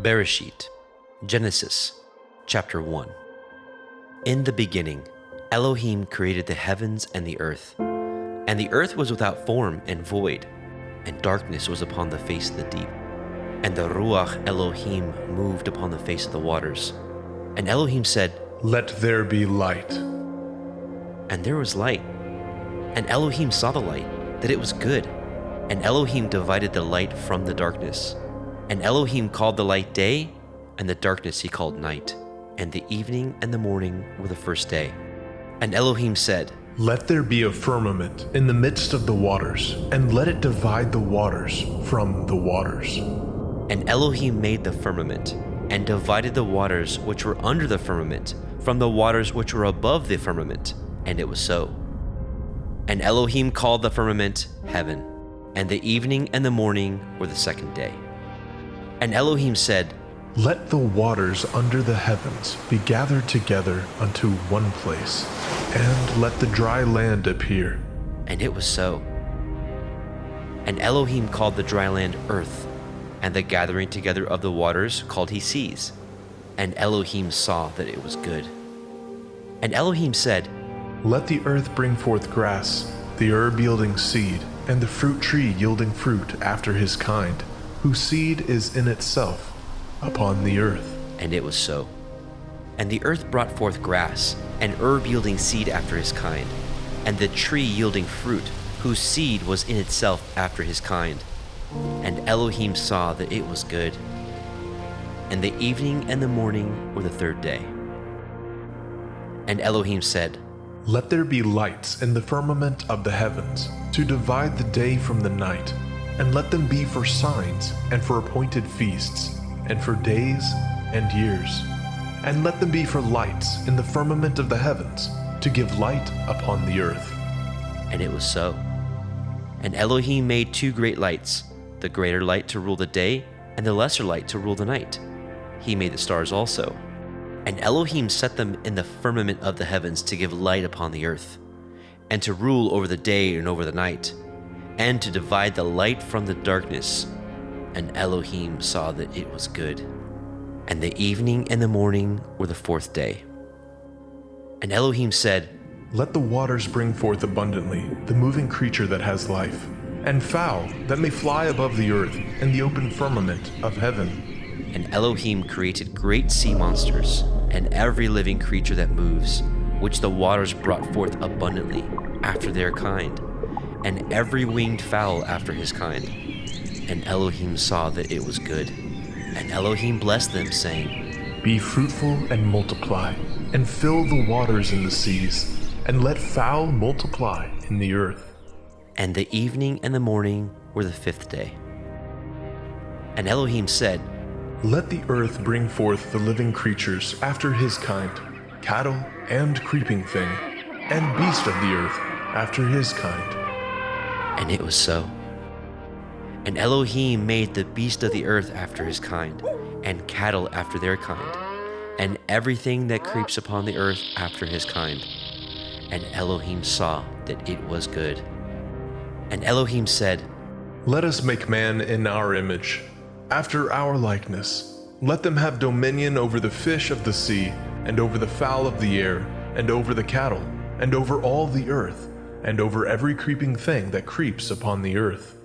Bereshit, Genesis, chapter 1. In the beginning, Elohim created the heavens and the earth. And the earth was without form and void, and darkness was upon the face of the deep. And the Ruach Elohim moved upon the face of the waters. And Elohim said, "Let there be light." And there was light. And Elohim saw the light, that it was good. And Elohim divided the light from the darkness. And Elohim called the light day, and the darkness he called night. And the evening and the morning were the first day. And Elohim said, "Let there be a firmament in the midst of the waters, and let it divide the waters from the waters." And Elohim made the firmament, and divided the waters which were under the firmament from the waters which were above the firmament. And it was so. And Elohim called the firmament heaven, and the evening and the morning were the second day. And Elohim said, "Let the waters under the heavens be gathered together unto one place, and let the dry land appear." And it was so. And Elohim called the dry land earth, and the gathering together of the waters called he seas. And Elohim saw that it was good. And Elohim said, "Let the earth bring forth grass, the herb yielding seed, and the fruit tree yielding fruit after his kind, whose seed is in itself upon the earth." And it was so. And the earth brought forth grass, and herb yielding seed after his kind, and the tree yielding fruit, whose seed was in itself after his kind. And Elohim saw that it was good. And the evening and the morning were the third day. And Elohim said, "Let there be lights in the firmament of the heavens, to divide the day from the night, and let them be for signs, and for appointed feasts, and for days and years. And let them be for lights in the firmament of the heavens, to give light upon the earth." And it was so. And Elohim made two great lights, the greater light to rule the day, and the lesser light to rule the night. He made the stars also. And Elohim set them in the firmament of the heavens to give light upon the earth, and to rule over the day and over the night, and to divide the light from the darkness. And Elohim saw that it was good. And the evening and the morning were the fourth day. And Elohim said, "Let the waters bring forth abundantly the moving creature that has life, and fowl that may fly above the earth in the open firmament of heaven." And Elohim created great sea monsters, and every living creature that moves, which the waters brought forth abundantly after their kind, and every winged fowl after his kind. And Elohim saw that it was good. And Elohim blessed them, saying, "Be fruitful and multiply, and fill the waters in the seas, and let fowl multiply in the earth." And the evening and the morning were the fifth day. And Elohim said, "Let the earth bring forth the living creatures after his kind, cattle and creeping thing, and beast of the earth after his kind." And it was so. And Elohim made the beast of the earth after his kind, and cattle after their kind, and everything that creeps upon the earth after his kind. And Elohim saw that it was good. And Elohim said, "Let us make man in our image, after our likeness. Let them have dominion over the fish of the sea, and over the fowl of the air, and over the cattle, and over all the earth, and over every creeping thing that creeps upon the earth."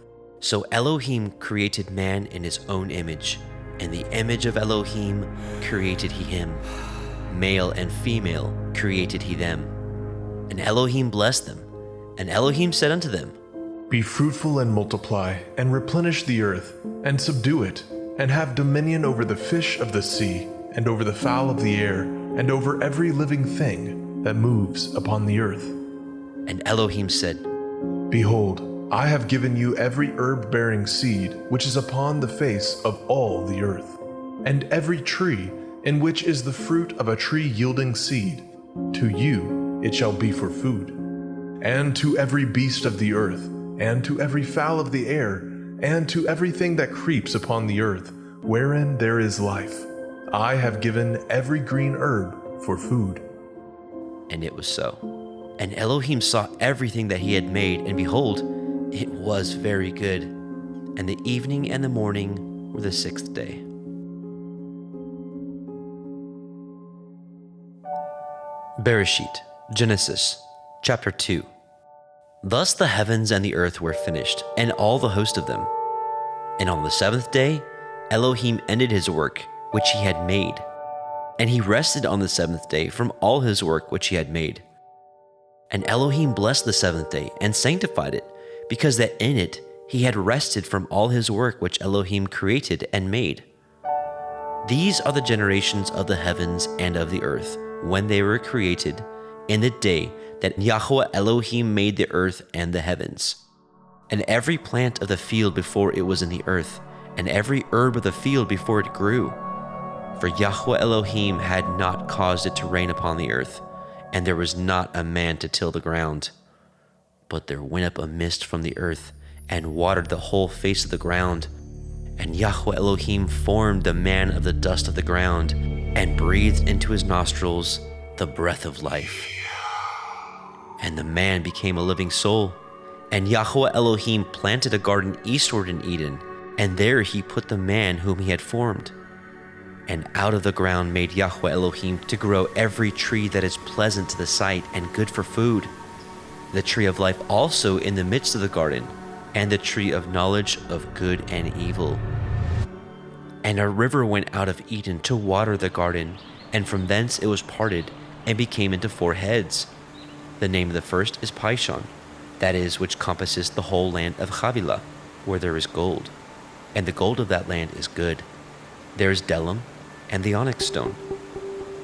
So Elohim created man in his own image. In the image of Elohim created he him. Male and female created he them. And Elohim blessed them. And Elohim said unto them, "Be fruitful and multiply, and replenish the earth, and subdue it, and have dominion over the fish of the sea, and over the fowl of the air, and over every living thing that moves upon the earth." And Elohim said, "Behold, I have given you every herb-bearing seed which is upon the face of all the earth, and every tree in which is the fruit of a tree yielding seed. To you it shall be for food. And to every beast of the earth, and to every fowl of the air, and to everything that creeps upon the earth, wherein there is life, I have given every green herb for food." And it was so. And Elohim saw everything that he had made, and behold, it was very good. And the evening and the morning were the sixth day. Bereshit, Genesis, chapter 2. Thus the heavens and the earth were finished, and all the host of them. And on the seventh day, Elohim ended his work which he had made. And he rested on the seventh day from all his work which he had made. And Elohim blessed the seventh day and sanctified it, because that in it he had rested from all his work which Elohim created and made. These are the generations of the heavens and of the earth, when they were created, in the day that Yahweh Elohim made the earth and the heavens. And every plant of the field before it was in the earth, and every herb of the field before it grew. For Yahweh Elohim had not caused it to rain upon the earth, and there was not a man to till the ground. But there went up a mist from the earth, and watered the whole face of the ground. And Yahweh Elohim formed the man of the dust of the ground, and breathed into his nostrils the breath of life. And the man became a living soul. And Yahweh Elohim planted a garden eastward in Eden, and there he put the man whom he had formed. And out of the ground made Yahweh Elohim to grow every tree that is pleasant to the sight and good for food, the tree of life also in the midst of the garden, and the tree of knowledge of good and evil. And a river went out of Eden to water the garden, and from thence it was parted, and became into 4 heads. The name of the first is Pishon, that is, which compasses the whole land of Havilah, where there is gold. And the gold of that land is good. There is Delim, and the onyx stone.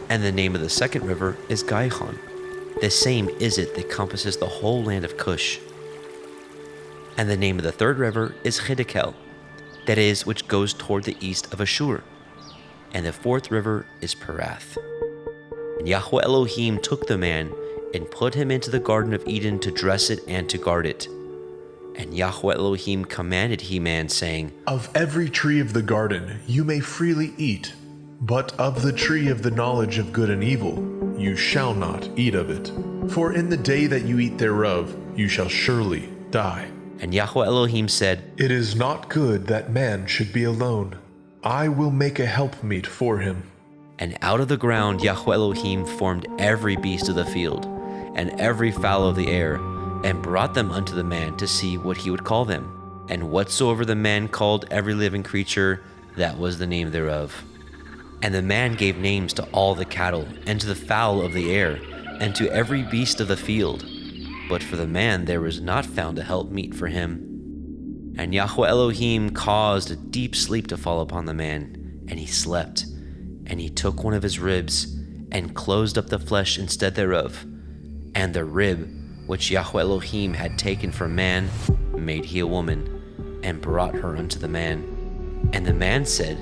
And the name of the second river is Gihon. The same is it that compasses the whole land of Cush. And the name of the third river is Hiddekel, that is, which goes toward the east of Ashur. And the fourth river is Perath. And Yahweh Elohim took the man, and put him into the garden of Eden to dress it and to guard it. And Yahweh Elohim commanded he man, saying, Of every tree of the garden you may freely eat, but of the tree of the knowledge of good and evil you shall not eat of it. For in the day that you eat thereof you shall surely die. And Yahweh Elohim said, It is not good that man should be alone. I will make a helpmeet for him. And out of the ground Yahweh Elohim formed every beast of the field, and every fowl of the air, and brought them unto the man to see what he would call them. And whatsoever the man called every living creature, that was the name thereof. And the man gave names to all the cattle, and to the fowl of the air, and to every beast of the field. But for the man there was not found a helpmeet for him. And Yahweh Elohim caused a deep sleep to fall upon the man, and he slept. And he took one of his ribs, and closed up the flesh instead thereof. And the rib which Yahweh Elohim had taken from man made he a woman, and brought her unto the man. And the man said,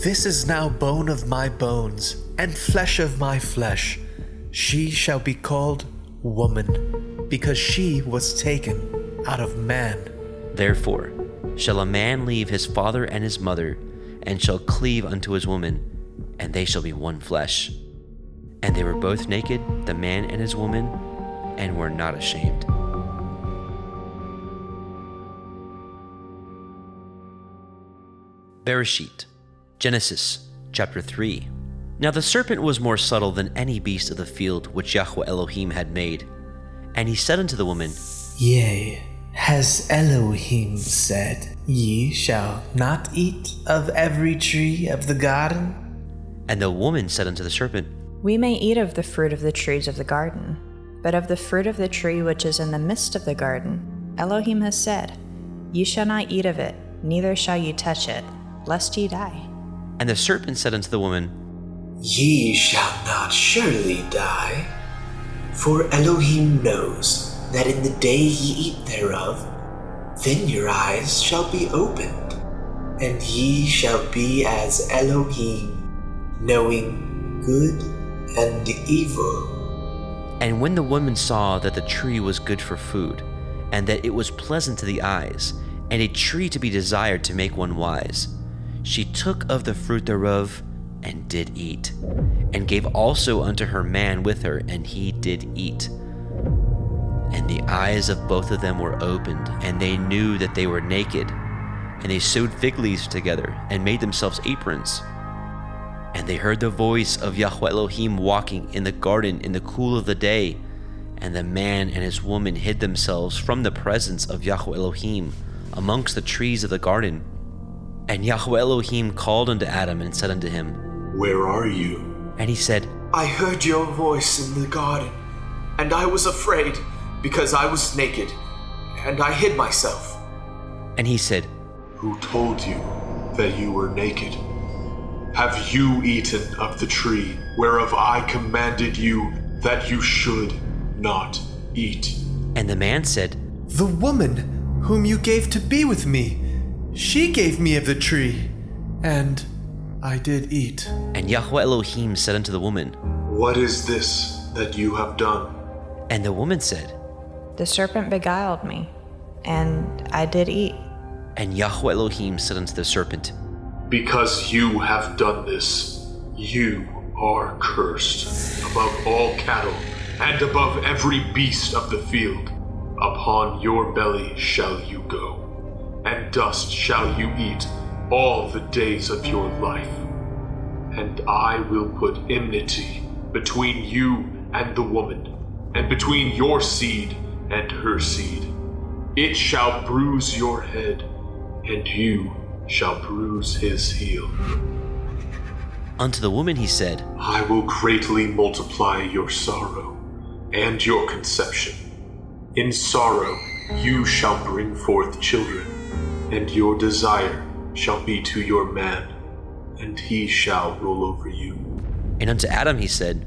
This is now bone of my bones, and flesh of my flesh. She shall be called woman, because she was taken out of man. Therefore shall a man leave his father and his mother, and shall cleave unto his woman, and they shall be one flesh. And they were both naked, the man and his woman, and were not ashamed. Bereshit, Genesis, chapter 3. Now the serpent was more subtle than any beast of the field which Yahweh Elohim had made. And he said unto the woman, Yea, has Elohim said, Ye shall not eat of every tree of the garden? And the woman said unto the serpent, We may eat of the fruit of the trees of the garden, but of the fruit of the tree which is in the midst of the garden, Elohim has said, Ye shall not eat of it, neither shall ye touch it, lest ye die. And the serpent said unto the woman, Ye shall not surely die, for Elohim knows that in the day ye eat thereof, then your eyes shall be opened, and ye shall be as Elohim, knowing good and evil. And when the woman saw that the tree was good for food, and that it was pleasant to the eyes, and a tree to be desired to make one wise, she took of the fruit thereof, and did eat, and gave also unto her man with her, and he did eat. And the eyes of both of them were opened, and they knew that they were naked. And they sewed fig leaves together, and made themselves aprons. And they heard the voice of Yahweh Elohim walking in the garden in the cool of the day. And the man and his woman hid themselves from the presence of Yahweh Elohim amongst the trees of the garden. And Yahweh Elohim called unto Adam and said unto him, Where are you? And he said, I heard your voice in the garden, and I was afraid, because I was naked, and I hid myself. And he said, Who told you that you were naked? Have you eaten of the tree whereof I commanded you that you should not eat? And the man said, The woman whom you gave to be with me, she gave me of the tree, and I did eat. And Yahweh Elohim said unto the woman, What is this that you have done? And the woman said, The serpent beguiled me, and I did eat. And Yahweh Elohim said unto the serpent, Because you have done this, you are cursed above all cattle and above every beast of the field. Upon your belly shall you go, and dust shall you eat all the days of your life. And I will put enmity between you and the woman, and between your seed and her seed. It shall bruise your head, and you shall bruise his heel. Unto the woman he said, I will greatly multiply your sorrow and your conception. In sorrow you shall bring forth children, and your desire shall be to your man, and he shall rule over you. And unto Adam he said,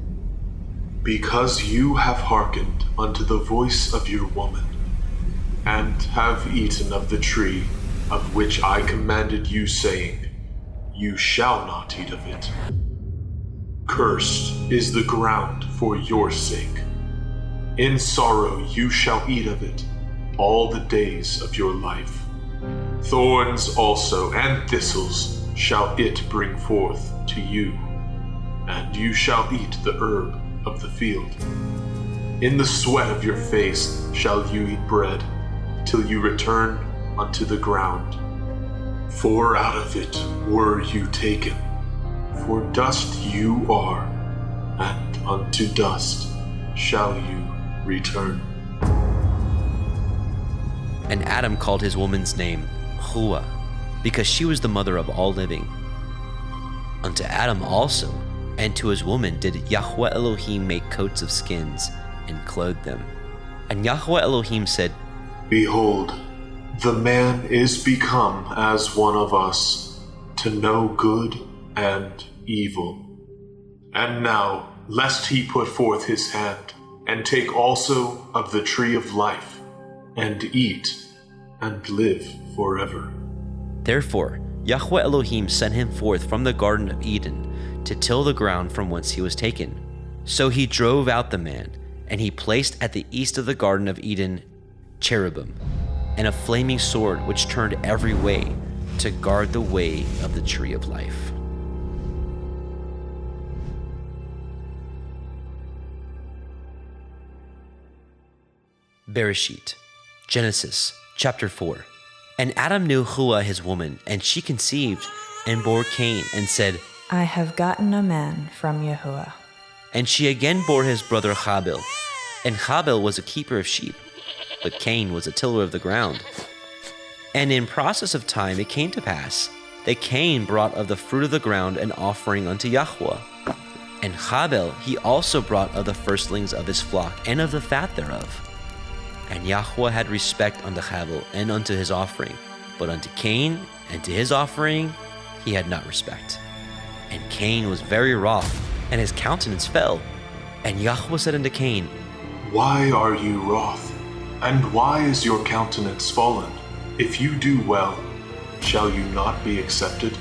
Because you have hearkened unto the voice of your woman, and have eaten of the tree of which I commanded you, saying, You shall not eat of it. Cursed is the ground for your sake. In sorrow you shall eat of it all the days of your life. Thorns also and thistles shall it bring forth to you, and you shall eat the herb of the field. In the sweat of your face shall you eat bread, till you return unto the ground. For out of it were you taken, for dust you are, and unto dust shall you return. And Adam called his woman's name Hua, because she was the mother of all living. Unto Adam also, and to his woman did Yahweh Elohim make coats of skins, and clothed them. And Yahweh Elohim said, Behold, the man is become as one of us, to know good and evil. And now, lest he put forth his hand, and take also of the tree of life, and eat, and live forever. Therefore Yahweh Elohim sent him forth from the Garden of Eden to till the ground from whence he was taken. So he drove out the man, and he placed at the east of the Garden of Eden cherubim, and a flaming sword which turned every way to guard the way of the tree of life. Bereshit, Genesis, chapter 4. And Adam knew Hua his woman, and she conceived, and bore Cain, and said, I have gotten a man from Yahuwah. And she again bore his brother Abel. And Abel was a keeper of sheep, but Cain was a tiller of the ground. And in process of time it came to pass that Cain brought of the fruit of the ground an offering unto Yahweh. And Abel he also brought of the firstlings of his flock, and of the fat thereof. And Yahweh had respect unto Abel and unto his offering, but unto Cain and to his offering he had not respect. And Cain was very wroth, and his countenance fell. And Yahweh said unto Cain, Why are you wroth? And why is your countenance fallen? If you do well, shall you not be accepted?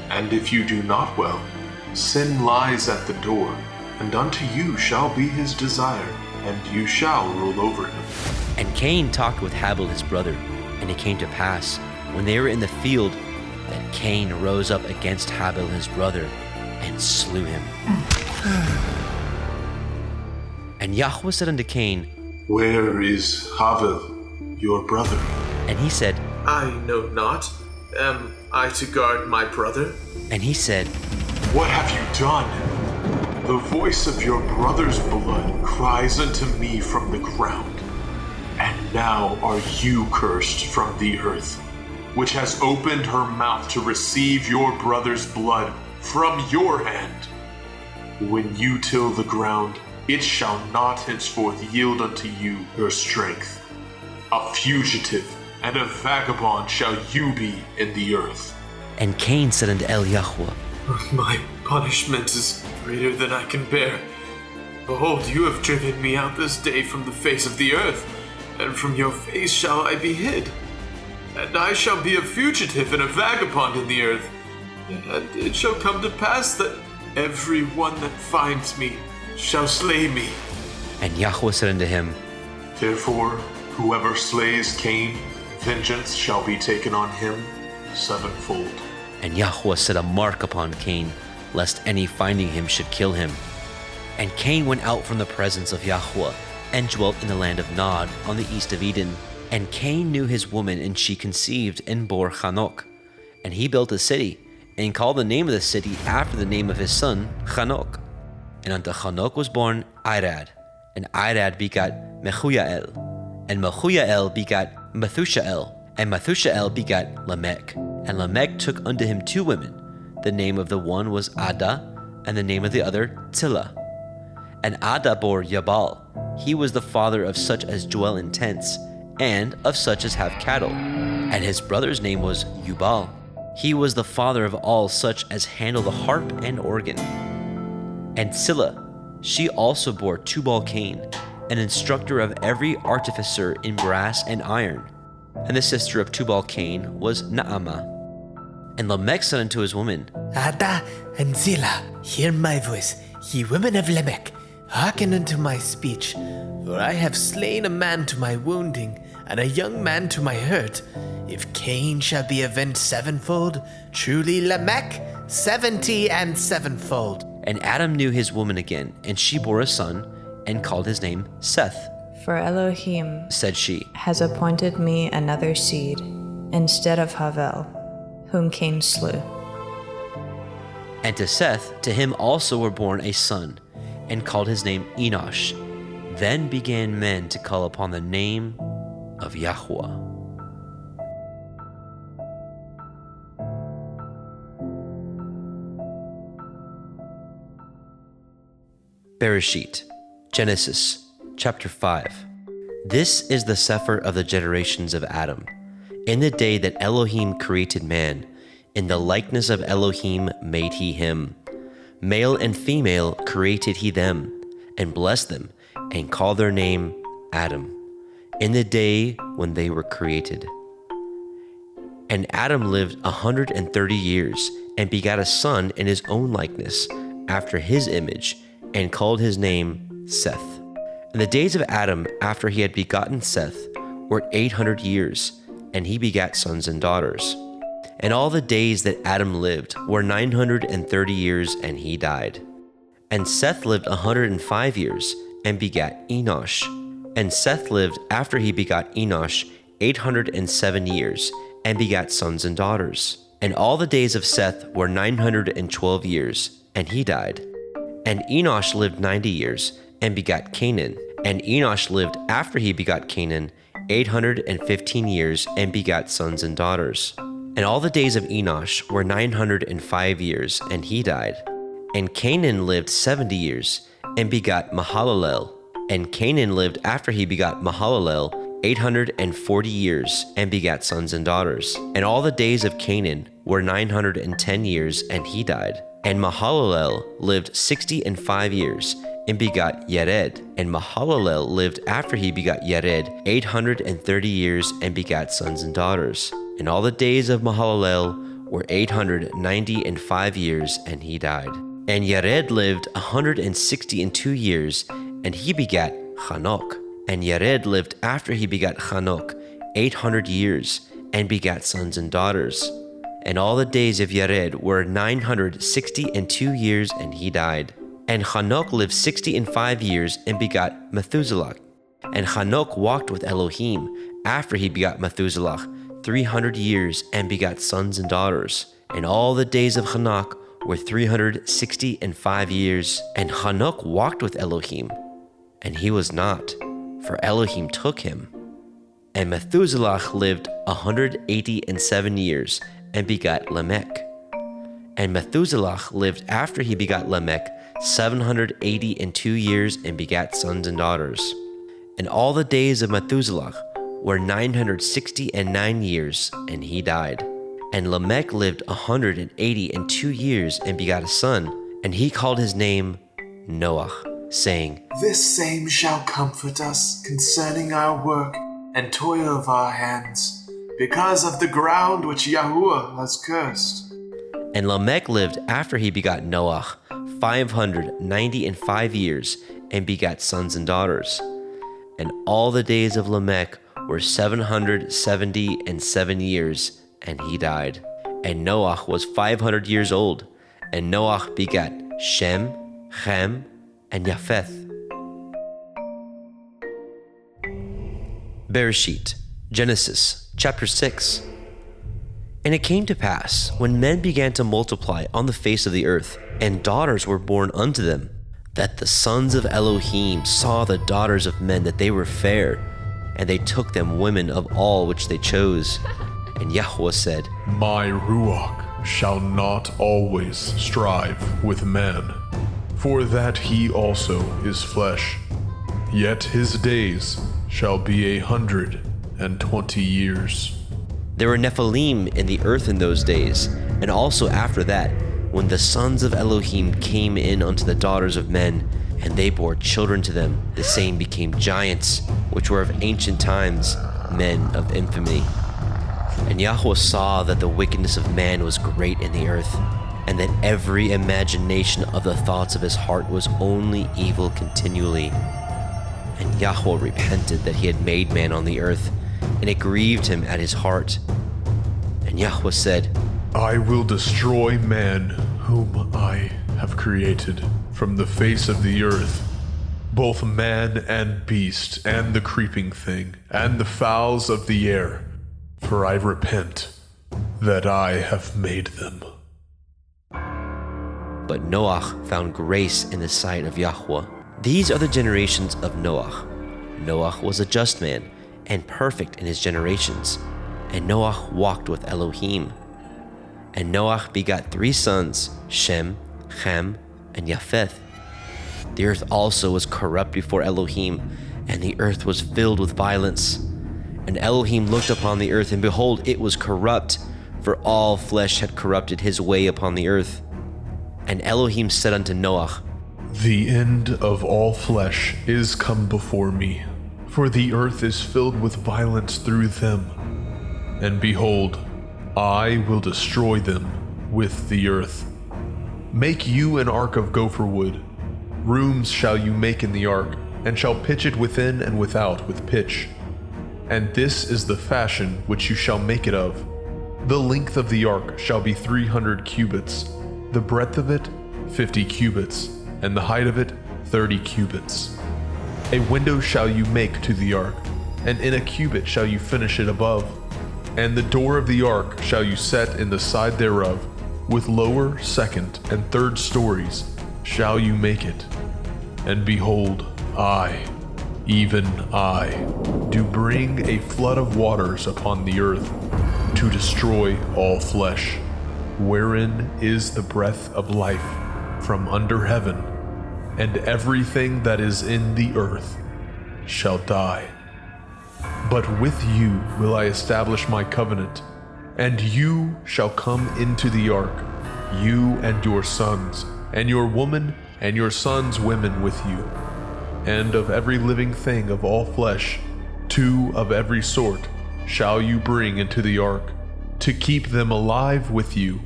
And if you do not well, sin lies at the door, and unto you shall be his desire, and you shall rule over him. And Cain talked with Abel his brother, and it came to pass, when they were in the field, that Cain rose up against Abel his brother, and slew him. And Yahweh said unto Cain, Where is Abel, your brother? And he said, I know not. Am I to guard my brother? And he said, What have you done? The voice of your brother's blood cries unto me from the ground. And now are you cursed from the earth, which has opened her mouth to receive your brother's blood from your hand. When you till the ground, it shall not henceforth yield unto you your strength. A fugitive and a vagabond shall you be in the earth. And Cain said unto Yahweh, My punishment is greater than I can bear. Behold, you have driven me out this day from the face of the earth, and from your face shall I be hid. And I shall be a fugitive and a vagabond in the earth. And it shall come to pass that every one that finds me shall slay me. And Yahweh said unto him, Therefore, whoever slays Cain, vengeance shall be taken on him sevenfold. And Yahweh set a mark upon Cain, lest any finding him should kill him. And Cain went out from the presence of Yahweh, and dwelt in the land of Nod on the east of Eden. And Cain knew his woman, and she conceived and bore Hanok. And he built a city, and called the name of the city after the name of his son, Hanok. And unto Hanok was born Irad, and Irad begat Mehujael, and Mehujael begat Methushael, and Methushael begat Lamech. And Lamech took unto him 2 women. The name of the one was Ada, and the name of the other Zillah. And Ada bore Jabal. He was the father of such as dwell in tents, and of such as have cattle. And his brother's name was Jubal. He was the father of all such as handle the harp and organ. And Zillah, she also bore Tubal-Cain, an instructor of every artificer in brass and iron. And the sister of Tubal-Cain was Naamah. And Lamech said unto his woman, Ada and Zillah, hear my voice, ye women of Lamech, hearken unto my speech. For I have slain a man to my wounding, and a young man to my hurt. If Cain shall be avenged sevenfold, truly Lamech 70 and sevenfold. And Adam knew his woman again, and she bore a son, and called his name Seth. For Elohim Said she, has appointed me another seed instead of Havel, whom Cain slew. And to Seth, to him also were born a son, and called his name Enosh. Then began men to call upon the name of Yahweh. Bereshit, Genesis, chapter 5. This is the sefer of the generations of Adam. In the day that Elohim created man, in the likeness of Elohim made he him. Male and female created he them, and blessed them, and called their name Adam, in the day when they were created. And Adam lived 130 years, and begat a son in his own likeness, after his image, and called his name Seth. And the days of Adam after he had begotten Seth were 800 years, and he begat sons and daughters. And all the days that Adam lived were 930 years, and he died. And Seth lived 105 years, and begat Enosh. And Seth lived after he begot Enosh 807 years, and begat sons and daughters. And all the days of Seth were 912 years, and he died. And Enosh lived 90 years, and begat Canaan. And Enosh lived after he begot Canaan 815 years, and begat sons and daughters. And all the days of Enosh were 905 years, and he died. And Canaan lived 70 years, and begot Mahalalel. And Canaan lived after he begot Mahalalel 840 years, and begat sons and daughters. And all the days of Canaan were 910 years, and he died. And Mahalalel lived 65 years, and begot Yered. And Mahalalel lived after he begot Yered 830 years, and begat sons and daughters. And all the days of Mahalalel were 895 years, and he died. And Yered lived 162 years, and he begat Hanok. And Yered lived after he begat Hanok 800 years, and begat sons and daughters. And all the days of Yered were 962 years, and he died. And Hanok lived 65 years, and begot Methuselah. And Hanok walked with Elohim after he begot Methuselah 300 years, and begat sons and daughters. And all the days of Hanok were 365 years, and Hanok walked with Elohim, and he was not, for Elohim took him. And Methuselah lived 187 years, and begat Lamech. And Methuselah lived after he begat Lamech 782 years, and begat sons and daughters. And all the days of Methuselah were 969 years, and he died. And Lamech lived 182 years, and begat a son, and he called his name Noah, saying, This same shall comfort us concerning our work and toil of our hands, because of the ground which Yahuwah has cursed. And Lamech lived after he begot Noah 595 years, and begat sons and daughters. And all the days of Lamech were 777 years, and he died. And Noah was 500 years old, and Noah begat Shem, Shem, and Japheth. Bereshit, Genesis, chapter 6. And it came to pass, when men began to multiply on the face of the earth, and daughters were born unto them, that the sons of Elohim saw the daughters of men that they were fair, and they took them women of all which they chose. And Yahweh said, My Ruach shall not always strive with man, for that he also is flesh. Yet his days shall be 120 years. There were Nephilim in the earth in those days, and also after that, when the sons of Elohim came in unto the daughters of men, and they bore children to them, the same became giants, which were of ancient times, men of infamy. And Yahweh saw that the wickedness of man was great in the earth, and that every imagination of the thoughts of his heart was only evil continually. And Yahweh repented that he had made man on the earth, and it grieved him at his heart. And Yahweh said, I will destroy man whom I have created from the face of the earth, both man and beast, and the creeping thing, and the fowls of the air, for I repent that I have made them. But Noah found grace in the sight of Yahweh. These are the generations of Noah. Noah was a just man, and perfect in his generations, and Noah walked with Elohim. And Noah begot 3 sons, Shem, Shem, and Japheth. The earth also was corrupt before Elohim, and the earth was filled with violence. And Elohim looked upon the earth, and behold, it was corrupt, for all flesh had corrupted his way upon the earth. And Elohim said unto Noah, The end of all flesh is come before me, for the earth is filled with violence through them. And behold, I will destroy them with the earth. Make you an ark of gopher wood. Rooms shall you make in the ark, and shall pitch it within and without with pitch. And this is the fashion which you shall make it of. The length of the ark shall be 300 cubits, the breadth of it 50 cubits, and the height of it 30 cubits. A window shall you make to the ark, and in a cubit shall you finish it above. And the door of the ark shall you set in the side thereof, with lower, second, and third stories shall you make it. And behold, I, even I, do bring a flood of waters upon the earth, to destroy all flesh, wherein is the breath of life from under heaven, and everything that is in the earth shall die. But with you will I establish my covenant, and you shall come into the ark, you and your sons, and your woman and your sons' women with you. And of every living thing of all flesh, 2 of every sort shall you bring into the ark, to keep them alive with you.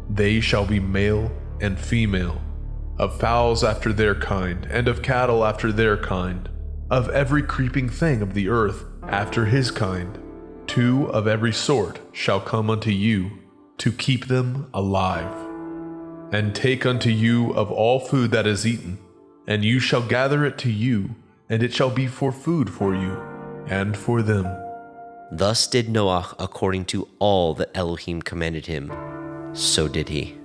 They shall be male and female, of fowls after their kind, and of cattle after their kind, of every creeping thing of the earth after his kind. 2 of every sort shall come unto you, to keep them alive. And take unto you of all food that is eaten, and you shall gather it to you, and it shall be for food for you, and for them. Thus did Noah according to all that Elohim commanded him. So did he.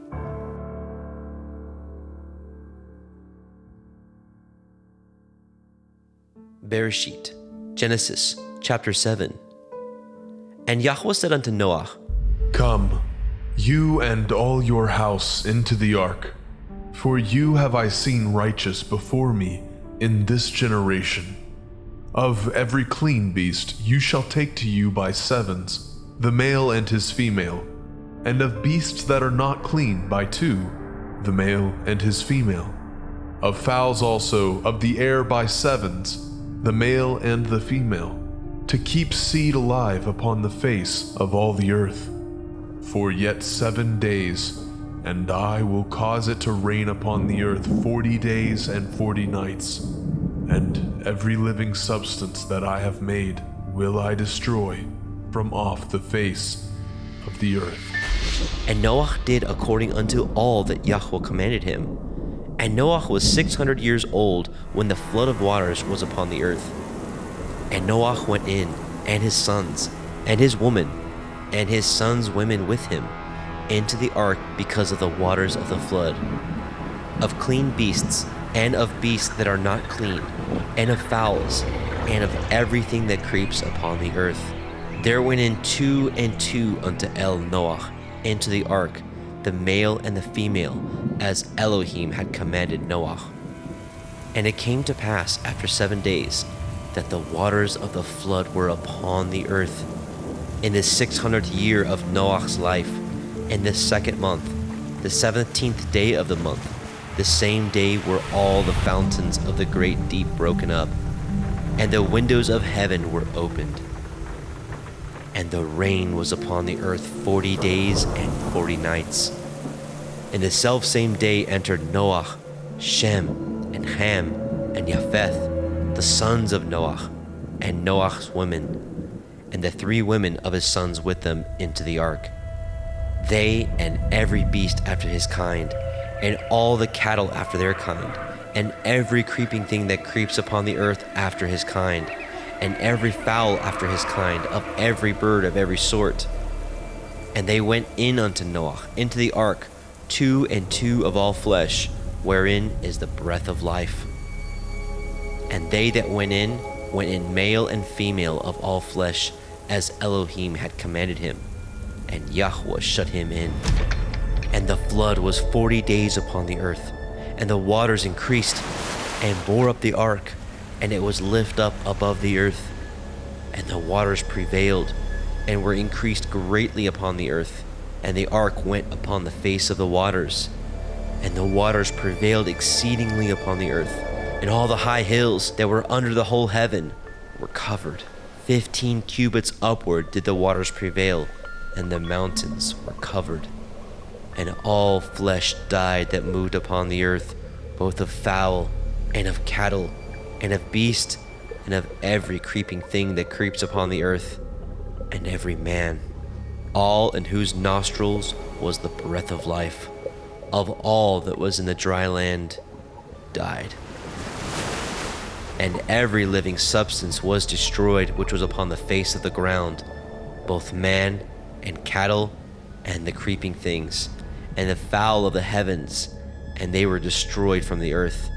Bereshit, Genesis, chapter 7. And Yahweh said unto Noah, Come, you and all your house into the ark, for you have I seen righteous before me in this generation. Of every clean beast you shall take to you by sevens, the male and his female, and of beasts that are not clean by two, the male and his female. Of fowls also of the air by sevens, the male and the female, to keep seed alive upon the face of all the earth. For yet 7 days, and I will cause it to rain upon the earth 40 days and 40 nights, and every living substance that I have made will I destroy from off the face of the earth. And Noah did according unto all that Yahweh commanded him. And Noah was 600 years old when the flood of waters was upon the earth. And Noah went in, and his sons, and his woman, and his sons' women with him, into the ark because of the waters of the flood. Of clean beasts, and of beasts that are not clean, and of fowls, and of everything that creeps upon the earth. There went in 2 and 2 unto Noah into the ark, the male and the female, as Elohim had commanded Noah. And it came to pass after 7 days that the waters of the flood were upon the earth. In the 600th year of Noah's life, in the 2nd month, the 17th day of the month, the same day were all the fountains of the great deep broken up, and the windows of heaven were opened. And the rain was upon the earth 40 days and 40 nights. In the selfsame day entered Noah, Shem, and Ham, and Japheth, the sons of Noah, and Noah's women, and the 3 women of his sons with them into the ark. They and every beast after his kind, and all the cattle after their kind, and every creeping thing that creeps upon the earth after his kind, and every fowl after his kind, of every bird of every sort. And they went in unto Noah into the ark, 2 and 2 of all flesh, wherein is the breath of life. And they that went in male and female of all flesh, as Elohim had commanded him. And Yahweh shut him in. And the flood was 40 days upon the earth, and the waters increased, and bore up the ark, and it was lift up above the earth. And the waters prevailed, and were increased greatly upon the earth, and the ark went upon the face of the waters. And the waters prevailed exceedingly upon the earth, and all the high hills that were under the whole heaven were covered. 15 cubits upward did the waters prevail, and the mountains were covered. And all flesh died that moved upon the earth, both of fowl, and of cattle, and of beast, and of every creeping thing that creeps upon the earth, and every man, all in whose nostrils was the breath of life, of all that was in the dry land, died. And every living substance was destroyed which was upon the face of the ground, both man and cattle, and the creeping things, and the fowl of the heavens, and they were destroyed from the earth.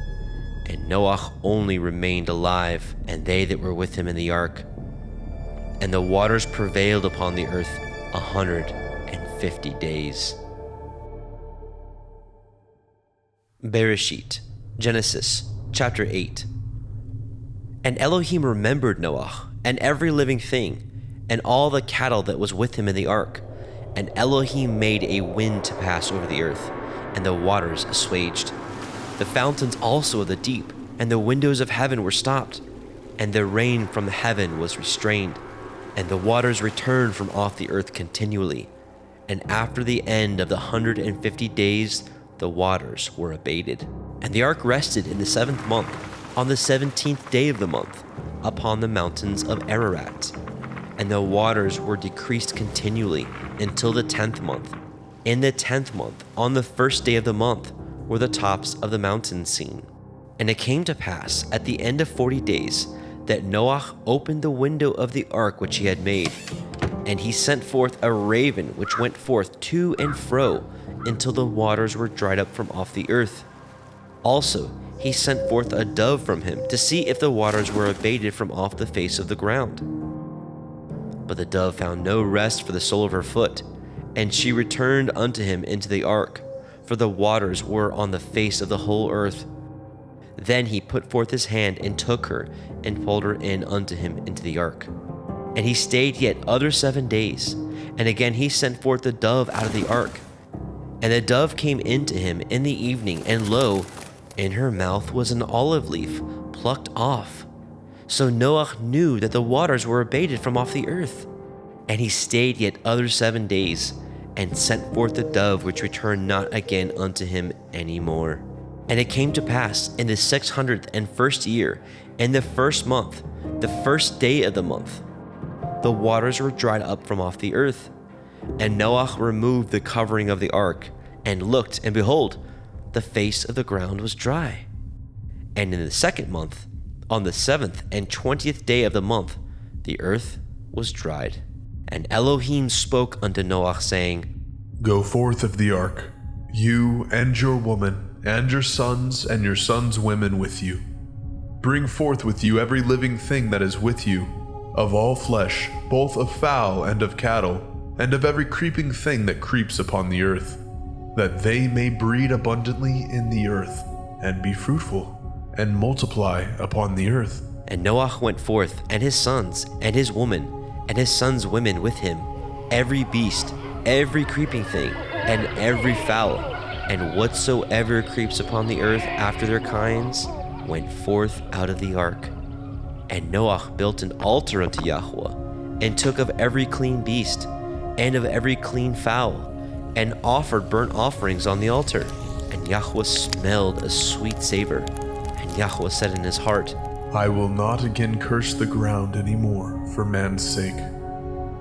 And Noah only remained alive, and they that were with him in the ark. And the waters prevailed upon the earth 150 days. Bereshit, Genesis, chapter 8. And Elohim remembered Noah, and every living thing, and all the cattle that was with him in the ark. And Elohim made a wind to pass over the earth, and the waters assuaged. The fountains also of the deep, and the windows of heaven were stopped, and the rain from heaven was restrained, and the waters returned from off the earth continually. And after the end of the 150 days, the waters were abated. And the ark rested in the 7th month, on the 17th day of the month, upon the mountains of Ararat. And the waters were decreased continually until the 10th month. In the 10th month, on the 1st day of the month, were the tops of the mountains seen. And it came to pass at the end of 40 days that Noah opened the window of the ark which he had made, and he sent forth a raven which went forth to and fro until the waters were dried up from off the earth. Also he sent forth a dove from him to see if the waters were abated from off the face of the ground. But the dove found no rest for the sole of her foot, and she returned unto him into the ark, for the waters were on the face of the whole earth. Then he put forth his hand and took her, and pulled her in unto him into the ark. And he stayed yet other 7 days, and again he sent forth the dove out of the ark. And the dove came in to him in the evening, and lo, in her mouth was an olive leaf plucked off. So Noah knew that the waters were abated from off the earth. And he stayed yet other 7 days, and sent forth the dove, which returned not again unto him any more. And it came to pass in the 601st year, in the first month, the first day of the month, the waters were dried up from off the earth. And Noah removed the covering of the ark, and looked, and behold, the face of the ground was dry. And in the second month, on the 7th and 20th day of the month, the earth was dried. And Elohim spoke unto Noah, saying, Go forth of the ark, you and your woman, and your sons women with you. Bring forth with you every living thing that is with you, of all flesh, both of fowl and of cattle, and of every creeping thing that creeps upon the earth, that they may breed abundantly in the earth, and be fruitful, and multiply upon the earth. And Noah went forth, and his sons, and his woman, and his sons' women with him, every beast, every creeping thing, and every fowl, and whatsoever creeps upon the earth after their kinds, went forth out of the ark. And Noah built an altar unto Yahweh, and took of every clean beast, and of every clean fowl, and offered burnt offerings on the altar. And Yahweh smelled a sweet savor. And Yahweh said in his heart, I will not again curse the ground any more for man's sake,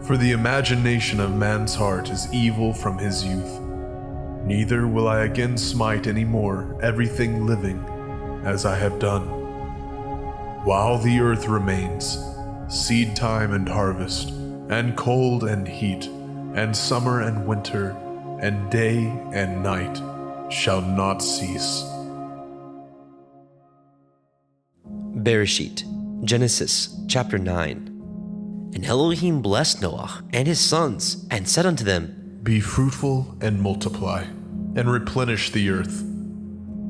for the imagination of man's heart is evil from his youth. Neither will I again smite any more everything living, as I have done. While the earth remains, seed time and harvest, and cold and heat, and summer and winter, and day and night shall not cease. Bereshit, Genesis chapter 9. And Elohim blessed Noah and his sons, and said unto them, Be fruitful and multiply, and replenish the earth.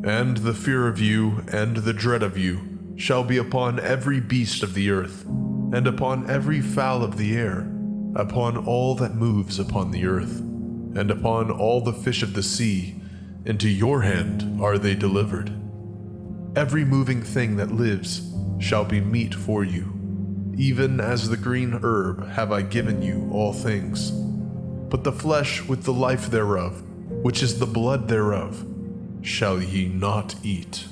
And the fear of you and the dread of you shall be upon every beast of the earth, and upon every fowl of the air, upon all that moves upon the earth, and upon all the fish of the sea. Into your hand are they delivered. Every moving thing that lives shall be meat for you. Even as the green herb have I given you all things. But the flesh with the life thereof, which is the blood thereof, shall ye not eat.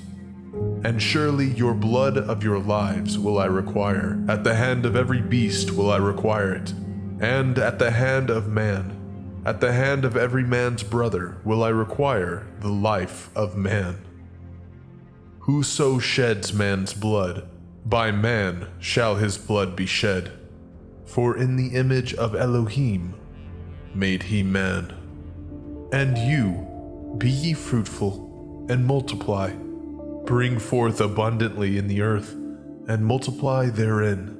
And surely your blood of your lives will I require. At the hand of every beast will I require it, and at the hand of man. At the hand of every man's brother will I require the life of man. Whoso sheds man's blood, by man shall his blood be shed. For in the image of Elohim made he man. And you, be ye fruitful, and multiply. Bring forth abundantly in the earth, and multiply therein.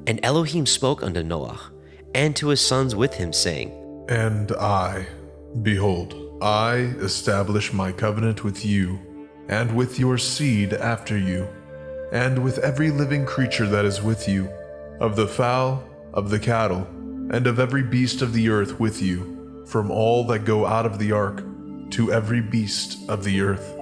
And Elohim spoke unto Noah, and to his sons with him, saying, And I, behold, I establish my covenant with you, and with your seed after you, and with every living creature that is with you, of the fowl, of the cattle, and of every beast of the earth with you, from all that go out of the ark, to every beast of the earth.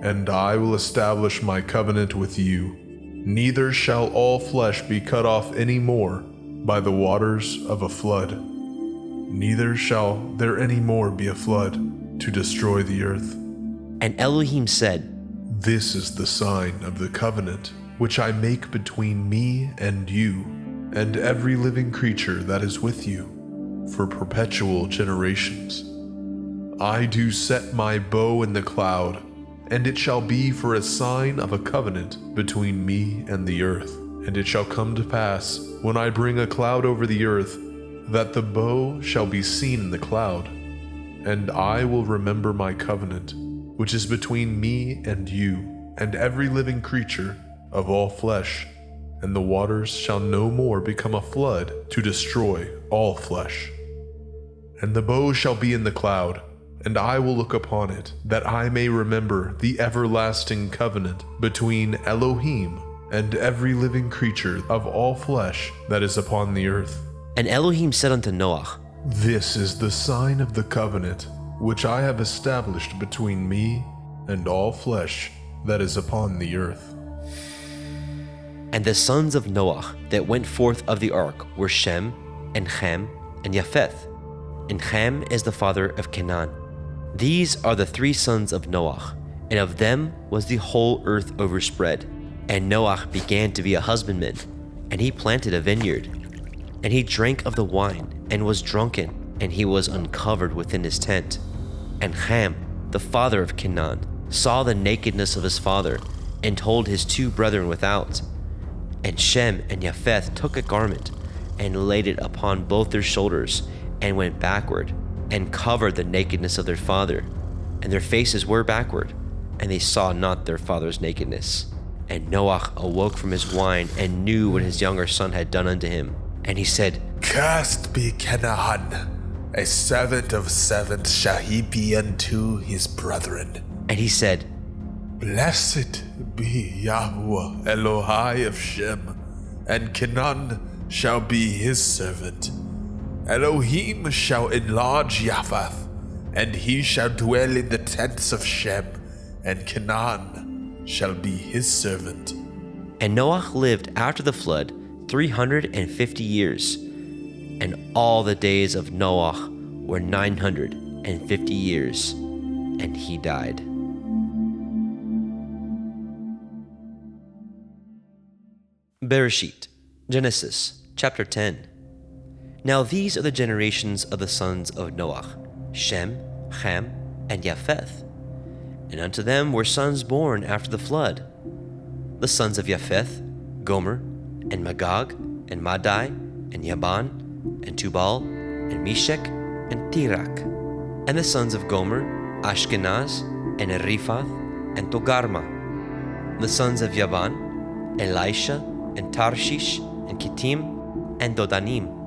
And I will establish my covenant with you. Neither shall all flesh be cut off any more by the waters of a flood. Neither shall there any more be a flood to destroy the earth. And Elohim said, This is the sign of the covenant which I make between me and you, and every living creature that is with you, for perpetual generations. I do set my bow in the cloud, and it shall be for a sign of a covenant between me and the earth. And it shall come to pass, when I bring a cloud over the earth, that the bow shall be seen in the cloud. And I will remember my covenant, which is between me and you and every living creature of all flesh, and the waters shall no more become a flood to destroy all flesh. And the bow shall be in the cloud, and I will look upon it, that I may remember the everlasting covenant between Elohim and every living creature of all flesh that is upon the earth. And Elohim said unto Noah, This is the sign of the covenant which I have established between me and all flesh that is upon the earth. And the sons of Noah that went forth of the ark were Shem, and Ham, and Japheth. And Ham is the father of Canaan. These are the 3 sons of Noah, and of them was the whole earth overspread. And Noah began to be a husbandman, and he planted a vineyard. And he drank of the wine, and was drunken, and he was uncovered within his tent. And Ham, the father of Canaan, saw the nakedness of his father, and told his 2 brethren without. And Shem and Japheth took a garment, and laid it upon both their shoulders, and went backward, and covered the nakedness of their father. And their faces were backward, and they saw not their father's nakedness. And Noah awoke from his wine, and knew what his younger son had done unto him. And he said, Cursed be Canaan, a servant of servants shall he be unto his brethren. And he said, Blessed be Yahweh Elohai of Shem, and Canaan shall be his servant. Elohim shall enlarge Japheth, and he shall dwell in the tents of Shem, and Canaan shall be his servant. And Noah lived after the flood 350 years, and all the days of Noah were 950 years, and he died. Bereshit, Genesis, chapter 10. Now these are the generations of the sons of Noah, Shem, Ham, and Japheth. And unto them were sons born after the flood. The sons of Japheth, Gomer, and Magog, and Madai, and Yaban, and Tubal, and Meshech, and Tirach. And the sons of Gomer, Ashkenaz, and Riphath, and Togarma. The sons of Yaban, Elisha, and Tarshish, and Kittim, and Dodanim.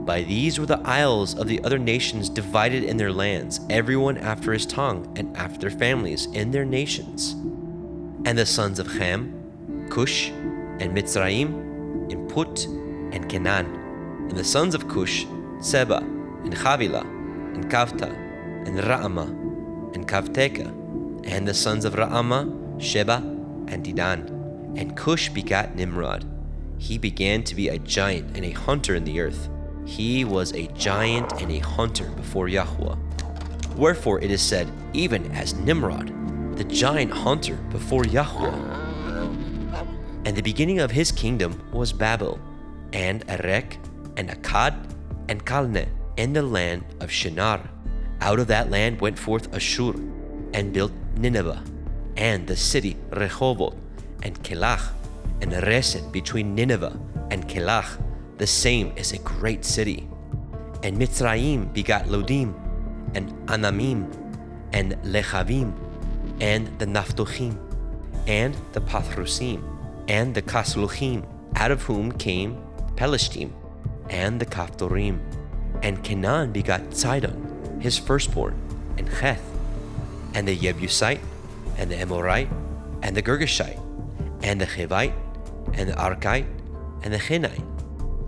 By these were the isles of the other nations divided in their lands, everyone after his tongue, and after their families, in their nations. And the sons of Ham, Cush, and Mitzrayim, and Put, and Canaan. And the sons of Cush, Seba, and Havilah, and Kavta, and Raamah, and Kavteka. And the sons of Raamah, Sheba, and Dedan. And Cush begat Nimrod. He began to be a giant and a hunter in the earth. He was a giant and a hunter before Yahweh. Wherefore it is said, even as Nimrod, the giant hunter before Yahweh. And the beginning of his kingdom was Babel, and Erech, and Akkad, and Calneh, in the land of Shinar. Out of that land went forth Ashur, and built Nineveh, and the city Rehoboth, and Kelach, and Reset between Nineveh and Kelach. The same is a great city. And Mitzrayim begat Lodim, and Anamim, and Lechavim, and the Naphtuchim, and the Pathrusim, and the Kasluchim, out of whom came Pelishtim, and the Kaphtorim. And Canaan begat Sidon, his firstborn, and Heth, and the Jebusite, and the Amorite, and the Girgashite, and the Hivite, and the Arkite, and the Hinite,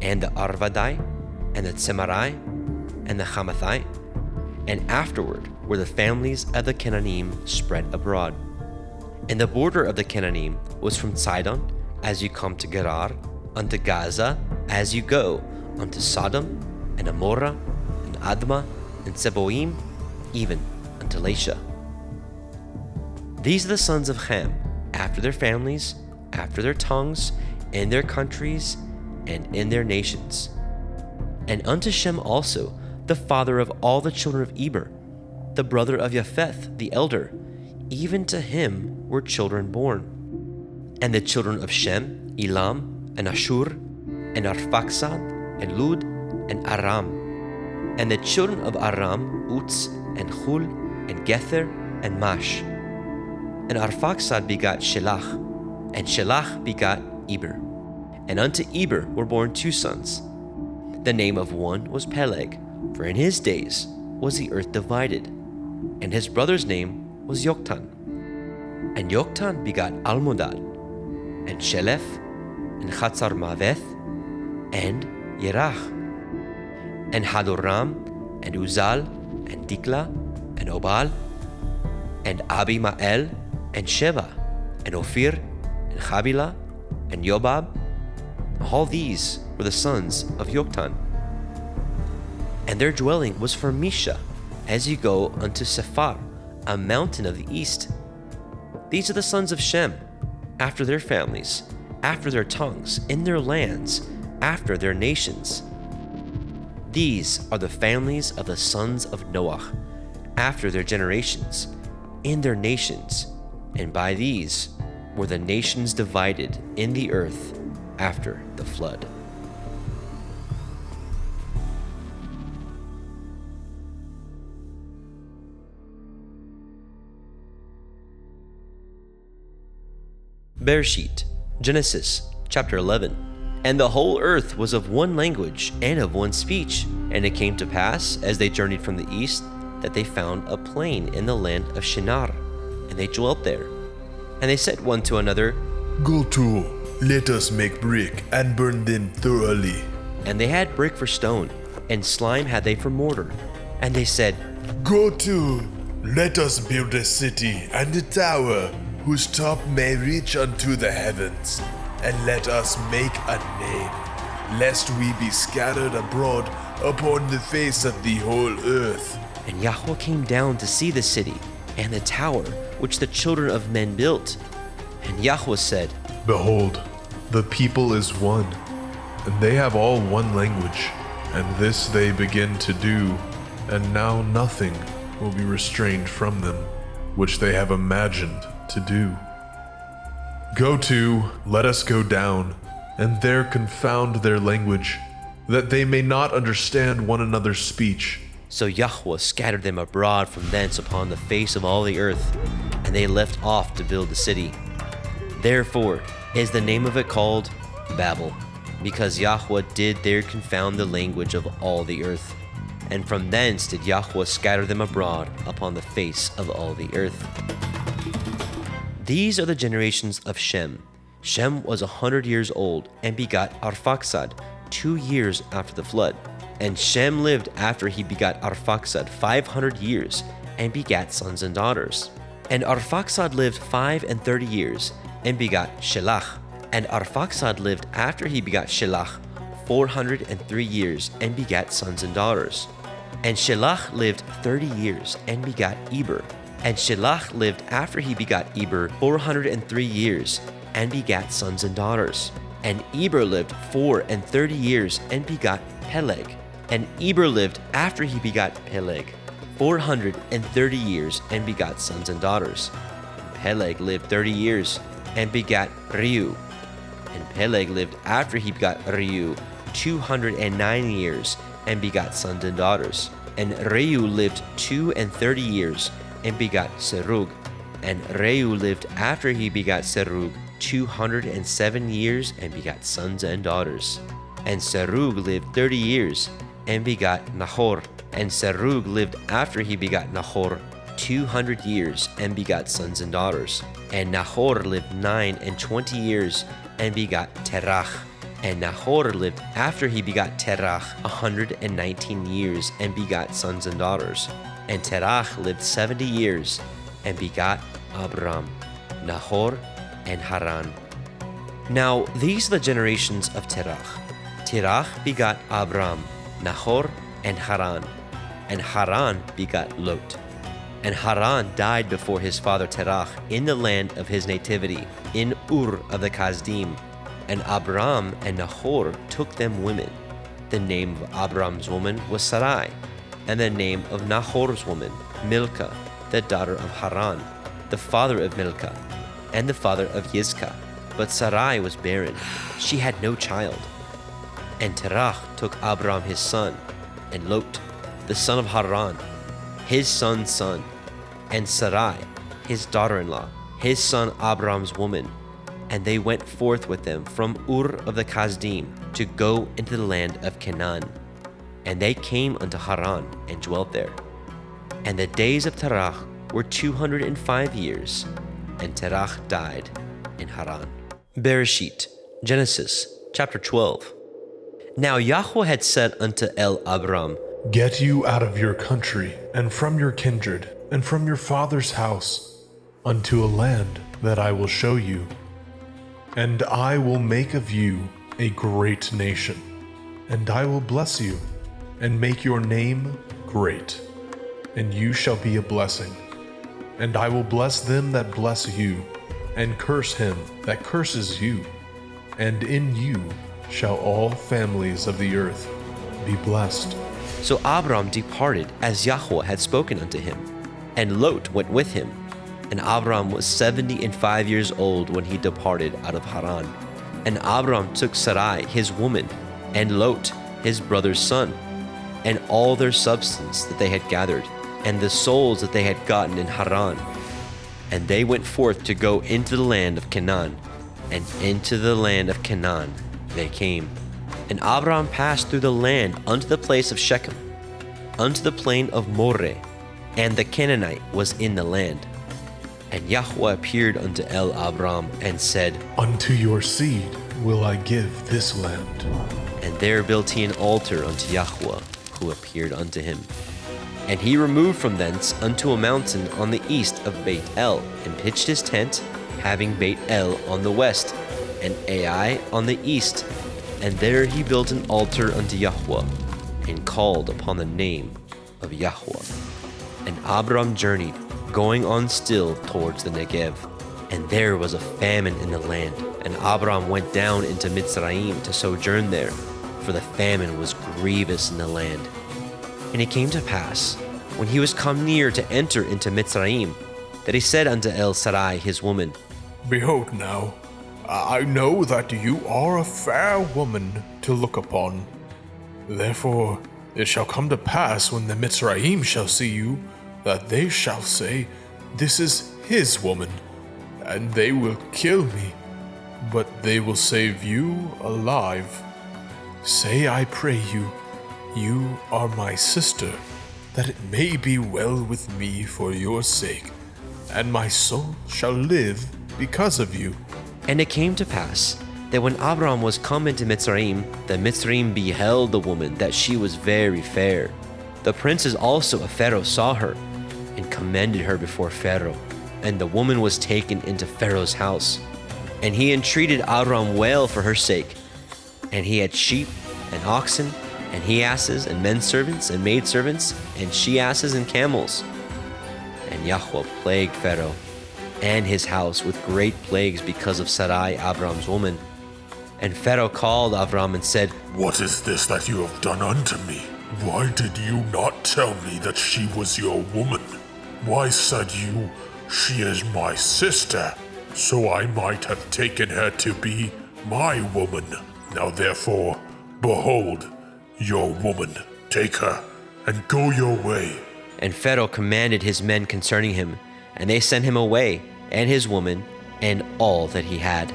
and the Arvadite, and the Tsemarai, and the Hamathite. And afterward were the families of the Canaanim spread abroad. And the border of the Canaanim was from Sidon, as you come to Gerar, unto Gaza, as you go unto Sodom, and Gomorrah, and Admah, and Seboim, even unto Lasha. These are the sons of Ham, after their families, after their tongues, in their countries, and in their nations. And unto Shem also, the father of all the children of Eber, the brother of Japheth the elder, even to him were children born. And the children of Shem, Elam, and Ashur, and Arphaxad, and Lud, and Aram. And the children of Aram, Uz, and Hul, and Gether, and Mash. And Arphaxad begot Shelach, and Shelach begot Eber. And unto Eber were born 2 sons. The name of one was Peleg, for in his days was the earth divided. And his brother's name was Yoktan. And Yoktan begot Almodad, and Shelef, and Chatzarmaveth, and Yerach, and Hadoram, and Uzal, and Dikla, and Obal, and Abimael, and Sheba, and Ophir, and Havilah, and Yobab. All these were the sons of Yoktan. And their dwelling was for Misha, as you go unto Sephar, a mountain of the east. These are the sons of Shem, after their families, after their tongues, in their lands, after their nations. These are the families of the sons of Noah, after their generations, in their nations, and by these were the nations divided in the earth after the flood. Bereshit, Genesis, chapter 11. And the whole earth was of one language and of one speech. And it came to pass, as they journeyed from the east, that they found a plain in the land of Shinar, and they dwelt there. And they said one to another, Go to, let us make brick and burn them thoroughly. And they had brick for stone, and slime had they for mortar. And they said, Go to, let us build a city and a tower, whose top may reach unto the heavens, and let us make a name, lest we be scattered abroad upon the face of the whole earth. And Yahweh came down to see the city, and the tower which the children of men built. And Yahweh said, Behold, the people is one, and they have all one language, and this they begin to do, and now nothing will be restrained from them, which they have imagined to do. Go to, let us go down, and there confound their language, that they may not understand one another's speech. So Yahweh scattered them abroad from thence upon the face of all the earth, and they left off to build the city. Therefore is the name of it called Babel, because Yahweh did there confound the language of all the earth. And from thence did Yahweh scatter them abroad upon the face of all the earth. These are the generations of Shem. Shem was 100 years old, and begot Arphaxad 2 years after the flood. And Shem lived after he begot Arphaxad 500 years, and begat sons and daughters. And Arphaxad lived 35 years, and begot Shelach. And Arphaxad lived after he begot Shelach 403 years, and begat sons and daughters. And Shelach lived 30 years, and begot Eber. And Shelach lived after he begot Eber 403 years, and begat sons and daughters. And Eber lived 34 years, and begot Peleg. And Eber lived after he begot Peleg 430 years, and begot sons and daughters. And Peleg lived 30 years, and begat Reu. And Peleg lived after he begot Reu 209 years, and begot sons and daughters. And Reu lived 32 years, and begot Serug. And Reu lived after he begot Serug 207 years, and begot sons and daughters. And Serug lived 30 years, and begot Nahor. And Serug lived after he begot Nahor 200 years, and begot sons and daughters. And Nahor lived 29 years, and begot Terach. And Nahor lived after he begot Terach 119 years, and begot sons and daughters. And Terach lived 70 years, and begot Abram, Nahor, and Haran. Now these are the generations of Terach. Terach begot Abram, Nahor, and Haran. And Haran begot Lot. And Haran died before his father Terach in the land of his nativity, in Ur of the Kasdim. And Abram and Nahor took them women. The name of Abram's woman was Sarai, and the name of Nahor's woman, Milcah, the daughter of Haran, the father of Milcah, and the father of Yizkah. But Sarai was barren, she had no child. And Terach took Abram his son, and Lot, the son of Haran, his son's son, and Sarai, his daughter-in-law, his son Abram's woman, and they went forth with them from Ur of the Kasdim to go into the land of Canaan. And they came unto Haran and dwelt there. And the days of Terach were 205 years, and Terach died in Haran. Bereshit, Genesis, chapter 12. Now Yahweh had said unto Abram, Get you out of your country, and from your kindred, and from your father's house, unto a land that I will show you. And I will make of you a great nation, and I will bless you, and make your name great, and you shall be a blessing. And I will bless them that bless you, and curse him that curses you. And in you shall all families of the earth be blessed. So Abram departed as Yahweh had spoken unto him, and Lot went with him. And Abram was 75 years old when he departed out of Haran. And Abram took Sarai his woman, and Lot his brother's son, and all their substance that they had gathered, and the souls that they had gotten in Haran. And they went forth to go into the land of Canaan, and into the land of Canaan they came. And Abram passed through the land unto the place of Shechem, unto the plain of Moreh, and the Canaanite was in the land. And Yahweh appeared unto Abram and said, Unto your seed will I give this land. And there built he an altar unto Yahweh, who appeared unto him. And he removed from thence unto a mountain on the east of Beit El, and pitched his tent, having Beit El on the west, and Ai on the east. And there he built an altar unto Yahweh, and called upon the name of Yahweh. And Abram journeyed, going on still towards the Negev. And there was a famine in the land, and Abram went down into Mitzrayim to sojourn there, for the famine was grievous in the land. And it came to pass, when he was come near to enter into Mitzrayim, that he said unto Sarai his woman, Behold now, I know that you are a fair woman to look upon. Therefore it shall come to pass when the Mitzrayim shall see you, that they shall say, This is his woman, and they will kill me, but they will save you alive. Say, I pray you, you are my sister, that it may be well with me for your sake, and my soul shall live because of you. And it came to pass, that when Abram was come into Mitzrayim, the Mitzrayim beheld the woman, that she was very fair. The princes also of Pharaoh saw her, and commended her before Pharaoh. And the woman was taken into Pharaoh's house. And he entreated Abram well for her sake. And he had sheep, and oxen, and he-asses, and men-servants, and maidservants, and she-asses, and camels. And Yahweh plagued Pharaoh and his house with great plagues because of Sarai, Abram's woman. And Pharaoh called Abram and said, What is this that you have done unto me? Why did you not tell me that she was your woman? Why said you, She is my sister, so I might have taken her to be my woman? Now therefore, behold, your woman, take her, and go your way. And Pharaoh commanded his men concerning him, and they sent him away, and his woman, and all that he had.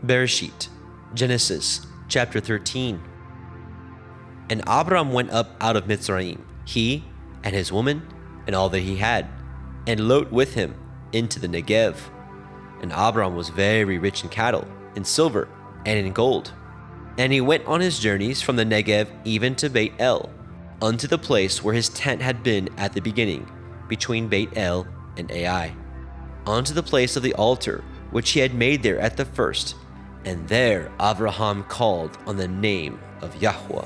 Bereshit, Genesis, chapter 13. And Abram went up out of Mitzrayim, he, and his woman, and all that he had, and Lot with him, into the Negev. And Abram was very rich in cattle, in silver, and in gold. And he went on his journeys from the Negev even to Beit El, unto the place where his tent had been at the beginning, between Beit El and Ai, unto the place of the altar which he had made there at the first. And there Abraham called on the name of Yahweh.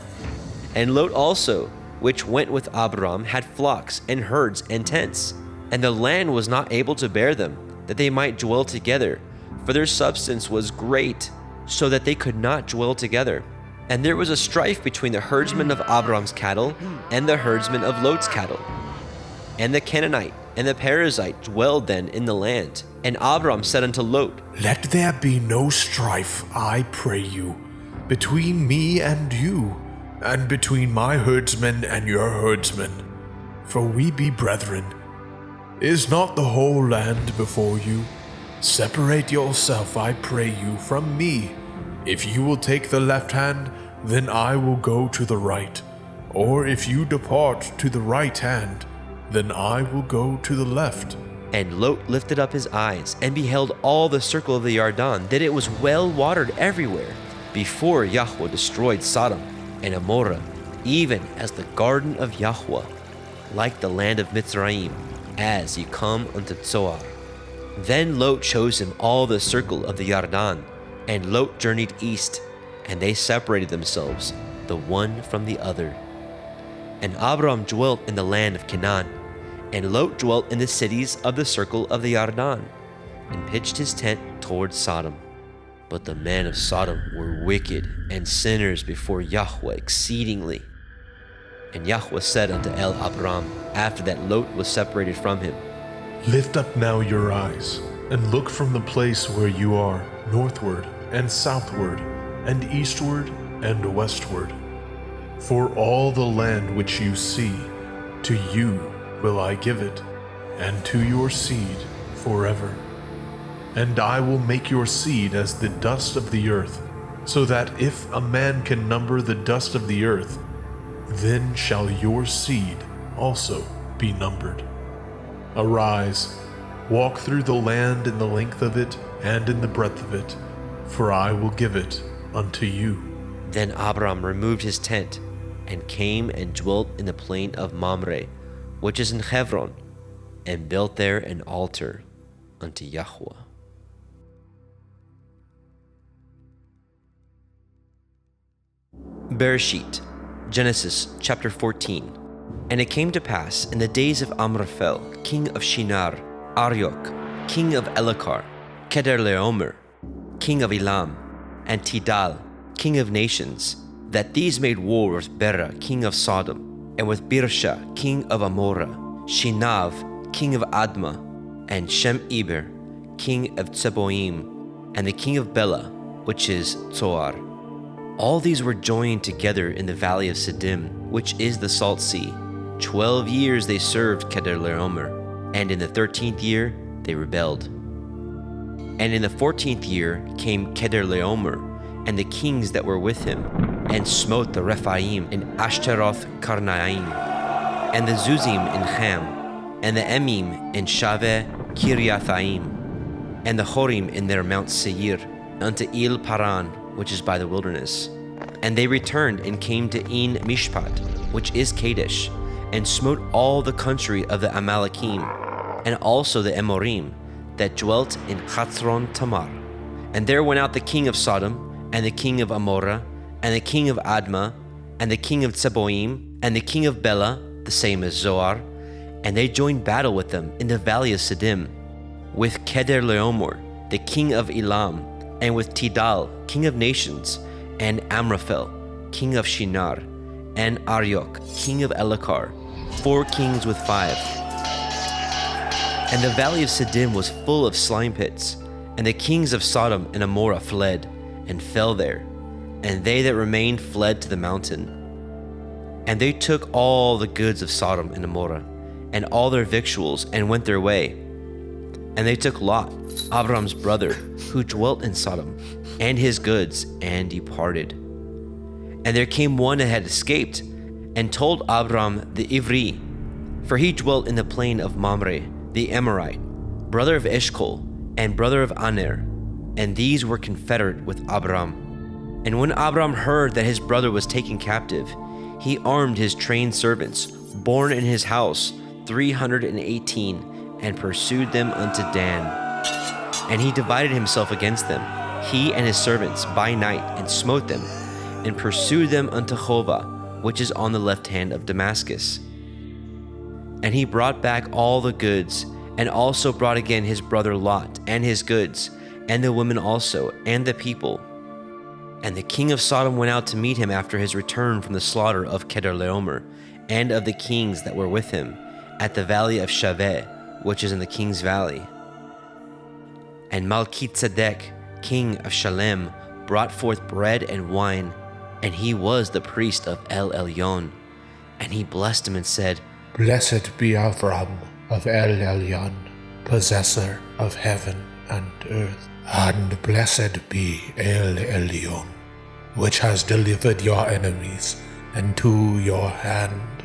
And Lot also, which went with Abram, had flocks and herds and tents, and the land was not able to bear them, that they might dwell together, for their substance was great, so that they could not dwell together. And there was a strife between the herdsmen of Abram's cattle and the herdsmen of Lot's cattle. And the Canaanite and the Perizzite dwelled then in the land. And Abram said unto Lot, Let there be no strife, I pray you, between me and you, and between my herdsmen and your herdsmen. for we be brethren. Is not the whole land before you? Separate yourself, I pray you, from me. If you will take the left hand, then I will go to the right. Or if you depart to the right hand, then I will go to the left. And Lot lifted up his eyes and beheld all the circle of the Yarden, that it was well watered everywhere, before Yahweh destroyed Sodom and Gomorrah, even as the garden of Yahweh, like the land of Mitzrayim, as ye come unto Zoar. Then Lot chose him all the circle of the Yarden, and Lot journeyed east, and they separated themselves, the one from the other. And Abram dwelt in the land of Canaan, and Lot dwelt in the cities of the circle of the Yarden, and pitched his tent toward Sodom. But the men of Sodom were wicked and sinners before Yahweh exceedingly. And Yahweh said unto Abram, after that Lot was separated from him, Lift up now your eyes, and look from the place where you are, northward and southward, and eastward and westward. For all the land which you see, to you will I give it, and to your seed forever. And I will make your seed as the dust of the earth, so that if a man can number the dust of the earth, then shall your seed also be numbered. Arise, walk through the land in the length of it and in the breadth of it, for I will give it unto you. Then Abram removed his tent, and came and dwelt in the plain of Mamre, which is in Hebron, and built there an altar unto Yahweh. Bereshit, Genesis chapter 14. And it came to pass in the days of Amraphel, king of Shinar, Arioch, king of Elakar, Kedorlaomer, king of Elam, and Tidal, king of nations, that these made war with Bera, king of Sodom, and with Birsha, king of Amorah, Shinav, king of Admah, and Shem-Eber, king of Tseboim, and the king of Bela, which is Zoar. All these were joined together in the valley of Siddim, which is the Salt Sea. 12 years they served Kedorlaomer, and in the 13th year they rebelled. And in the 14th year came Kedorlaomer and the kings that were with him, and smote the Rephaim in Ashtaroth Karnaim, and the Zuzim in Ham, and the Emim in Shaveh Kiriathaim, and the Horim in their Mount Seir, unto El Paran, which is by the wilderness. And they returned and came to En Mishpat, which is Kadesh, and smote all the country of the Amalekim, and also the Amorim, that dwelt in Hatzron Tamar. And there went out the king of Sodom, and the king of Amorah, and the king of Admah, and the king of Tseboim, and the king of Bela, the same as Zoar, and they joined battle with them in the valley of Siddim, with Kedorlaomer, the king of Elam, and with Tidal, king of nations, and Amraphel, king of Shinar, and Arioch, king of Elakar, 4 kings with 5. And the valley of Siddim was full of slime pits, and the kings of Sodom and Gomorrah fled, and fell there, and they that remained fled to the mountain. And they took all the goods of Sodom and Gomorrah, and all their victuals, and went their way. And they took Lot, Abram's brother, who dwelt in Sodom, and his goods, and departed. And there came one that had escaped, and told Abram the Ivri, for he dwelt in the plain of Mamre, the Amorite, brother of Eshcol, and brother of Aner, and these were confederate with Abram. And when Abram heard that his brother was taken captive, he armed his trained servants, born in his house, 318, and pursued them unto Dan. And he divided himself against them, he and his servants, by night, and smote them, and pursued them unto Hobah, which is on the left hand of Damascus. And he brought back all the goods, and also brought again his brother Lot, and his goods, and the women also, and the people. And the king of Sodom went out to meet him after his return from the slaughter of Kedorlaomer, and of the kings that were with him, at the valley of Shaveh, which is in the king's valley. And Melchizedek, king of Shalem, brought forth bread and wine, and he was the priest of El Elyon. And he blessed him and said, Blessed be Avram of El Elyon, possessor of heaven and earth. And blessed be El Elyon, which has delivered your enemies into your hand.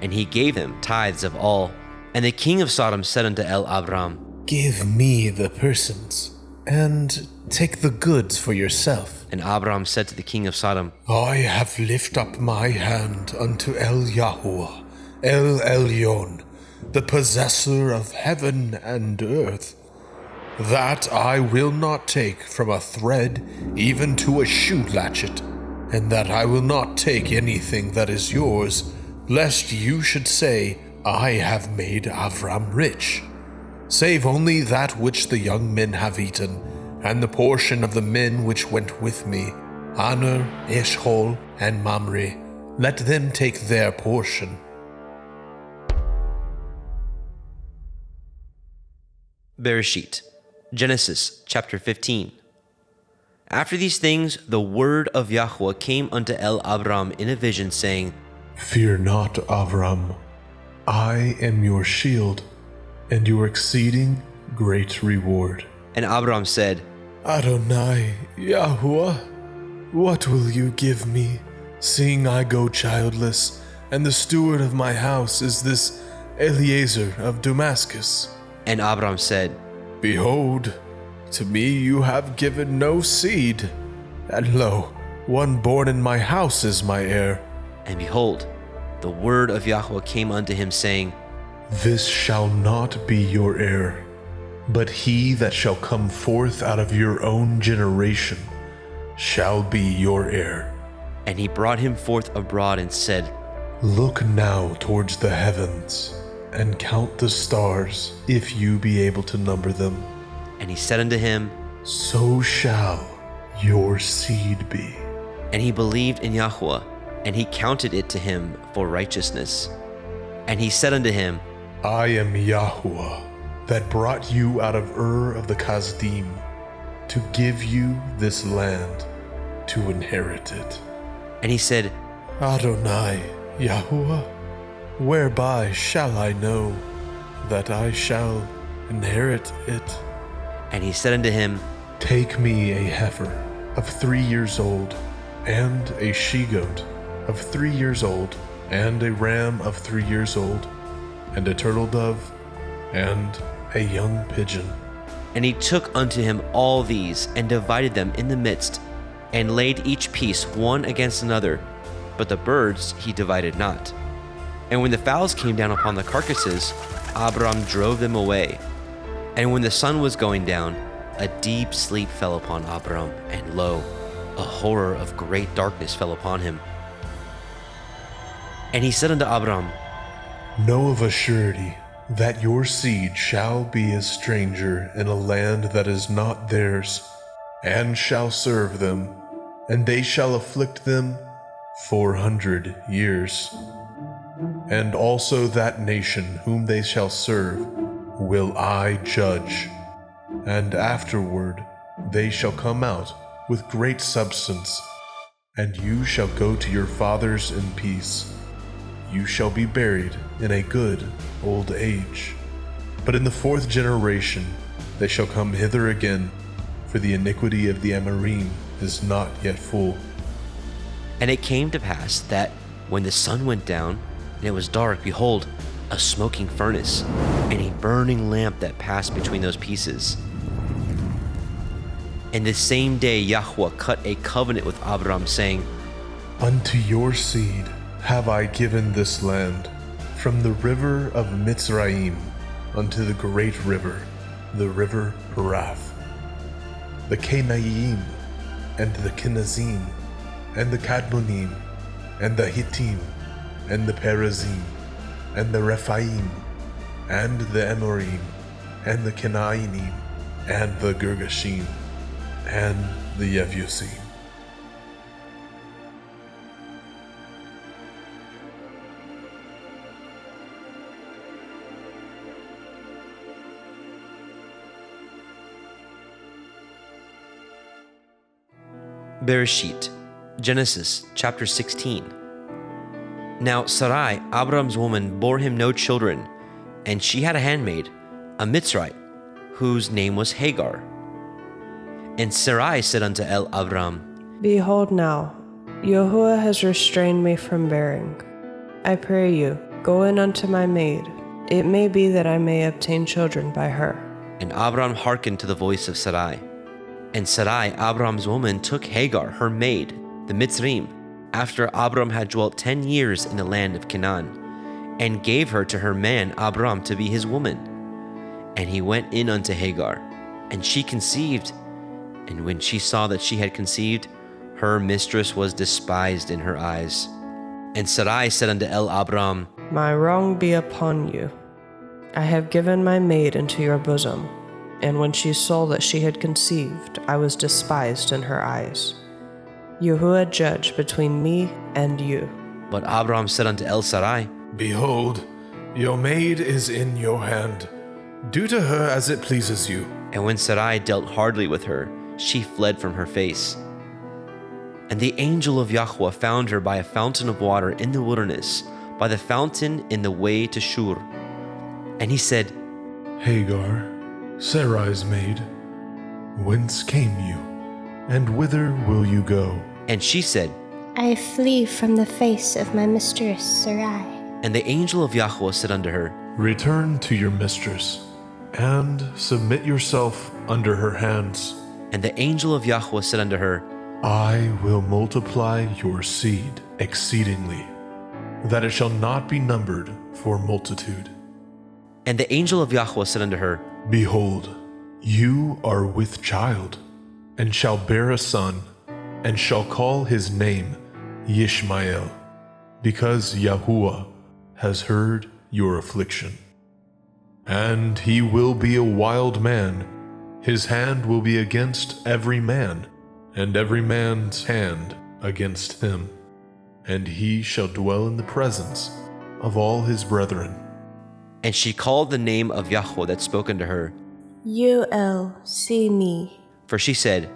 And he gave him tithes of all. And the king of Sodom said unto Abram, Give me the persons, and take the goods for yourself. And Abram said to the king of Sodom, I have lifted up my hand unto El Yahuwah, El Elyon, the possessor of heaven and earth, that I will not take from a thread even to a shoe latchet, and that I will not take anything that is yours, lest you should say, I have made Avram rich, save only that which the young men have eaten, and the portion of the men which went with me, Aner, Eshcol, and Mamre. Let them take their portion. Bereshit, Genesis chapter 15. After these things, the word of Yahweh came unto Abram in a vision, saying, Fear not, Avram. I am your shield, and your exceeding great reward. And Abram said, Adonai, Yahuwah, what will you give me, seeing I go childless, and the steward of my house is this Eliezer of Damascus? And Abram said, Behold, to me you have given no seed, and lo, one born in my house is my heir. And behold, the word of Yahweh came unto him, saying, This shall not be your heir, but he that shall come forth out of your own generation shall be your heir. And he brought him forth abroad and said, Look now towards the heavens, and count the stars, if you be able to number them. And he said unto him, So shall your seed be. And he believed in Yahweh, and he counted it to him for righteousness. And he said unto him, I am Yahuwah, that brought you out of Ur of the Kasdim, to give you this land to inherit it. And he said, Adonai, Yahuwah, whereby shall I know that I shall inherit it? And he said unto him, Take me a heifer of 3 years old, and a she-goat of 3 years old, and a ram of 3 years old, and a turtle dove, and a young pigeon. And he took unto him all these, and divided them in the midst, and laid each piece one against another, but the birds he divided not. And when the fowls came down upon the carcasses, Abram drove them away. And when the sun was going down, a deep sleep fell upon Abram, and lo, a horror of great darkness fell upon him. And he said unto Abram, Know of a surety that your seed shall be a stranger in a land that is not theirs, and shall serve them, and they shall afflict them 400 years. And also that nation whom they shall serve will I judge, and afterward they shall come out with great substance, and you shall go to your fathers in peace. You shall be buried in a good old age. But in the 4th generation they shall come hither again, for the iniquity of the Amorim is not yet full. And it came to pass that when the sun went down, and it was dark, behold, a smoking furnace, and a burning lamp that passed between those pieces. And the same day Yahweh cut a covenant with Abram, saying, Unto your seed have I given this land, from the river of Mitzrayim unto the great river, the river Perath, the Canaim, and the Kenazim, and the Kadmonim, and the Hittim, and the Perazim, and the Rephaim, and the Amorim, and the Kenainim, and the Girgashim, and the Yevusim. Bereshit, Genesis chapter 16. Now Sarai, Abram's woman, bore him no children, and she had a handmaid, a Mitzrite, whose name was Hagar. And Sarai said unto Abram, Behold now, Yahuwah has restrained me from bearing. I pray you, go in unto my maid. It may be that I may obtain children by her. And Abram hearkened to the voice of Sarai. And Sarai, Abram's woman, took Hagar, her maid, the Mitzrim, after Abram had dwelt 10 years in the land of Canaan, and gave her to her man Abram to be his woman. And he went in unto Hagar, and she conceived. And when she saw that she had conceived, her mistress was despised in her eyes. And Sarai said unto Abram, My wrong be upon you. I have given my maid into your bosom, and when she saw that she had conceived, I was despised in her eyes. Yahuwah judge between me and you. But Abram said unto Sarai, Behold, your maid is in your hand. Do to her as it pleases you. And when Sarai dealt hardly with her, she fled from her face. And the angel of Yahweh found her by a fountain of water in the wilderness, by the fountain in the way to Shur. And he said, Hagar, Sarai's maid, whence came you, and whither will you go? And she said, I flee from the face of my mistress Sarai. And the angel of Yahweh said unto her, Return to your mistress, and submit yourself under her hands. And the angel of Yahweh said unto her, I will multiply your seed exceedingly, that it shall not be numbered for multitude. And the angel of Yahweh said unto her, Behold, you are with child, and shall bear a son, and shall call his name Ishmael, because Yahuwah has heard your affliction. And he will be a wild man, his hand will be against every man, and every man's hand against him, and he shall dwell in the presence of all his brethren. And she called the name of Yahweh that spoke unto her, See me. for she said,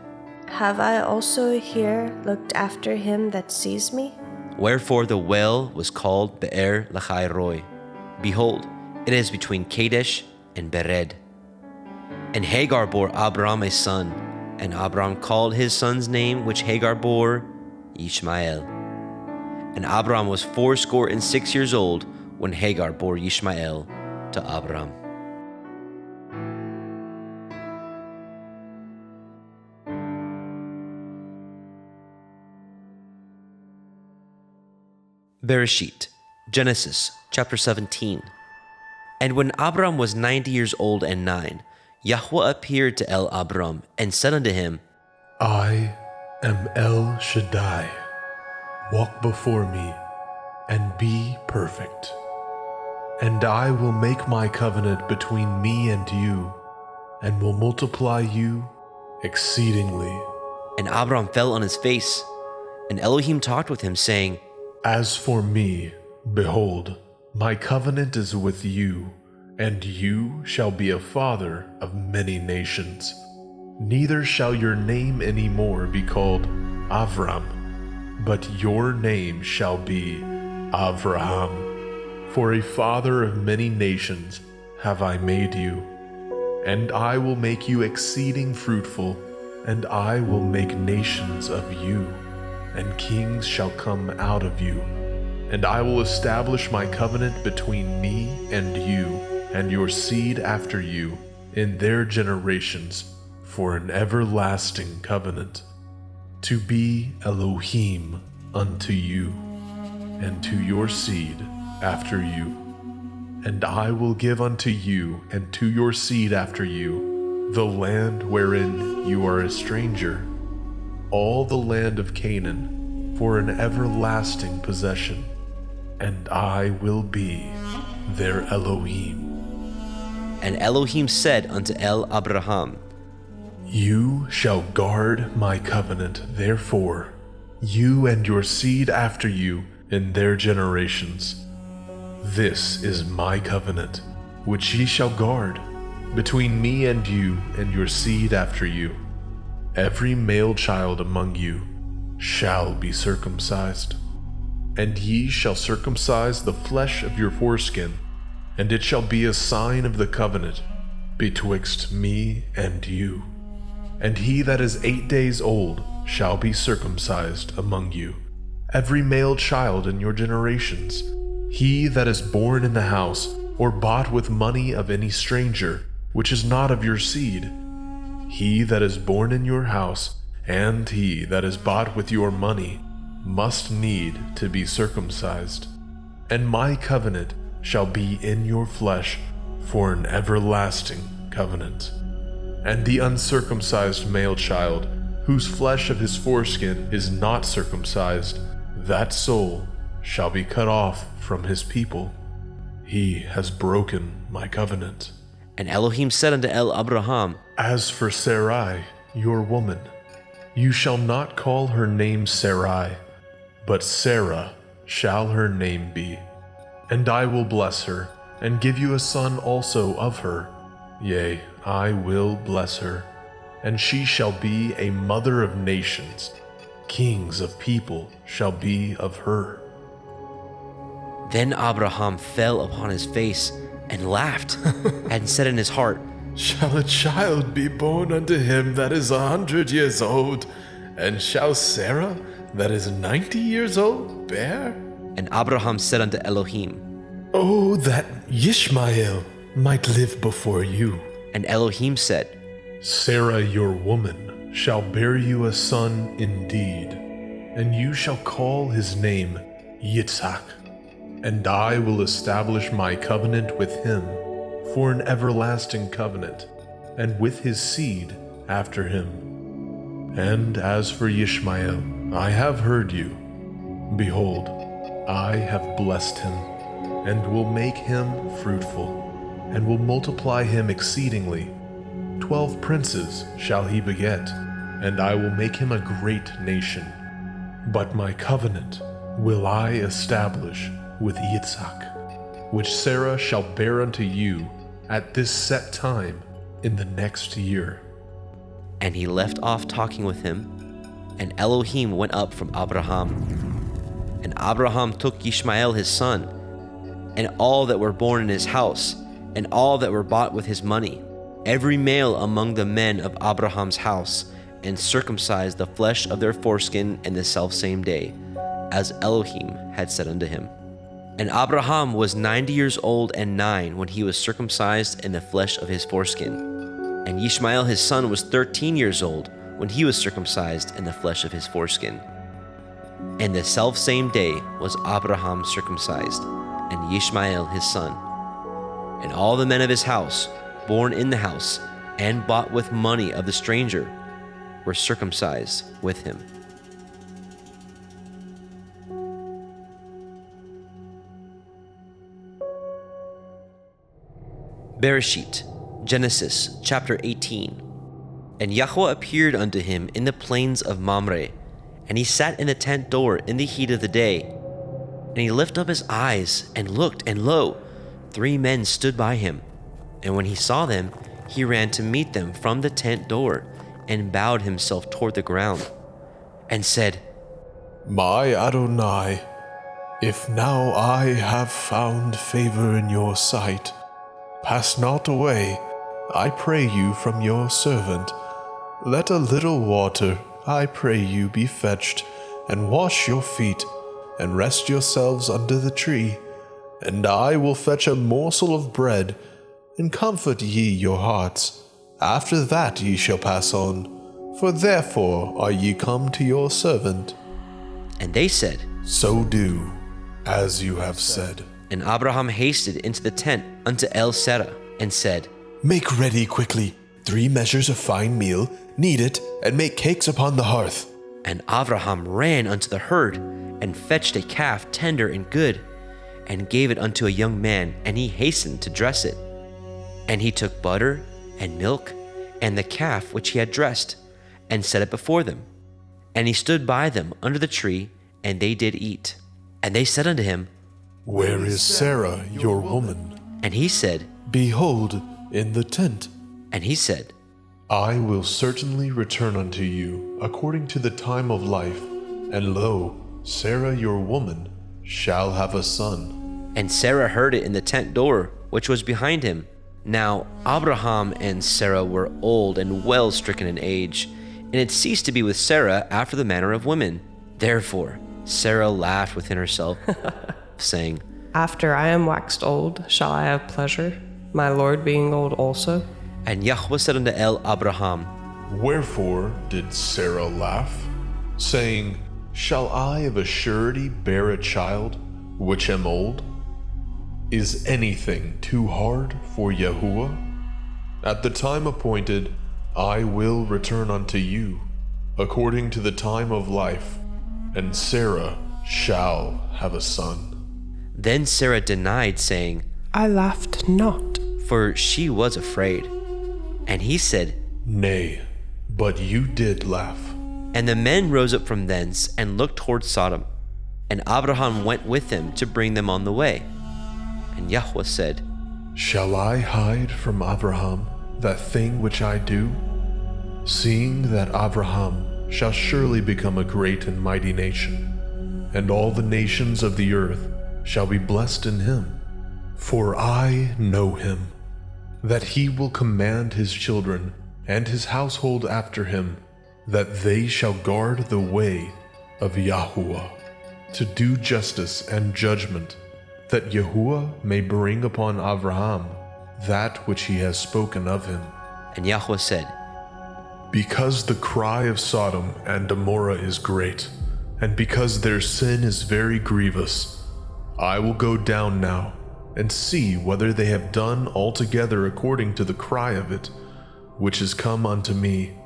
Have I also here looked after him that sees me? Wherefore the well was called Be'er Lachai Roi. Behold, it is between Kadesh and Bered. And Hagar bore Abram a son, and Abram called his son's name which Hagar bore Ishmael. And Abram was 86 years old when Hagar bore Ishmael to Abram. Bereshit, Genesis, chapter 17. And when Abram was 90 years old and 9, Yahweh appeared to Abram and said unto him, I am El Shaddai. Walk before me and be perfect. And I will make my covenant between me and you, and will multiply you exceedingly. And Abram fell on his face, and Elohim talked with him, saying, As for me, behold, my covenant is with you, and you shall be a father of many nations. Neither shall your name any more be called Avram, but your name shall be Avraham. For a father of many nations have I made you. And I will make you exceeding fruitful, and I will make nations of you, and kings shall come out of you. And I will establish my covenant between me and you, and your seed after you, in their generations, for an everlasting covenant, to be Elohim unto you, and to your seed after you. And I will give unto you and to your seed after you the land wherein you are a stranger, all the land of Canaan, for an everlasting possession, and I will be their Elohim. And Elohim said unto Abraham, You shall guard my covenant, therefore, you and your seed after you in their generations. This is my covenant, which ye shall guard, between me and you and your seed after you. Every male child among you shall be circumcised. And ye shall circumcise the flesh of your foreskin, and it shall be a sign of the covenant betwixt me and you. And he that is 8 days old shall be circumcised among you, every male child in your generations. He that is born in the house, or bought with money of any stranger, which is not of your seed. He that is born in your house, and he that is bought with your money, must need to be circumcised. And my covenant shall be in your flesh for an everlasting covenant. And the uncircumcised male child, whose flesh of his foreskin is not circumcised, that soul shall be cut off from his people. He has broken my covenant. And Elohim said unto Abraham, As for Sarai, your woman, you shall not call her name Sarai, but Sarah shall her name be. And I will bless her, and give you a son also of her. Yea, I will bless her, and she shall be a mother of nations. Kings of people shall be of her. Then Abraham fell upon his face and laughed, and said in his heart, Shall a child be born unto him that is 100 years old? And shall Sarah, that is 90 years old, bear? And Abraham said unto Elohim, Oh, that Ishmael might live before you. And Elohim said, Sarah your woman shall bear you a son indeed, and you shall call his name Yitzhak. And I will establish my covenant with him for an everlasting covenant, and with his seed after him. And as for Ishmael, I have heard you. Behold, I have blessed him, and will make him fruitful, and will multiply him exceedingly. 12 princes shall he beget, and I will make him a great nation. But my covenant will I establish with Yitzhak, which Sarah shall bear unto you at this set time in the next year. And he left off talking with him, and Elohim went up from Abraham. And Abraham took Ishmael his son, and all that were born in his house, and all that were bought with his money, every male among the men of Abraham's house, and circumcised the flesh of their foreskin in the selfsame day, as Elohim had said unto him. And Abraham was 90 years old and 9 when he was circumcised in the flesh of his foreskin. And Ishmael his son was 13 years old when he was circumcised in the flesh of his foreskin. And the selfsame day was Abraham circumcised, and Ishmael his son. And all the men of his house, born in the house, and bought with money of the stranger, were circumcised with him. Bereshit, Genesis chapter 18. And Yahweh appeared unto him in the plains of Mamre, and he sat in the tent door in the heat of the day. And he lifted up his eyes and looked, and lo, 3 men stood by him. And when he saw them, he ran to meet them from the tent door, and bowed himself toward the ground, and said, My Adonai, if now I have found favor in your sight, pass not away, I pray you, from your servant. Let a little water, I pray you, be fetched, and wash your feet, and rest yourselves under the tree. And I will fetch a morsel of bread, and comfort ye your hearts. After that ye shall pass on, for therefore are ye come to your servant. And they said, So do, as you have said. And Abraham hasted into the tent unto El-Serah, and said, Make ready quickly 3 measures of fine meal, knead it, and make cakes upon the hearth. And Abraham ran unto the herd, and fetched a calf tender and good, and gave it unto a young man, and he hastened to dress it. And he took butter and milk, and the calf which he had dressed, and set it before them. And he stood by them under the tree, and they did eat. And they said unto him, Where is Sarah, your woman? And he said, Behold, in the tent. And he said, I will certainly return unto you according to the time of life, and lo, Sarah your woman shall have a son. And Sarah heard it in the tent door, which was behind him. Now Abraham and Sarah were old and well stricken in age, and had ceased to be with Sarah after the manner of women. Therefore Sarah laughed within herself, saying, After I am waxed old, shall I have pleasure, my Lord being old also? And Yahweh said unto Abraham, Wherefore did Sarah laugh, saying, Shall I of a surety bear a child, which am old? Is anything too hard for Yahuwah? At the time appointed, I will return unto you, according to the time of life, and Sarah shall have a son. Then Sarah denied, saying, I laughed not. For she was afraid. And he said, Nay, but you did laugh. And the men rose up from thence, and looked toward Sodom. And Abraham went with them to bring them on the way. And Yahweh said, Shall I hide from Abraham that thing which I do? Seeing that Abraham shall surely become a great and mighty nation, and all the nations of the earth shall be blessed in him. For I know him, that he will command his children and his household after him, that they shall guard the way of Yahuwah, to do justice and judgment, that Yahuwah may bring upon Abraham that which he has spoken of him. And Yahweh said, Because the cry of Sodom and Gomorrah is great, and because their sin is very grievous, I will go down now and see whether they have done altogether according to the cry of it, which is come unto me,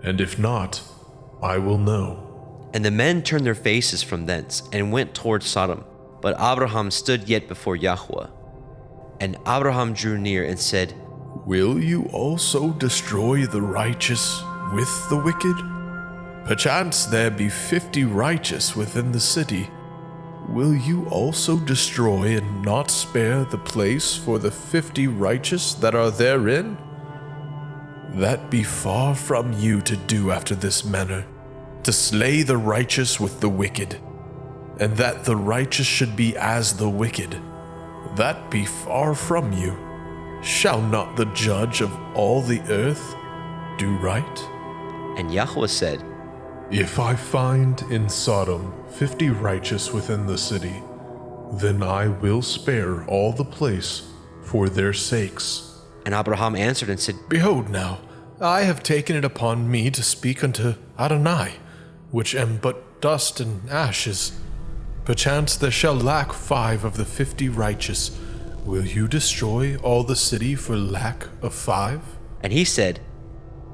and if not, I will know. And the men turned their faces from thence, and went toward Sodom. But Abraham stood yet before Yahweh. And Abraham drew near and said, Will you also destroy the righteous with the wicked? Perchance there be 50 righteous within the city. Will you also destroy and not spare the place for the 50 righteous that are therein? That be far from you to do after this manner, to slay the righteous with the wicked, and that the righteous should be as the wicked. That be far from you. Shall not the judge of all the earth do right? And Yahweh said, If I find in Sodom 50 righteous within the city, then I will spare all the place for their sakes. And Abraham answered and said, Behold now, I have taken it upon me to speak unto Adonai, which am but dust and ashes. Perchance there shall lack 5 of the 50 righteous. Will you destroy all the city for lack of 5? And he said,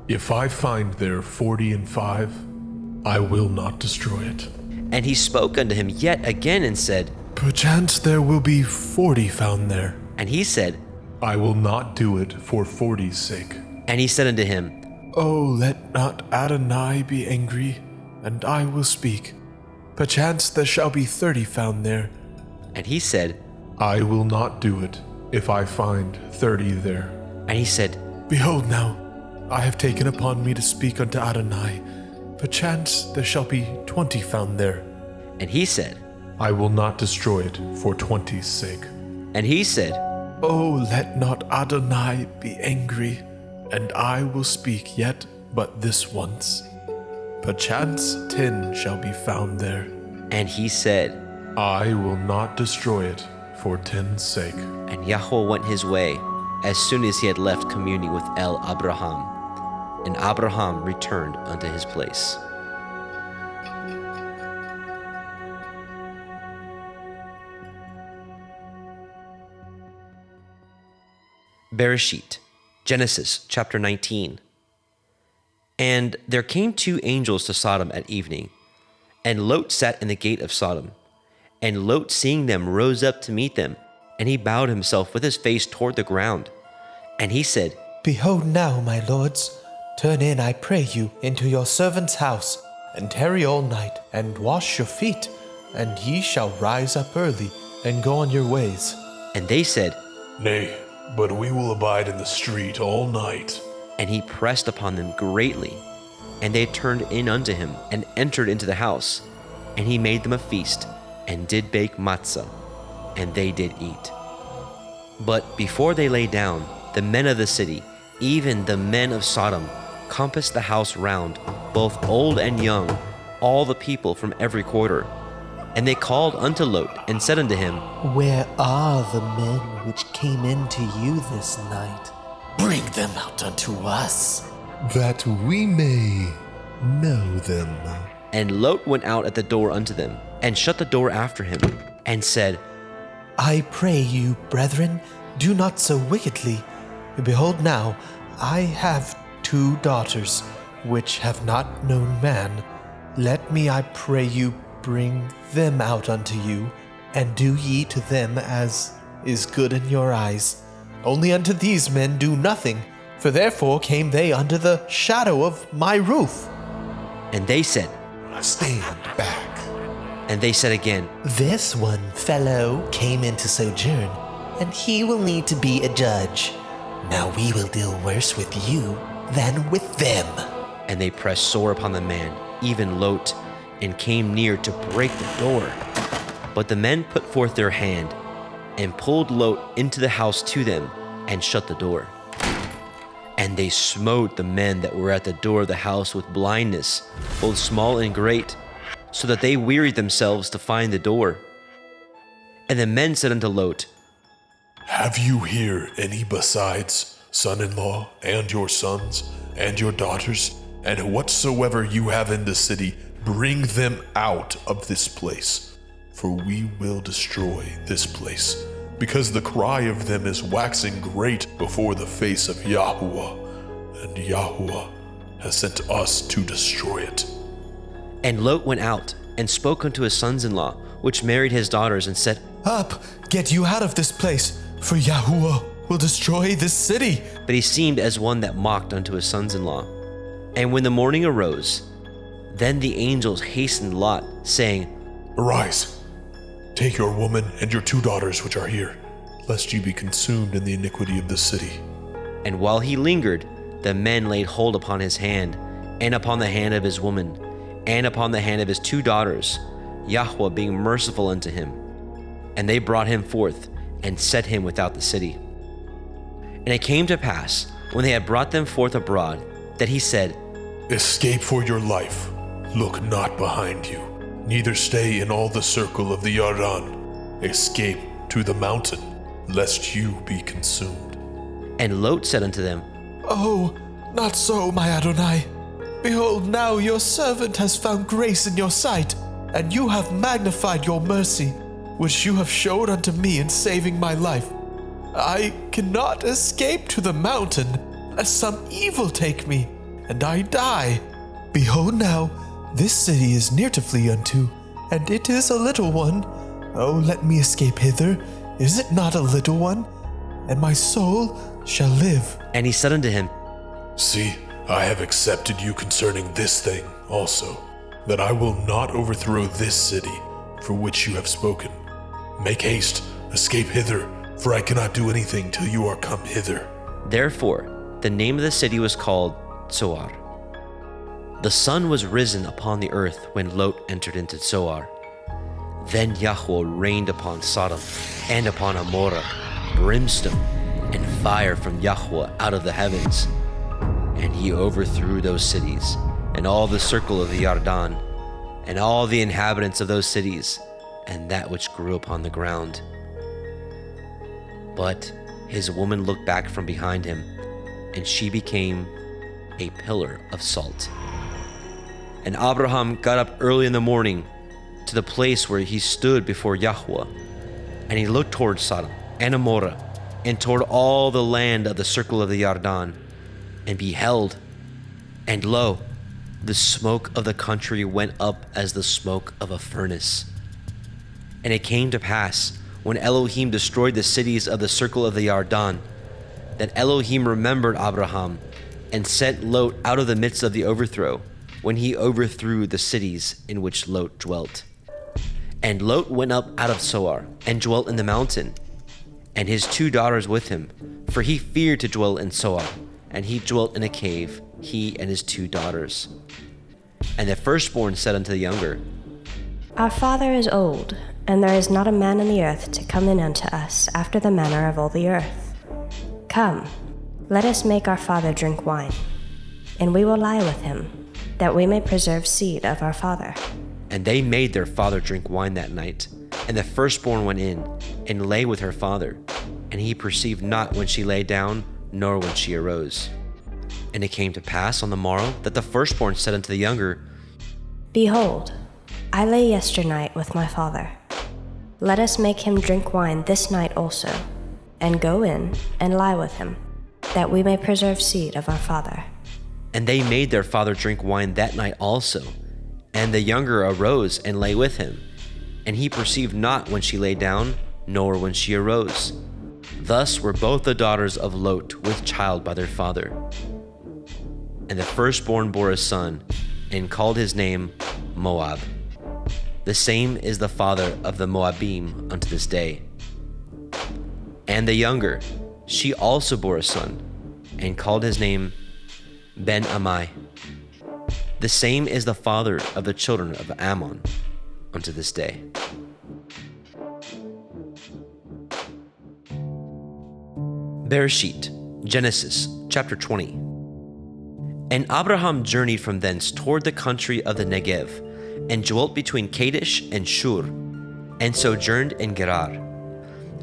If I find there 40 and 5, I will not destroy it. And he spoke unto him yet again and said, Perchance there will be 40 found there. And he said, I will not do it for 40's sake. And he said unto him, Oh, let not Adonai be angry, and I will speak. Perchance there shall be 30 found there. And he said, I will not do it if I find 30 there. And he said, Behold now, I have taken upon me to speak unto Adonai. Perchance there shall be 20 found there. And he said, I will not destroy it for 20's sake. And he said, Oh, let not Adonai be angry, and I will speak yet but this once. Perchance 10 shall be found there. And he said, I will not destroy it for 10's sake. And Yahweh went his way as soon as he had left communing with Abraham. And Abraham returned unto his place. Bereshit, Genesis chapter 19. And there came 2 angels to Sodom at evening, and Lot sat in the gate of Sodom. And Lot, seeing them, rose up to meet them, and he bowed himself with his face toward the ground. And he said, Behold now, my lords, turn in, I pray you, into your servant's house, and tarry all night, and wash your feet, and ye shall rise up early, and go on your ways. And they said, Nay, but we will abide in the street all night. And he pressed upon them greatly. And they turned in unto him, and entered into the house. And he made them a feast. and did bake matzah, and they did eat. But before they lay down, the men of the city, even the men of Sodom, compassed the house round, both old and young, all the people from every quarter. And they called unto Lot, and said unto him, Where are the men which came into you this night? Bring them out unto us. that we may know them. And Lot went out at the door unto them, and shut the door after him, and said, I pray you, brethren, do not so wickedly. Behold now, I have 2 daughters, which have not known man. Let me, I pray you, bring them out unto you, and do ye to them as is good in your eyes. Only unto these men do nothing, for therefore came they under the shadow of my roof. And they said, Stand back. and they said again, This one fellow came in to sojourn, and he will need to be a judge. Now we will deal worse with you than with them. And they pressed sore upon the man, even Lot, and came near to break the door. But the men put forth their hand, and pulled Lot into the house to them, and shut the door. And they smote the men that were at the door of the house with blindness, both small and great, so that they wearied themselves to find the door. And the men said unto Lot, Have you here any besides son-in-law and your sons and your daughters? And whatsoever you have in the city, bring them out of this place. For we will destroy this place, because the cry of them is waxing great before the face of Yahuwah, and Yahuwah has sent us to destroy it. And Lot went out, and spoke unto his sons-in-law, which married his daughters, and said, Up, get you out of this place, for Yahuwah will destroy this city. But he seemed as one that mocked unto his sons-in-law. And when the morning arose, then the angels hastened Lot, saying, Arise, take your woman and your 2 daughters which are here, lest you be consumed in the iniquity of the city. And while he lingered, the men laid hold upon his hand, and upon the hand of his woman, and upon the hand of his 2 daughters, Yahweh being merciful unto him. And they brought him forth, and set him without the city. And it came to pass, when they had brought them forth abroad, that he said, Escape for your life. Look not behind you, neither stay in all the circle of the Haran. Escape to the mountain, lest you be consumed. And Lot said unto them, Oh, not so, my Adonai. Behold, now your servant has found grace in your sight, and you have magnified your mercy, which you have showed unto me in saving my life. I cannot escape to the mountain, lest some evil take me, and I die. Behold now, this city is near to flee unto, and it is a little one. Oh, let me escape hither. Is it not a little one? And my soul shall live. and he said unto him, See, I have accepted you concerning this thing also, that I will not overthrow this city for which you have spoken. Make haste, escape hither, for I cannot do anything till you are come hither. Therefore, the name of the city was called Zoar. The sun was risen upon the earth when Lot entered into Zoar. Then Yahweh rained upon Sodom and upon Gomorrah brimstone and fire from Yahweh out of the heavens. And he overthrew those cities and all the circle of the Yarden and all the inhabitants of those cities and that which grew upon the ground. But his woman looked back from behind him, and she became a pillar of salt. And Abraham got up early in the morning to the place where he stood before Yahweh, and he looked toward Sodom and Gomorrah, and toward all the land of the circle of the Yarden, and beheld, and lo, the smoke of the country went up as the smoke of a furnace. And it came to pass, when Elohim destroyed the cities of the circle of the Yarden, that Elohim remembered Abraham, and sent Lot out of the midst of the overthrow, when he overthrew the cities in which Lot dwelt. And Lot went up out of Zoar, and dwelt in the mountain, and his 2 daughters with him, for he feared to dwell in Zoar, and he dwelt in a cave, he and his 2 daughters. And the firstborn said unto the younger, Our father is old, and there is not a man in the earth to come in unto us after the manner of all the earth. Come, let us make our father drink wine, and we will lie with him, that we may preserve seed of our father. And they made their father drink wine that night. And the firstborn went in, and lay with her father. And he perceived not when she lay down, nor when she arose. And it came to pass on the morrow, that the firstborn said unto the younger, Behold, I lay yesternight with my father. Let us make him drink wine this night also, and go in and lie with him, that we may preserve seed of our father. And they made their father drink wine that night also. And the younger arose and lay with him. And he perceived not when she lay down, nor when she arose. Thus were both the daughters of Lot with child by their father. And the firstborn bore a son, and called his name Moab. The same is the father of the Moabim unto this day. And the younger, she also bore a son, and called his name Ben-Ammi. The same is the father of the children of Ammon unto this day. Bereshit, Genesis, chapter 20. And Abraham journeyed from thence toward the country of the Negev, and dwelt between Kadesh and Shur, and sojourned in Gerar.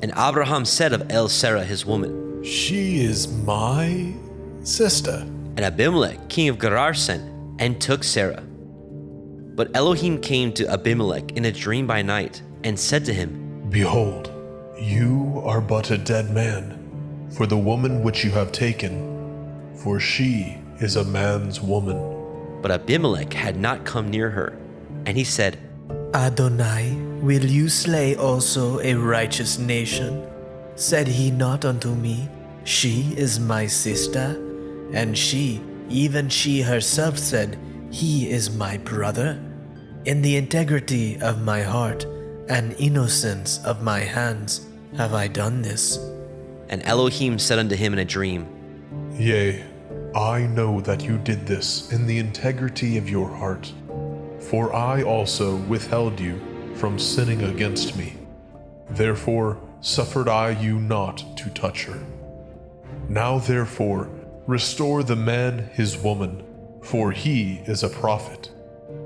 And Abraham said of Sarah his woman, She is my sister. And Abimelech, king of Gerar, sent, and took Sarah. But Elohim came to Abimelech in a dream by night, and said to him, Behold, you are but a dead man, for the woman which you have taken, for she is a man's woman. But Abimelech had not come near her. And he said, Adonai, will you slay also a righteous nation? Said he not unto me, She is my sister? And she, even she herself said, He is my brother? In the integrity of my heart and innocence of my hands have I done this. And Elohim said unto him in a dream, Yea, I know that you did this in the integrity of your heart, for I also withheld you from sinning against me. Therefore suffered I you not to touch her. Now therefore restore the man his woman, for he is a prophet,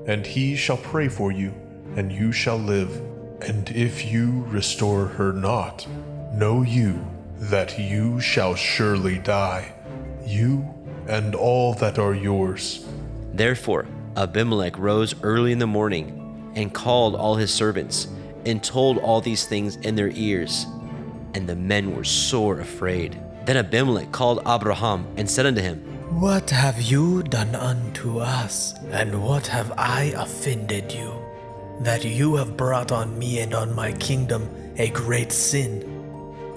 and he shall pray for you, and you shall live. And if you restore her not, know you that you shall surely die, you and all that are yours. Therefore Abimelech rose early in the morning, and called all his servants, and told all these things in their ears. And the men were sore afraid. Then Abimelech called Abraham, and said unto him, What have you done unto us, and what have I offended you, that you have brought on me and on my kingdom a great sin?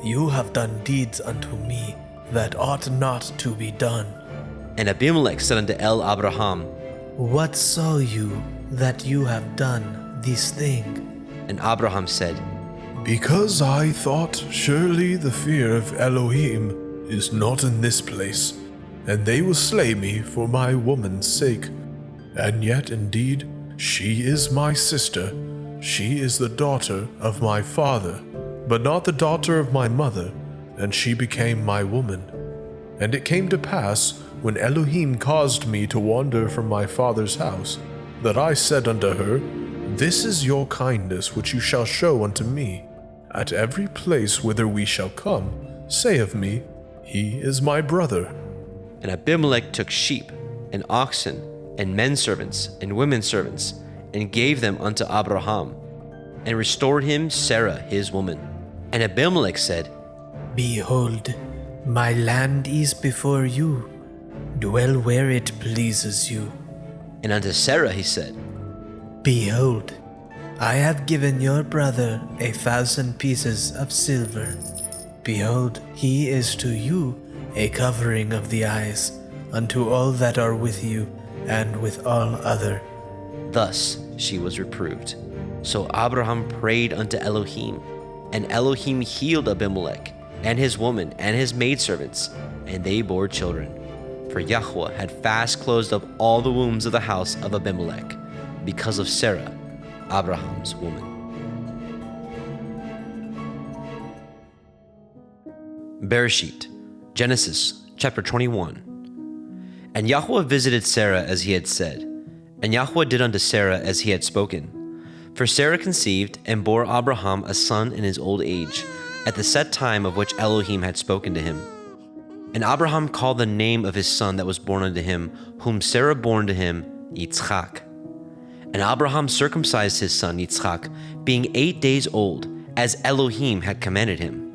You have done deeds unto me that ought not to be done. And Abimelech said unto Abraham, What saw you that you have done this thing? And Abraham said, Because I thought surely the fear of Elohim is not in this place, and they will slay me for my woman's sake. And yet indeed she is my sister, she is the daughter of my father, but not the daughter of my mother, and she became my woman. And it came to pass, when Elohim caused me to wander from my father's house, that I said unto her, This is your kindness which you shall show unto me. At every place whither we shall come, say of me, He is my brother. And Abimelech took sheep, and oxen, and men servants, and women servants, and gave them unto Abraham, and restored him Sarah his woman. And Abimelech said, Behold, my land is before you. Dwell where it pleases you. And unto Sarah he said, Behold, I have given your brother 1,000 pieces of silver. Behold, he is to you a covering of the eyes, unto all that are with you, and with all other. Thus she was reproved. So Abraham prayed unto Elohim, and Elohim healed Abimelech, and his woman, and his maidservants, and they bore children. For Yahweh had fast closed up all the wombs of the house of Abimelech, because of Sarah, Abraham's woman. Bereshit, Genesis chapter 21. And Yahweh visited Sarah as he had said, and Yahweh did unto Sarah as he had spoken. For Sarah conceived and bore Abraham a son in his old age, at the set time of which Elohim had spoken to him. And Abraham called the name of his son that was born unto him, whom Sarah bore unto him, Yitzchak. And Abraham circumcised his son Yitzchak, being 8 days old, as Elohim had commanded him.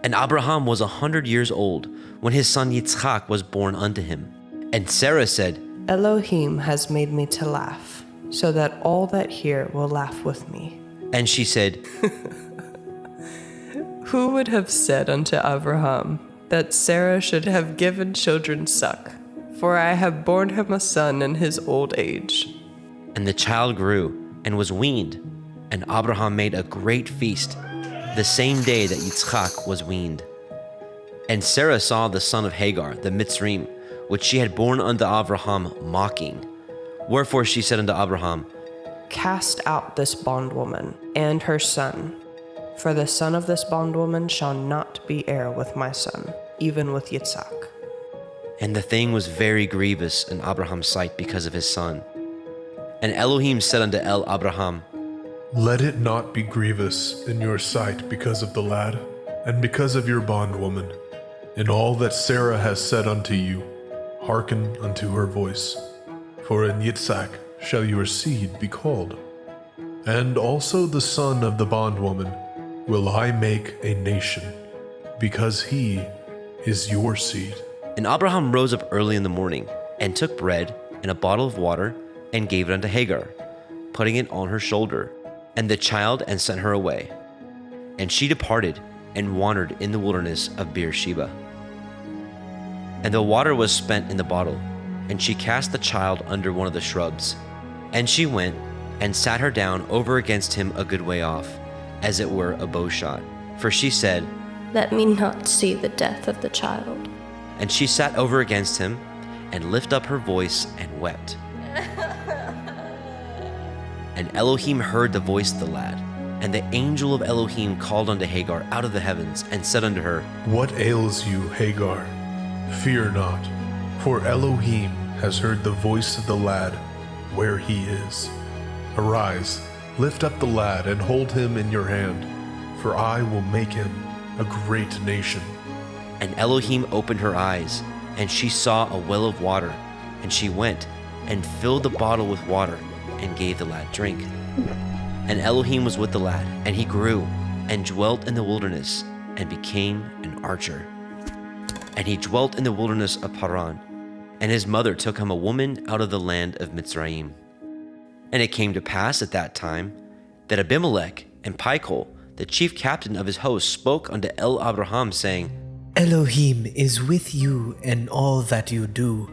And Abraham was 100 years old, when his son Yitzchak was born unto him. And Sarah said, Elohim has made me to laugh, so that all that hear will laugh with me. And she said, Who would have said unto Abraham that Sarah should have given children suck? For I have borne him a son in his old age. And the child grew and was weaned, and Abraham made a great feast, the same day that Yitzchak was weaned. And Sarah saw the son of Hagar, the Mitzrayim, which she had borne unto Abraham, mocking. Wherefore she said unto Abraham, Cast out this bondwoman and her son, for the son of this bondwoman shall not be heir with my son, even with Yitzchak. And the thing was very grievous in Abraham's sight because of his son. And Elohim said unto Abraham, Let it not be grievous in your sight because of the lad, and because of your bondwoman. In all that Sarah has said unto you, hearken unto her voice. For in Yitzchak shall your seed be called. And also the son of the bondwoman will I make a nation, because he is your seed. And Abraham rose up early in the morning, and took bread and a bottle of water, and gave it unto Hagar, putting it on her shoulder, and the child, and sent her away. And she departed, and wandered in the wilderness of Beersheba. And the water was spent in the bottle, and she cast the child under one of the shrubs. And she went, and sat her down over against him a good way off, as it were a bow shot. For she said, Let me not see the death of the child. And she sat over against him, and lifted up her voice, and wept. And Elohim heard the voice of the lad. And the angel of Elohim called unto Hagar out of the heavens, and said unto her, What ails you, Hagar? Fear not, for Elohim has heard the voice of the lad where he is. Arise, lift up the lad, and hold him in your hand, for I will make him a great nation. And Elohim opened her eyes, and she saw a well of water. And she went, and filled the bottle with water, and gave the lad drink. And Elohim was with the lad, and he grew, and dwelt in the wilderness, and became an archer. And he dwelt in the wilderness of Haran, and his mother took him a woman out of the land of Mitzrayim. And it came to pass at that time, that Abimelech and Pichol, the chief captain of his host, spoke unto Abraham, saying, Elohim is with you in all that you do.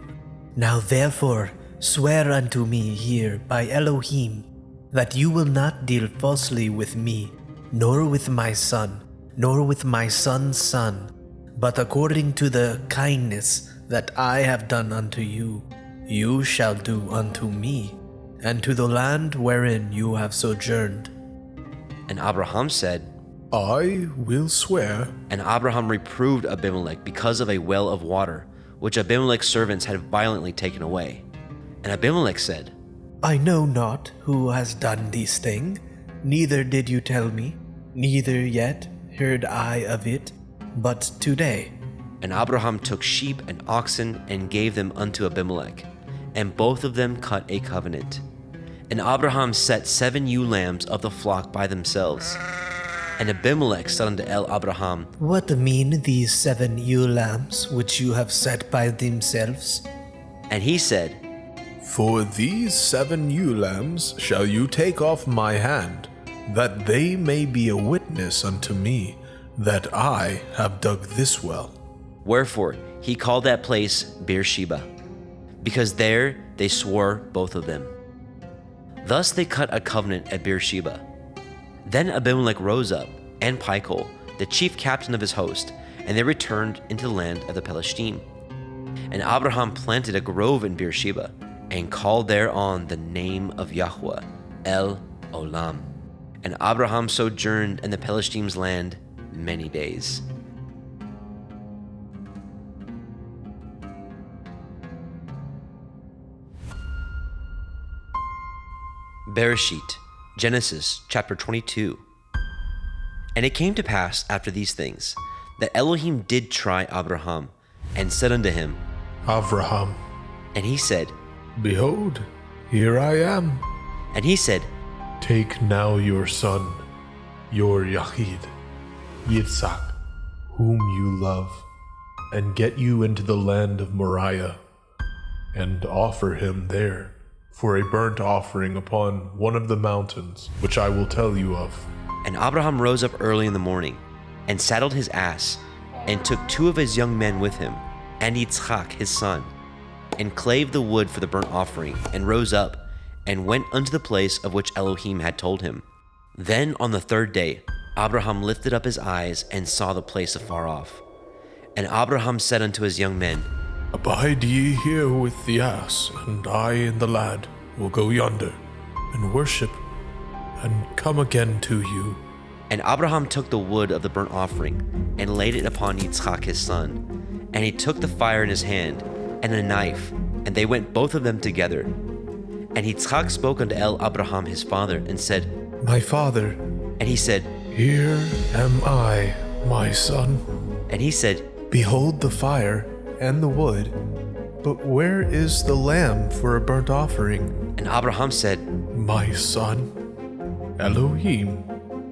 Now therefore swear unto me here by Elohim, that you will not deal falsely with me, nor with my son, nor with my son's son, but according to the kindness that I have done unto you, you shall do unto me, and to the land wherein you have sojourned. And Abraham said, I will swear. And Abraham reproved Abimelech because of a well of water, which Abimelech's servants had violently taken away. And Abimelech said, I know not who has done this thing, neither did you tell me, neither yet heard I of it, but today. And Abraham took sheep and oxen, and gave them unto Abimelech, and both of them cut a covenant. And Abraham set 7 ewe lambs of the flock by themselves. And Abimelech said unto Abraham, What mean these 7 ewe lambs which you have set by themselves? And he said, For these 7 ewe lambs shall you take off my hand, that they may be a witness unto me that I have dug this well. Wherefore he called that place Beersheba, because there they swore both of them. Thus they cut a covenant at Beersheba. Then Abimelech rose up, and Pichol, the chief captain of his host, and they returned into the land of the Pelishtim. And Abraham planted a grove in Beersheba, and called thereon the name of Yahweh, El Olam. And Abraham sojourned in the Pelishtim's land many days. Bereshit, Genesis chapter 22. And it came to pass after these things, that Elohim did try Abraham, and said unto him, Avraham, and he said, behold, here I am. and he said, Take now your son, your Yachid, Yitzhak, whom you love, and get you into the land of Moriah, and offer him there for a burnt offering upon one of the mountains, which I will tell you of. And Abraham rose up early in the morning, and saddled his ass, and took 2 of his young men with him, and Yitzchak his son, and clave the wood for the burnt offering, and rose up, and went unto the place of which Elohim had told him. Then on the 3rd day, Abraham lifted up his eyes, and saw the place afar off. And Abraham said unto his young men, Abide ye here with the ass, and I and the lad will go yonder, and worship, and come again to you. And Abraham took the wood of the burnt offering, and laid it upon Yitzchak his son. And he took the fire in his hand, and a knife, and they went both of them together. And Yitzchak spoke unto Abraham his father, and said, My father, and he said, here am I, my son. and he said, Behold the fire and the wood, but where is the lamb for a burnt offering? and Abraham said, My son, Elohim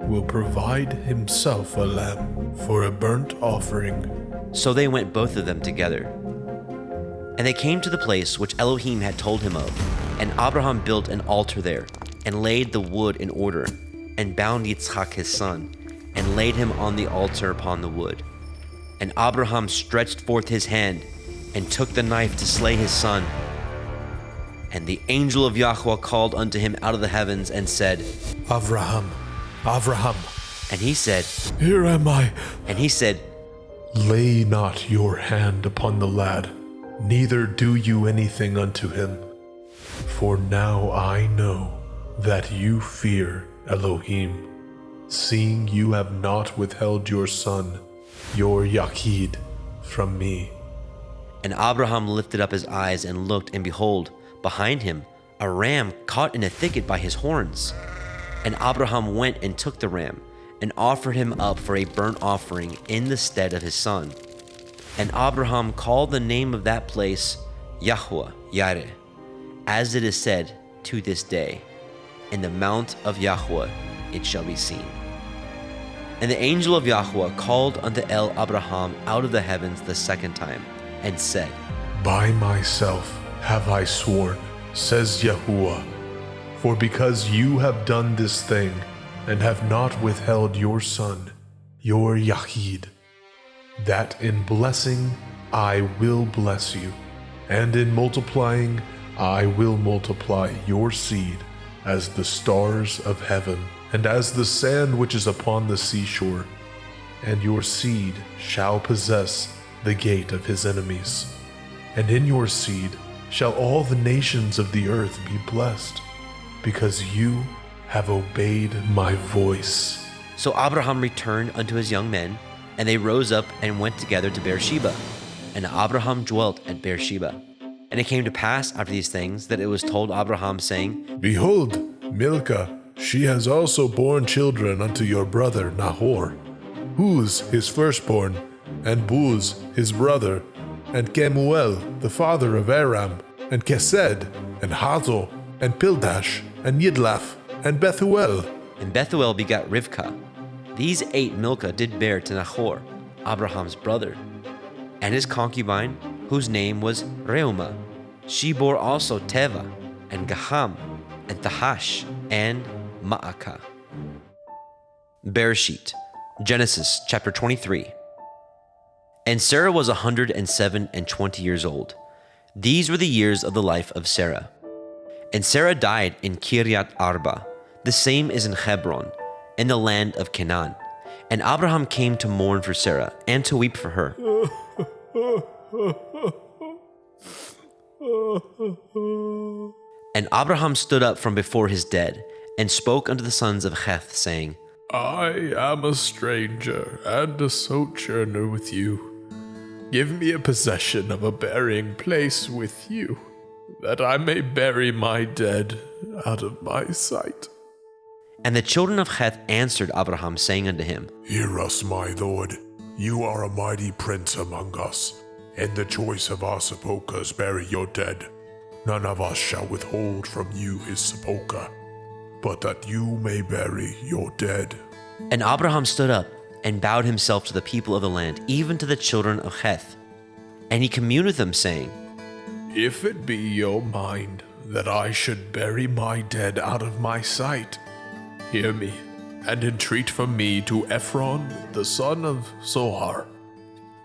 will provide himself a lamb for a burnt offering. So they went both of them together. And they came to the place which Elohim had told him of, and Abraham built an altar there, and laid the wood in order, and bound Yitzchak his son, and laid him on the altar upon the wood. And Abraham stretched forth his hand, and took the knife to slay his son. And the angel of Yahweh called unto him out of the heavens, and said, Avraham, Avraham, and he said, here am I. and he said, Lay not your hand upon the lad, neither do you anything unto him. For now I know that you fear Elohim, seeing you have not withheld your son, your Yachid, from me. And Abraham lifted up his eyes and looked, and behold, behind him a ram caught in a thicket by his horns. And Abraham went and took the ram, and offered him up for a burnt offering in the stead of his son. And Abraham called the name of that place Yahweh Yireh, as it is said to this day, in the mount of Yahweh it shall be seen. And the angel of Yahweh called unto Abraham out of the heavens the 2nd time, and said, By myself have I sworn, says Yahuwah, for because you have done this thing, and have not withheld your son, your Yachid, that in blessing I will bless you, and in multiplying I will multiply your seed as the stars of heaven, and as the sand which is upon the seashore, and your seed shall possess the gate of his enemies. And in your seed shall all the nations of the earth be blessed, because you have obeyed my voice. So Abraham returned unto his young men, and they rose up and went together to Beersheba. And Abraham dwelt at Beersheba. And it came to pass after these things that it was told Abraham, saying, Behold, Milcah, she has also borne children unto your brother Nahor, Huz his firstborn, and Buz his brother, and Kemuel the father of Aram, and Kesed, and Hazo, and Pildash, and Yidlaf, and Bethuel. And Bethuel begat Rivkah. These 8 Milcah did bear to Nahor, Abraham's brother, and his concubine, whose name was Reumah. She bore also Teva, and Gaham, and Tahash, and Ma'akah. Bereshit, Genesis chapter 23. And Sarah was 107 and 20 years old. These were the years of the life of Sarah. And Sarah died in Kiryat Arba, the same is in Hebron, in the land of Canaan. And Abraham came to mourn for Sarah, and to weep for her. And Abraham stood up from before his dead, and spoke unto the sons of Heth, saying, I am a stranger and a sojourner with you. Give me a possession of a burying place with you, that I may bury my dead out of my sight. And the children of Heth answered Abraham, saying unto him, Hear us, my lord. You are a mighty prince among us. In the choice of our sepulchres bury your dead. None of us shall withhold from you his sepulchre, but that you may bury your dead. And Abraham stood up and bowed himself to the people of the land, even to the children of Heth. And he communed with them, saying, If it be your mind that I should bury my dead out of my sight, hear me, and entreat from me to Ephron, the son of Zohar,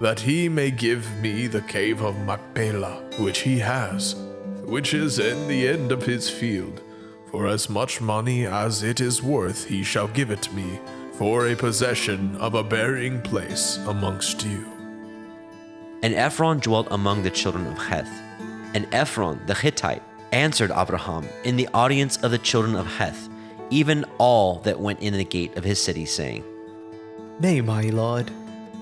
that he may give me the cave of Machpelah, which he has, which is in the end of his field. For as much money as it is worth, he shall give it me, for a possession of a burying place amongst you. And Ephron dwelt among the children of Heth. And Ephron the Hittite answered Abraham in the audience of the children of Heth, even all that went in the gate of his city, saying, Nay, my lord,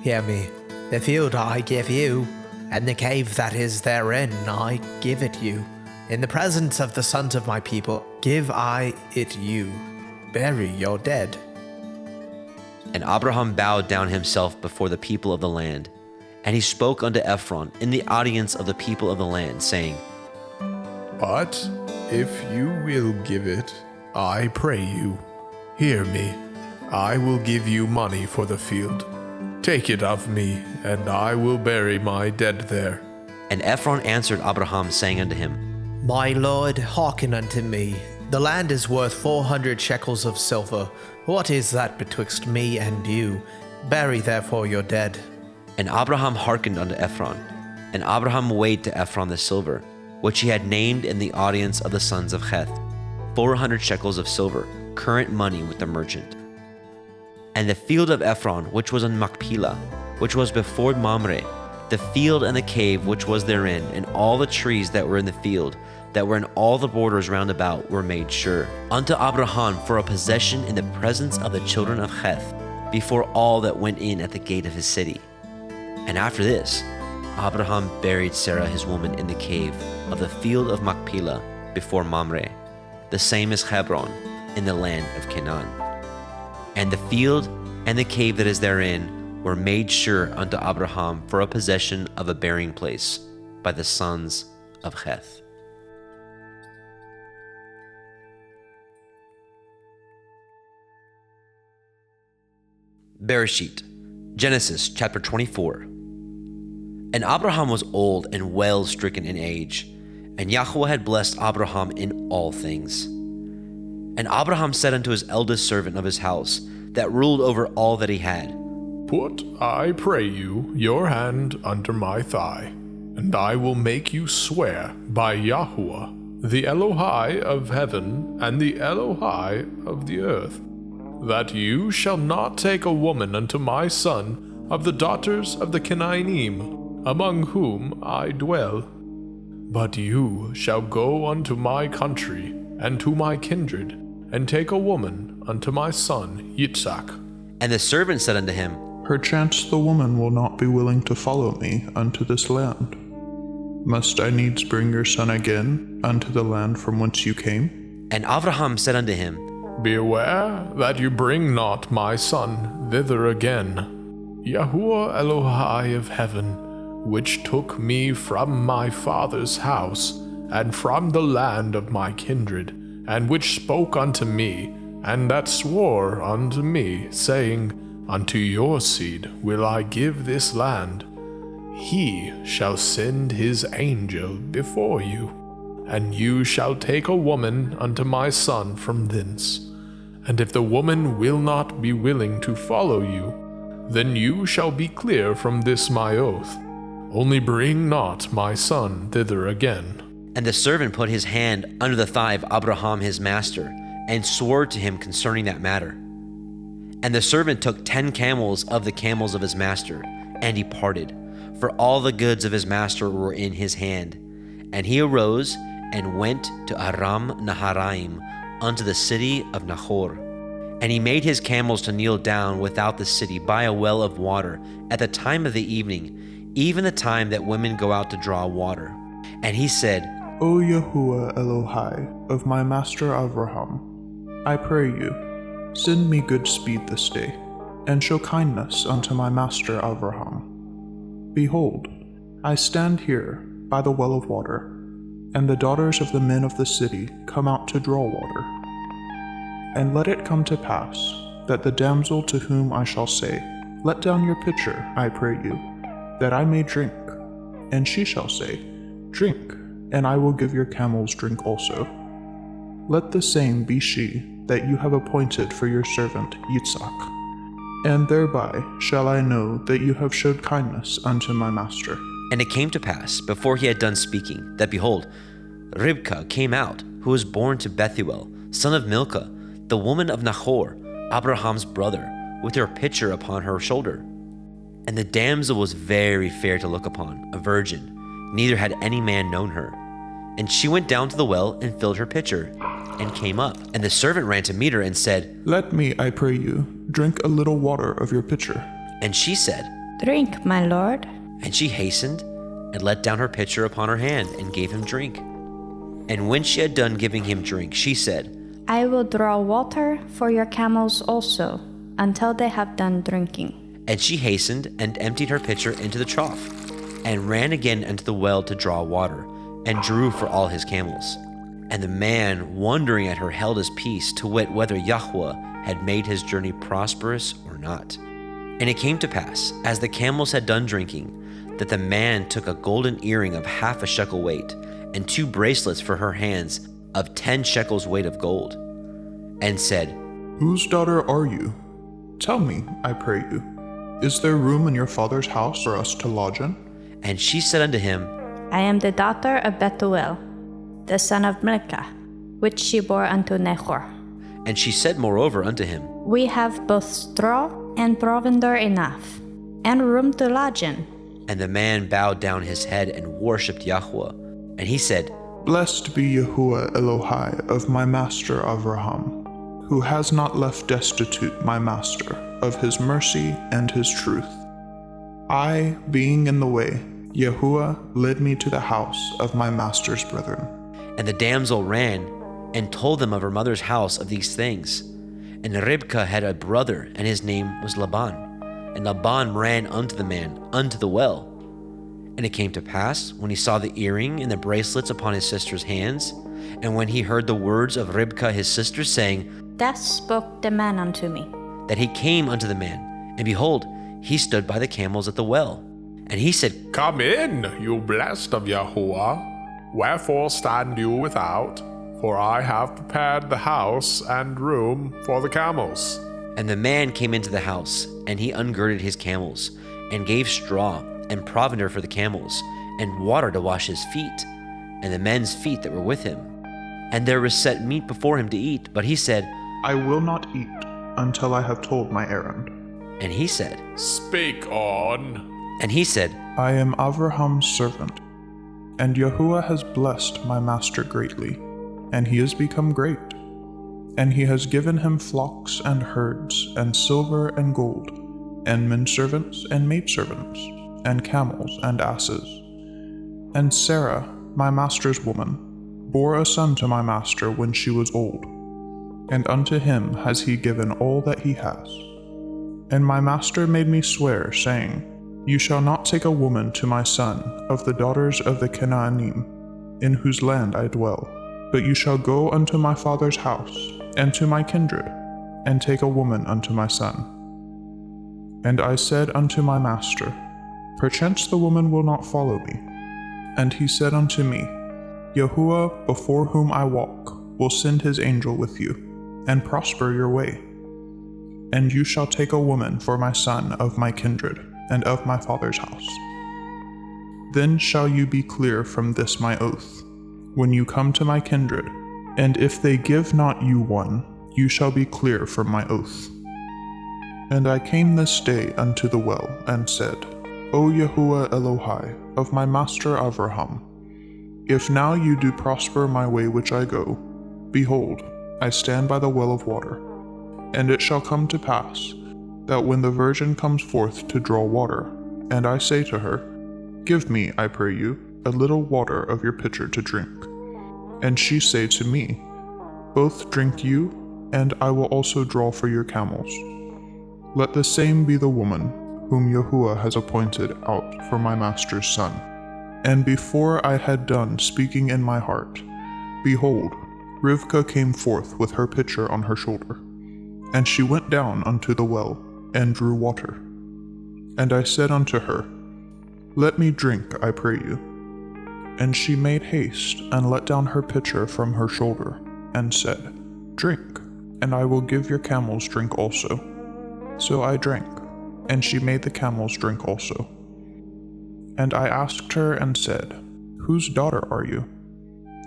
hear me. The field I give you, and the cave that is therein I give it you. In the presence of the sons of my people give I it you. Bury your dead. And Abraham bowed down himself before the people of the land. And he spoke unto Ephron in the audience of the people of the land, saying, But if you will give it, I pray you, hear me. I will give you money for the field. Take it of me, and I will bury my dead there. And Ephron answered Abraham, saying unto him, My lord, hearken unto me. The land is worth 400 shekels of silver. What is that betwixt me and you? Bury therefore your dead. And Abraham hearkened unto Ephron. And Abraham weighed to Ephron the silver, which he had named in the audience of the sons of Heth, 400 shekels of silver, current money with the merchant. And the field of Ephron, which was in Machpelah, which was before Mamre, the field and the cave which was therein, and all the trees that were in the field, that were in all the borders round about, were made sure unto Abraham for a possession in the presence of the children of Heth, before all that went in at the gate of his city. And after this, Abraham buried Sarah his woman in the cave of the field of Machpelah before Mamre, the same as Hebron, in the land of Canaan. And the field and the cave that is therein were made sure unto Abraham for a possession of a burying place by the sons of Heth. Bereshit, Genesis chapter 24. And Abraham was old and well stricken in age, and Yahweh had blessed Abraham in all things. And Abraham said unto his eldest servant of his house, that ruled over all that he had, Put, I pray you, your hand under my thigh, and I will make you swear by Yahweh, the Elohai of heaven and the Elohai of the earth, that you shall not take a woman unto my son of the daughters of the Canaanim, among whom I dwell. But you shall go unto my country and to my kindred, and take a woman unto my son Yitzhak. And the servant said unto him, Perchance the woman will not be willing to follow me unto this land. Must I needs bring your son again unto the land from whence you came? And Abraham said unto him, Beware that you bring not my son thither again. Yahuwah Elohai of heaven, which took me from my father's house, and from the land of my kindred, and which spoke unto me, and that swore unto me, saying, Unto your seed will I give this land. He shall send his angel before you, and you shall take a woman unto my son from thence. And if the woman will not be willing to follow you, then you shall be clear from this my oath. Only bring not my son thither again. And the servant put his hand under the thigh of Abraham his master, and swore to him concerning that matter. And the servant took 10 camels of the camels of his master, and departed, for all the goods of his master were in his hand. And he arose and went to Aram Naharaim unto the city of Nahor. And he made his camels to kneel down without the city by a well of water at the time of the evening, even the time that women go out to draw water. And he said, O Yahuwah Elohai of my master Abraham, I pray you, send me good speed this day, and show kindness unto my master Abraham. Behold, I stand here by the well of water, and the daughters of the men of the city come out to draw water. And let it come to pass, that the damsel to whom I shall say, Let down your pitcher, I pray you, that I may drink. And she shall say, Drink, and I will give your camels drink also. Let the same be she that you have appointed for your servant Yitzhak. And thereby shall I know that you have showed kindness unto my master. And it came to pass, before he had done speaking, that behold, Rebekah came out, who was born to Bethuel, son of Milcah, the woman of Nahor, Abraham's brother, with her pitcher upon her shoulder. And the damsel was very fair to look upon, a virgin, neither had any man known her. And she went down to the well and filled her pitcher, and came up. And the servant ran to meet her and said, Let me, I pray you, drink a little water of your pitcher. And she said, Drink, my lord. And she hastened, and let down her pitcher upon her hand, and gave him drink. And when she had done giving him drink, she said, I will draw water for your camels also, until they have done drinking. And she hastened, and emptied her pitcher into the trough, and ran again unto the well to draw water, and drew for all his camels. And the man, wondering at her, held his peace, to wit whether Yahweh had made his journey prosperous or not. And it came to pass, as the camels had done drinking, that the man took a golden earring of 1/2 shekel weight, and 2 bracelets for her hands of 10 shekels weight of gold, and said, Whose daughter are you? Tell me, I pray you, is there room in your father's house for us to lodge in? And she said unto him, I am the daughter of Bethuel, the son of Milcah, which she bore unto Nahor. And she said moreover unto him, We have both straw and provender enough, and room to lodge in. And the man bowed down his head and worshipped Yahweh. And he said, Blessed be Yahuwah Elohai of my master Abraham, who has not left destitute my master of his mercy and his truth. I, being in the way, Yahuwah led me to the house of my master's brethren. And the damsel ran and told them of her mother's house of these things. And Rebekah had a brother, and his name was Laban. And Laban ran unto the man, unto the well. And it came to pass, when he saw the earring and the bracelets upon his sister's hands, and when he heard the words of Rebekah his sister, saying, Thus spoke the man unto me. that he came unto the man, and behold, he stood by the camels at the well. And he said, Come in, you blessed of Yahuwah. Wherefore stand you without? For I have prepared the house and room for the camels. And the man came into the house, and he ungirded his camels, and gave straw and provender for the camels, and water to wash his feet, and the men's feet that were with him. And there was set meat before him to eat, but he said, I will not eat until I have told my errand. And he said, Speak on. And he said, I am Abraham's servant, and Yahuwah has blessed my master greatly, and he has become great. And he has given him flocks and herds, and silver and gold, and menservants and maidservants, and camels and asses. And Sarah, my master's woman, bore a son to my master when she was old, and unto him has he given all that he has. And my master made me swear, saying, You shall not take a woman to my son of the daughters of the Canaanim, in whose land I dwell, but you shall go unto my father's house, and to my kindred, and take a woman unto my son. And I said unto my master, Perchance the woman will not follow me. And he said unto me, Yahuwah, before whom I walk, will send his angel with you, and prosper your way. And you shall take a woman for my son of my kindred, and of my father's house. Then shall you be clear from this my oath, when you come to my kindred, and if they give not you one, you shall be clear from my oath. And I came this day unto the well, and said, O Yahuwah Elohai, of my master Abraham, if now you do prosper my way which I go, behold, I stand by the well of water. And it shall come to pass, that when the virgin comes forth to draw water, and I say to her, Give me, I pray you, a little water of your pitcher to drink. And she say to me, Both drink you, and I will also draw for your camels. Let the same be the woman whom Yahuwah has appointed out for my master's son. And before I had done speaking in my heart, behold, Rivkah came forth with her pitcher on her shoulder. And she went down unto the well, and drew water. And I said unto her, Let me drink, I pray you. And she made haste, and let down her pitcher from her shoulder, and said, Drink, and I will give your camels drink also. So I drank, and she made the camels drink also. And I asked her and said, Whose daughter are you?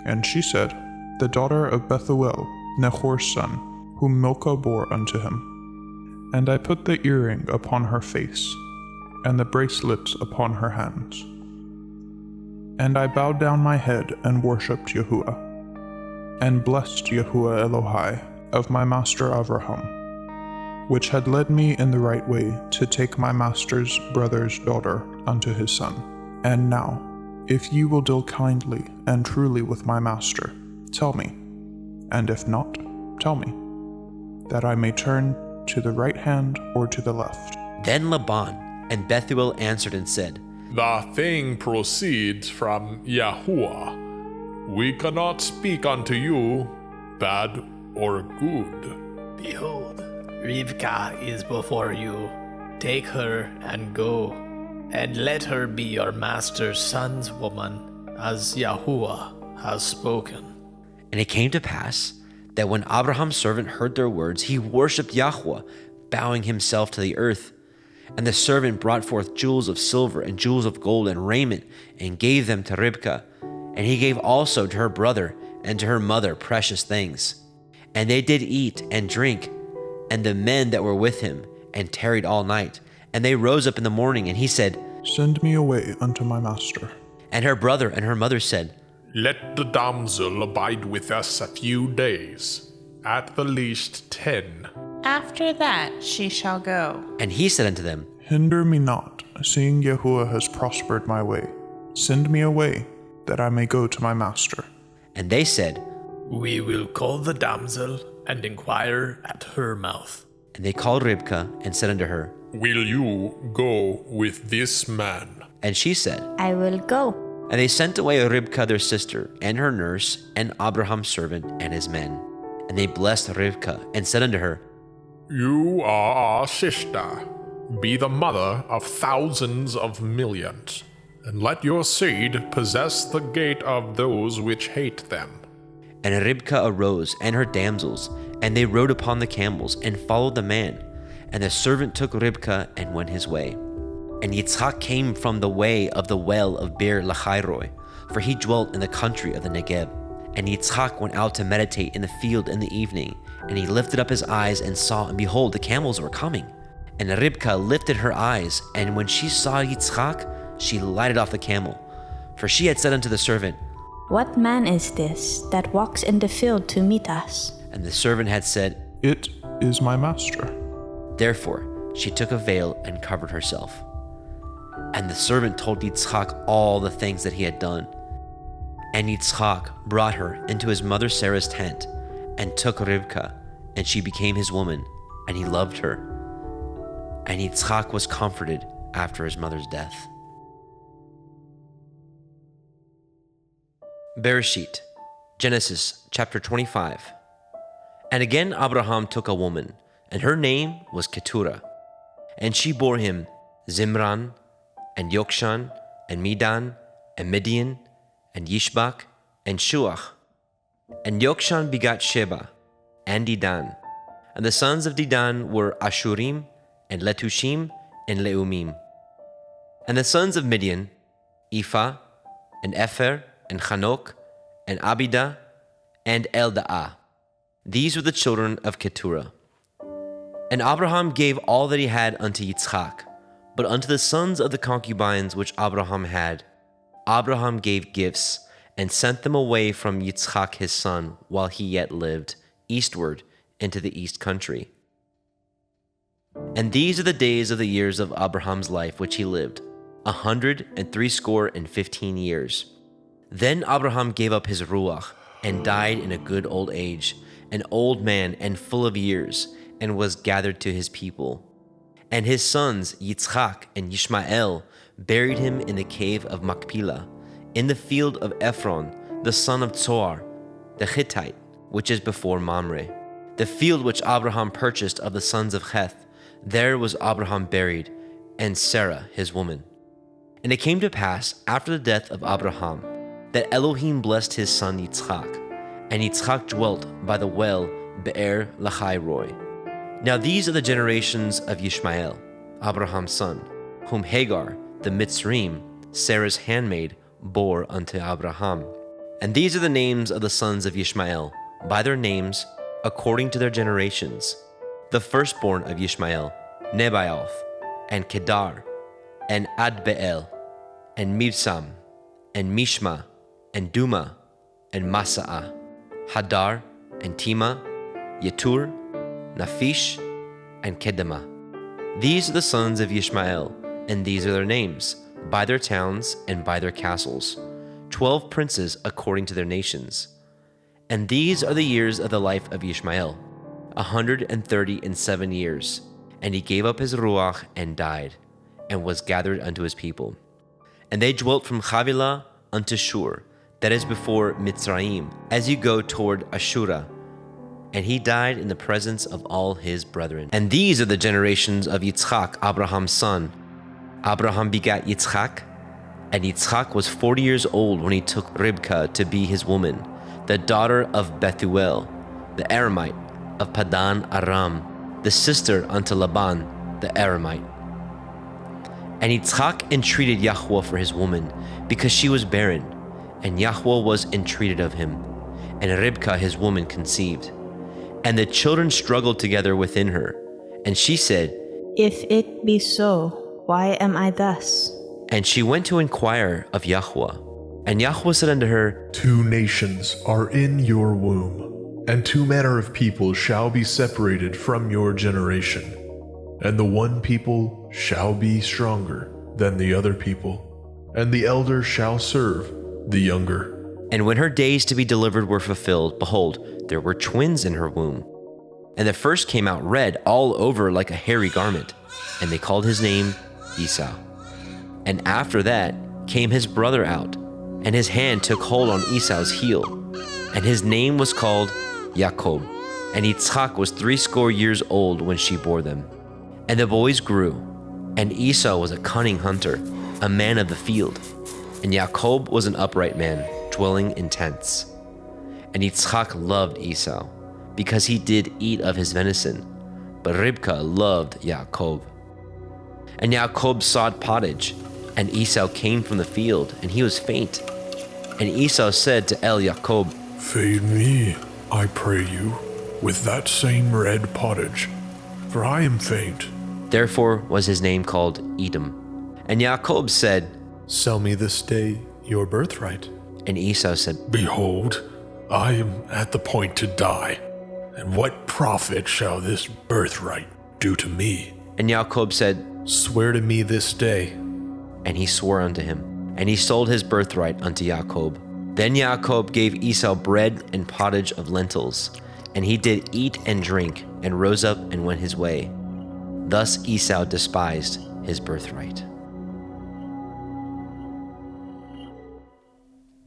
And she said, The daughter of Bethuel, Nahor's son, whom Milcah bore unto him. And I put the earring upon her face, and the bracelets upon her hands. And I bowed down my head and worshipped Yahuwah, and blessed Yahuwah Elohai of my master Avraham, which had led me in the right way to take my master's brother's daughter unto his son. And now, if ye will deal kindly and truly with my master, tell me, and if not, tell me, that I may turn to the right hand or to the left. Then Laban and Bethuel answered and said, The thing proceeds from Yahuwah. We cannot speak unto you bad or good. Behold, Rivkah is before you. Take her and go, and let her be your master's son's woman, as Yahuwah has spoken. And it came to pass that when Abraham's servant heard their words, he worshipped Yahweh, bowing himself to the earth. And the servant brought forth jewels of silver and jewels of gold and raiment, and gave them to Rebekah. And he gave also to her brother and to her mother precious things. And they did eat and drink, and the men that were with him, and tarried all night. And they rose up in the morning, and he said, Send me away unto my master. And her brother and her mother said, Let the damsel abide with us a few days, at the least 10. After that she shall go. And he said unto them, Hinder me not, seeing Yahuwah has prospered my way. Send me away, that I may go to my master. And they said, We will call the damsel and inquire at her mouth. And they called Rebekah and said unto her, Will you go with this man? And she said, I will go. And they sent away Rebekah their sister, and her nurse, and Abraham's servant, and his men. And they blessed Rebekah, and said unto her, You are our sister. Be the mother of thousands of millions, and let your seed possess the gate of those which hate them. And Rebekah arose, and her damsels, and they rode upon the camels, and followed the man. And the servant took Rebekah, and went his way. And Yitzhak came from the way of the well of Beer Lachairoi, for he dwelt in the country of the Negeb. And Yitzhak went out to meditate in the field in the evening, and he lifted up his eyes and saw, and behold, the camels were coming. And Rebekah lifted her eyes, and when she saw Yitzhak, she lighted off the camel. For she had said unto the servant, What man is this that walks in the field to meet us? And the servant had said, It is my master. Therefore she took a veil and covered herself. And the servant told Yitzhak all the things that he had done. And Yitzhak brought her into his mother Sarah's tent, and took Rebekah, and she became his woman, and he loved her. And Yitzhak was comforted after his mother's death. Bereshit, Genesis chapter 25. And again Abraham took a woman, and her name was Keturah. And she bore him Zimran, and Yokshan, and Medan, and Midian, and Yishbak, and Shuach. And Yokshan begot Sheba, and Dedan. And the sons of Dedan were Ashurim, and Letushim, and Leumim. And the sons of Midian, Ephah, and Epher, and Chanok, and Abidah, and Eldaah. These were the children of Keturah. And Abraham gave all that he had unto Yitzhak, but unto the sons of the concubines which Abraham had, Abraham gave gifts, and sent them away from Yitzhak his son while he yet lived, eastward into the east country. And these are the days of the years of Abraham's life which he lived, 115 years. Then Abraham gave up his ruach, and died in a good old age, an old man and full of years, and was gathered to his people. And his sons Yitzchak and Ishmael buried him in the cave of Machpelah, in the field of Ephron, the son of Zohar, the Hittite, which is before Mamre. The field which Abraham purchased of the sons of Heth, there was Abraham buried, and Sarah his woman. And it came to pass, after the death of Abraham, that Elohim blessed his son Yitzchak, and Yitzchak dwelt by the well Be'er Lahai-roi. Now these are the generations of Ishmael, Abraham's son, whom Hagar, the Mitzrayim, Sarah's handmaid, bore unto Abraham. And these are the names of the sons of Ishmael, by their names, according to their generations. The firstborn of Ishmael, Nebaioth, and Kedar, and Adbeel, and Mibsam, and Mishma, and Duma, and Masa'ah, Hadar, and Tima, Yetur, Naphish, and Kedema. These are the sons of Ishmael, and these are their names, by their towns and by their castles, 12 princes according to their nations. And these are the years of the life of Ishmael, 137 years. And he gave up his ruach and died, and was gathered unto his people. And they dwelt from Havilah unto Shur, that is before Mitzrayim, as you go toward Ashura. And he died in the presence of all his brethren. And these are the generations of Yitzchak, Abraham's son. Abraham begat Yitzchak, and Yitzchak was 40 years old when he took Rebekah to be his woman, the daughter of Bethuel, the Aramite, of Padan Aram, the sister unto Laban, the Aramite. And Yitzchak entreated Yahweh for his woman, because she was barren, and Yahweh was entreated of him, and Rebekah his woman conceived. And the children struggled together within her, and she said, If it be so, why am I thus? And she went to inquire of Yahweh. And Yahweh said unto her, 2 nations are in your womb, and 2 manner of people shall be separated from your generation. And the one people shall be stronger than the other people, and the elder shall serve the younger. And when her days to be delivered were fulfilled, behold, there were twins in her womb. And the first came out red all over like a hairy garment, and they called his name Esau. And after that came his brother out, and his hand took hold on Esau's heel, and his name was called Jacob. And Yitzchak was 80 years old when she bore them. And the boys grew, and Esau was a cunning hunter, a man of the field, and Jacob was an upright man, dwelling in tents. And Yitzchak loved Esau, because he did eat of his venison, but Rebekah loved Jacob. And Jacob sought pottage, and Esau came from the field, and he was faint. And Esau said to Jacob, Feed me, I pray you, with that same red pottage, for I am faint. Therefore was his name called Edom. And Jacob said, Sell me this day your birthright. And Esau said, Behold, I am at the point to die, and what profit shall this birthright do to me? And Jacob said, Swear to me this day. And he swore unto him, and he sold his birthright unto Jacob. Then Jacob gave Esau bread and pottage of lentils, and he did eat and drink, and rose up and went his way. Thus Esau despised his birthright.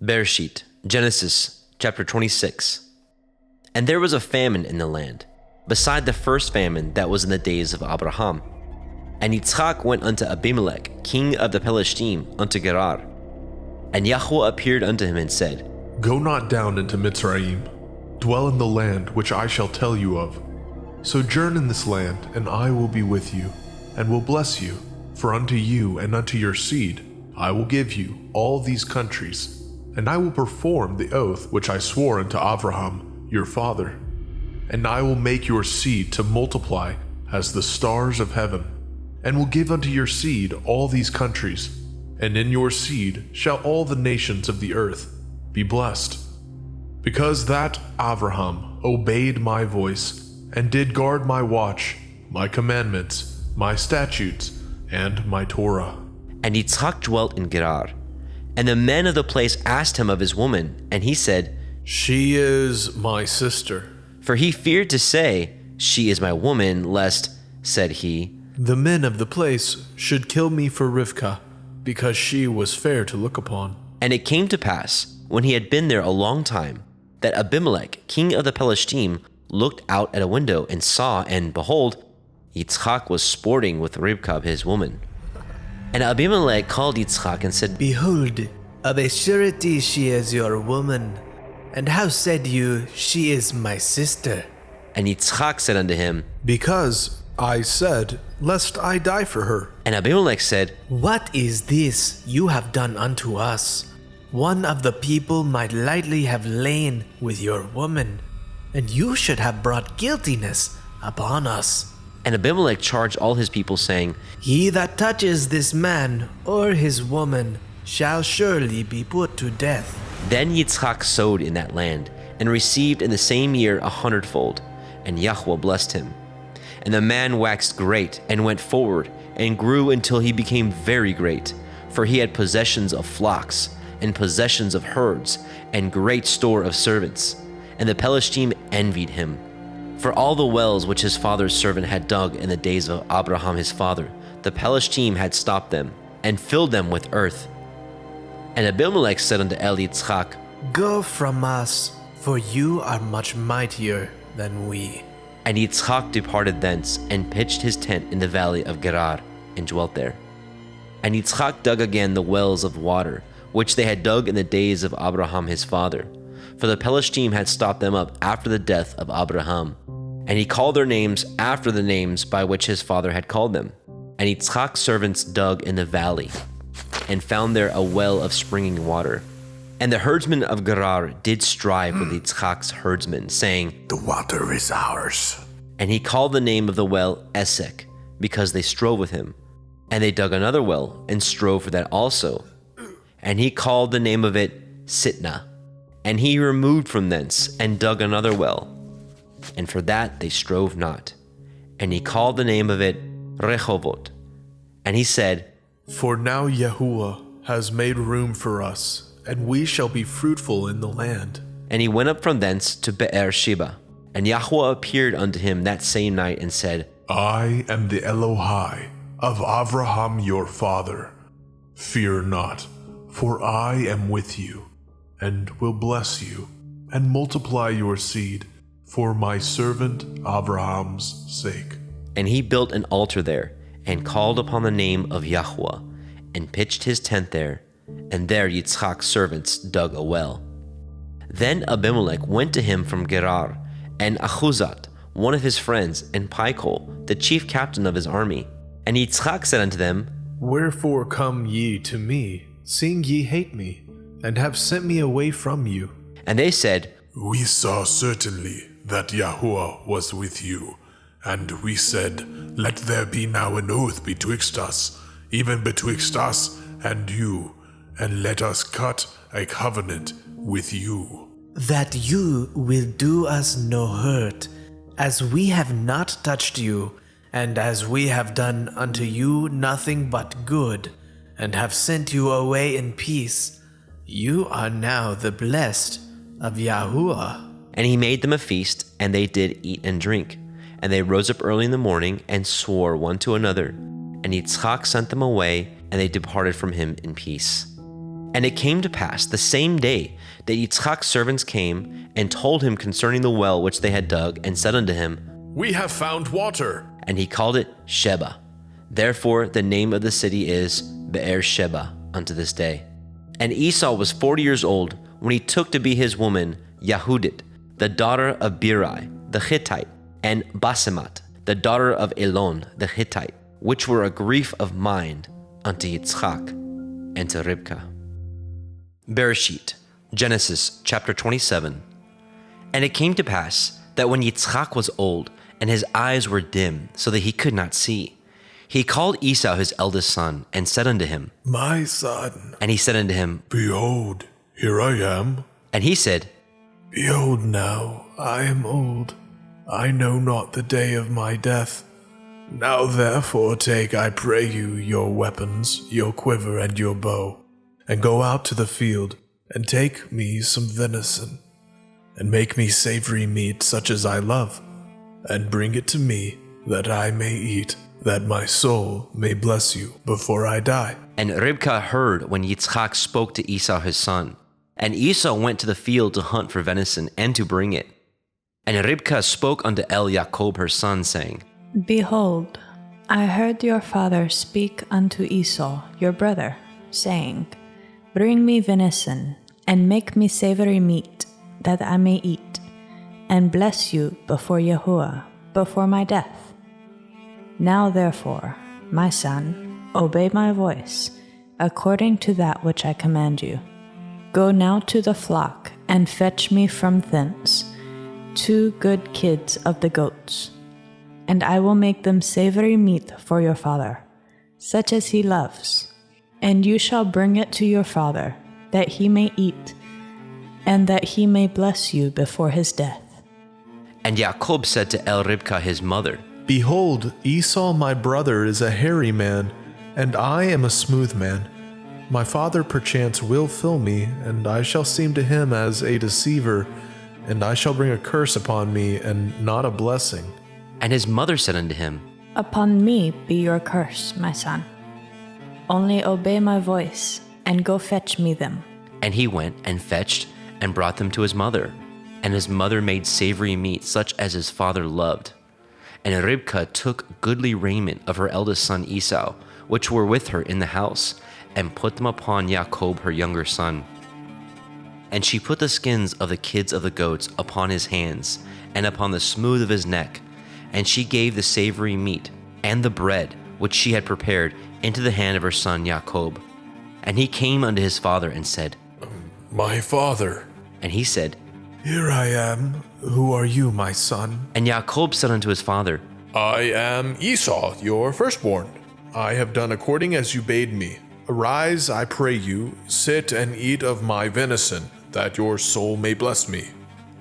Bereshit, Genesis, chapter 26. And there was a famine in the land, beside the first famine that was in the days of Abraham. And Yitzchak went unto Abimelech, king of the Pelishtim, unto Gerar. And Yahweh appeared unto him and said, Go not down into Mitzrayim. Dwell in the land which I shall tell you of. Sojourn in this land, and I will be with you, and will bless you. For unto you and unto your seed I will give you all these countries, and I will perform the oath which I swore unto Abraham your father. And I will make your seed to multiply as the stars of heaven, and will give unto your seed all these countries, and in your seed shall all the nations of the earth be blessed. Because that Abraham obeyed my voice, and did guard my watch, my commandments, my statutes, and my Torah. And Yitzchak dwelt in Gerar. And the men of the place asked him of his woman, and he said, She is my sister. For he feared to say, She is my woman, lest, said he, The men of the place should kill me for Rivkah, because she was fair to look upon. And it came to pass, when he had been there a long time, that Abimelech, king of the Pelishtim, looked out at a window and saw, and behold, Yitzchak was sporting with Rivkah his woman. And Abimelech called Yitzchak and said, Behold, of a surety she is your woman. And how said you, She is my sister? And Yitzchak said unto him, Because I said, lest I die for her. And Abimelech said, What is this you have done unto us? One of the people might lightly have lain with your woman, and you should have brought guiltiness upon us. And Abimelech charged all his people, saying, He that touches this man or his woman shall surely be put to death. Then Yitzchak sowed in that land, and received in the same year 100-fold, and Yahweh blessed him. And the man waxed great, and went forward, and grew until he became very great, for he had possessions of flocks, and possessions of herds, and great store of servants. And the Pelishtim envied him. For all the wells which his father's servant had dug in the days of Abraham his father, the Pelishtim had stopped them, and filled them with earth. And Abimelech said unto Yitzchak, Go from us, for you are much mightier than we. And Yitzchak departed thence, and pitched his tent in the valley of Gerar, and dwelt there. And Yitzchak dug again the wells of water, which they had dug in the days of Abraham his father. For the Pelishtim had stopped them up after the death of Abraham. And he called their names after the names by which his father had called them. And Yitzchak's servants dug in the valley, and found there a well of springing water. And the herdsmen of Gerar did strive with Yitzchak's herdsmen, saying, The water is ours. And he called the name of the well Esek, because they strove with him. And they dug another well, and strove for that also. And he called the name of it Sitnah. And he removed from thence, and dug another well. And for that they strove not. And he called the name of it Rehovot. And he said, For now Yahuwah has made room for us, and we shall be fruitful in the land. And he went up from thence to Beersheba. And Yahweh appeared unto him that same night, and said, I am the Elohai of Abraham your father. Fear not, for I am with you, and will bless you, and multiply your seed for my servant Abraham's sake. And he built an altar there, and called upon the name of Yahweh, and pitched his tent there, and there Yitzchak's servants dug a well. Then Abimelech went to him from Gerar, and Achuzat, one of his friends, and Pichol, the chief captain of his army. And Yitzchak said unto them, Wherefore come ye to me, seeing ye hate me, and have sent me away from you? And they said, We saw certainly that Yahuwah was with you, and we said, Let there be now an oath betwixt us, even betwixt us and you, and let us cut a covenant with you. That you will do us no hurt, as we have not touched you, and as we have done unto you nothing but good, and have sent you away in peace. You are now the blessed of Yahuwah. And he made them a feast, and they did eat and drink. And they rose up early in the morning, and swore one to another. And Yitzchak sent them away, and they departed from him in peace. And it came to pass the same day that Yitzchak's servants came, and told him concerning the well which they had dug, and said unto him, We have found water. And he called it Sheba. Therefore the name of the city is Beersheba unto this day. And Esau was 40 years old when he took to be his woman Yehudit, the daughter of Beeri the Hittite, and Basemat, the daughter of Elon the Hittite, which were a grief of mind unto Yitzchak and to Rivkah. Bereshit, Genesis chapter 27. And it came to pass that when Yitzchak was old, and his eyes were dim, so that he could not see, he called Esau his eldest son, and said unto him, My son. And he said unto him, Behold, here I am. And he said, Behold now, I am old. I know not the day of my death. Now therefore take, I pray you, your weapons, your quiver and your bow, and go out to the field, and take me some venison, and make me savory meat such as I love, and bring it to me, that I may eat, that my soul may bless you before I die. And Rebekah heard when Yitzchak spoke to Esau his son. And Esau went to the field to hunt for venison and to bring it. And Rebekah spoke unto Jacob her son, saying, Behold, I heard your father speak unto Esau, your brother, saying, Bring me venison, and make me savory meat, that I may eat, and bless you before Yahuwah, before my death. Now therefore, my son, obey my voice, according to that which I command you. Go now to the flock, and fetch me from thence 2 good kids of the goats, and I will make them savory meat for your father, such as he loves. And you shall bring it to your father, that he may eat, and that he may bless you before his death. And Jacob said to Rebekah his mother, Behold, Esau my brother is a hairy man, and I am a smooth man. My father perchance will fill me, and I shall seem to him as a deceiver, and I shall bring a curse upon me, and not a blessing. And his mother said unto him, Upon me be your curse, my son. Only obey my voice, and go fetch me them. And he went and fetched and brought them to his mother. And his mother made savory meat such as his father loved. And Rebekah took goodly raiment of her eldest son Esau, which were with her in the house, and put them upon Jacob her younger son. And she put the skins of the kids of the goats upon his hands, and upon the smooth of his neck. And she gave the savory meat, and the bread, which she had prepared, into the hand of her son Jacob. And he came unto his father, and said, My father. And he said, Here I am. Who are you, my son? And Jacob said unto his father, I am Esau, your firstborn. I have done according as you bade me. Arise, I pray you, sit and eat of my venison, that your soul may bless me.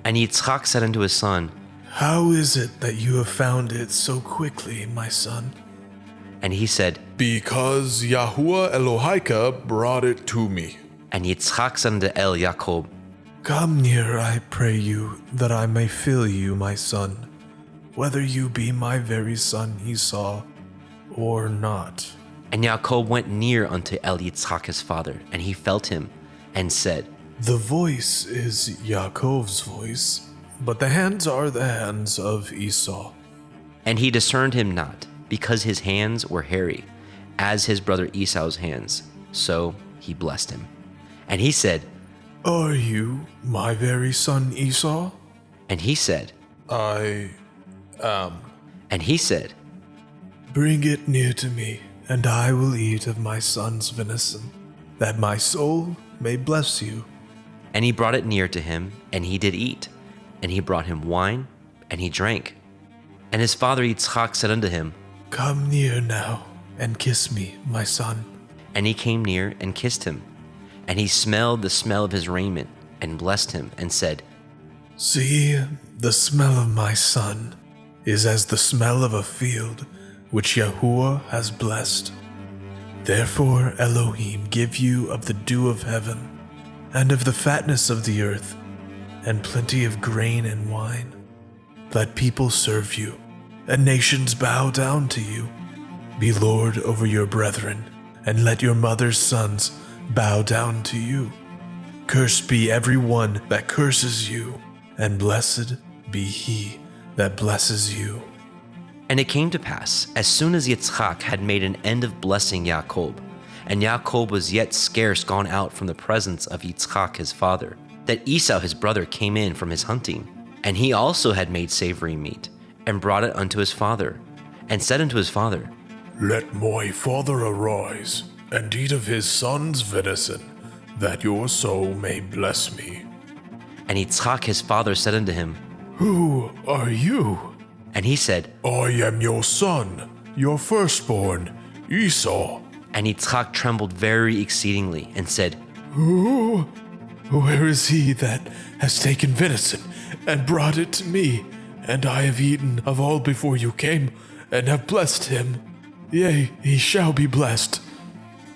And Yitzchak said unto his son, How is it that you have found it so quickly, my son? And he said, Because Yahuwah Elohika brought it to me. And Yitzchak said unto Jacob, Come near, I pray you, that I may fill you, my son, whether you be my very son Esau or not. And Jacob went near unto Yitzchak his father, and he felt him, and said, The voice is Yaakov's voice, but the hands are the hands of Esau. And he discerned him not, because his hands were hairy, as his brother Esau's hands. So he blessed him. And he said, Are you my very son Esau? And he said, I am. And he said, Bring it near to me, and I will eat of my son's venison, that my soul may bless you. And he brought it near to him, and he did eat. And he brought him wine, and he drank. And his father Yitzchak said unto him, Come near now, and kiss me, my son. And he came near and kissed him. And he smelled the smell of his raiment, and blessed him, and said, See, the smell of my son is as the smell of a field which Yahuwah has blessed. Therefore Elohim give you of the dew of heaven, and of the fatness of the earth, and plenty of grain and wine. Let people serve you, and nations bow down to you. Be Lord over your brethren, and let your mother's sons bow down to you. Cursed be every one that curses you, and blessed be he that blesses you. And it came to pass, as soon as Yitzchak had made an end of blessing Jacob, and Jacob was yet scarce gone out from the presence of Yitzchak his father, that Esau his brother came in from his hunting. And he also had made savory meat, and brought it unto his father, and said unto his father, Let my father arise, and eat of his son's venison, that your soul may bless me. And Yitzchak his father said unto him, Who are you? And he said, I am your son, your firstborn, Esau. And Yitzchak trembled very exceedingly, and said, Who Where is he that has taken venison and brought it to me? And I have eaten of all before you came, and have blessed him. Yea, he shall be blessed.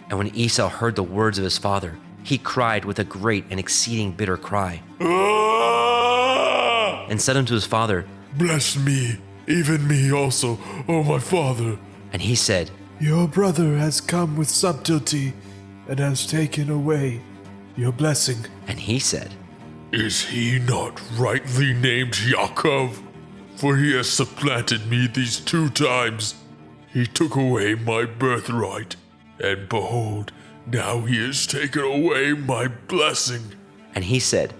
And when Esau heard the words of his father, he cried with a great and exceeding bitter cry, and said unto his father, Bless me, even me also, O my father. And he said, Your brother has come with subtlety, and has taken away your blessing. And he said, Is he not rightly named Yaakov? For he has supplanted me these 2 times. He took away my birthright, and behold, now he has taken away my blessing. And he said,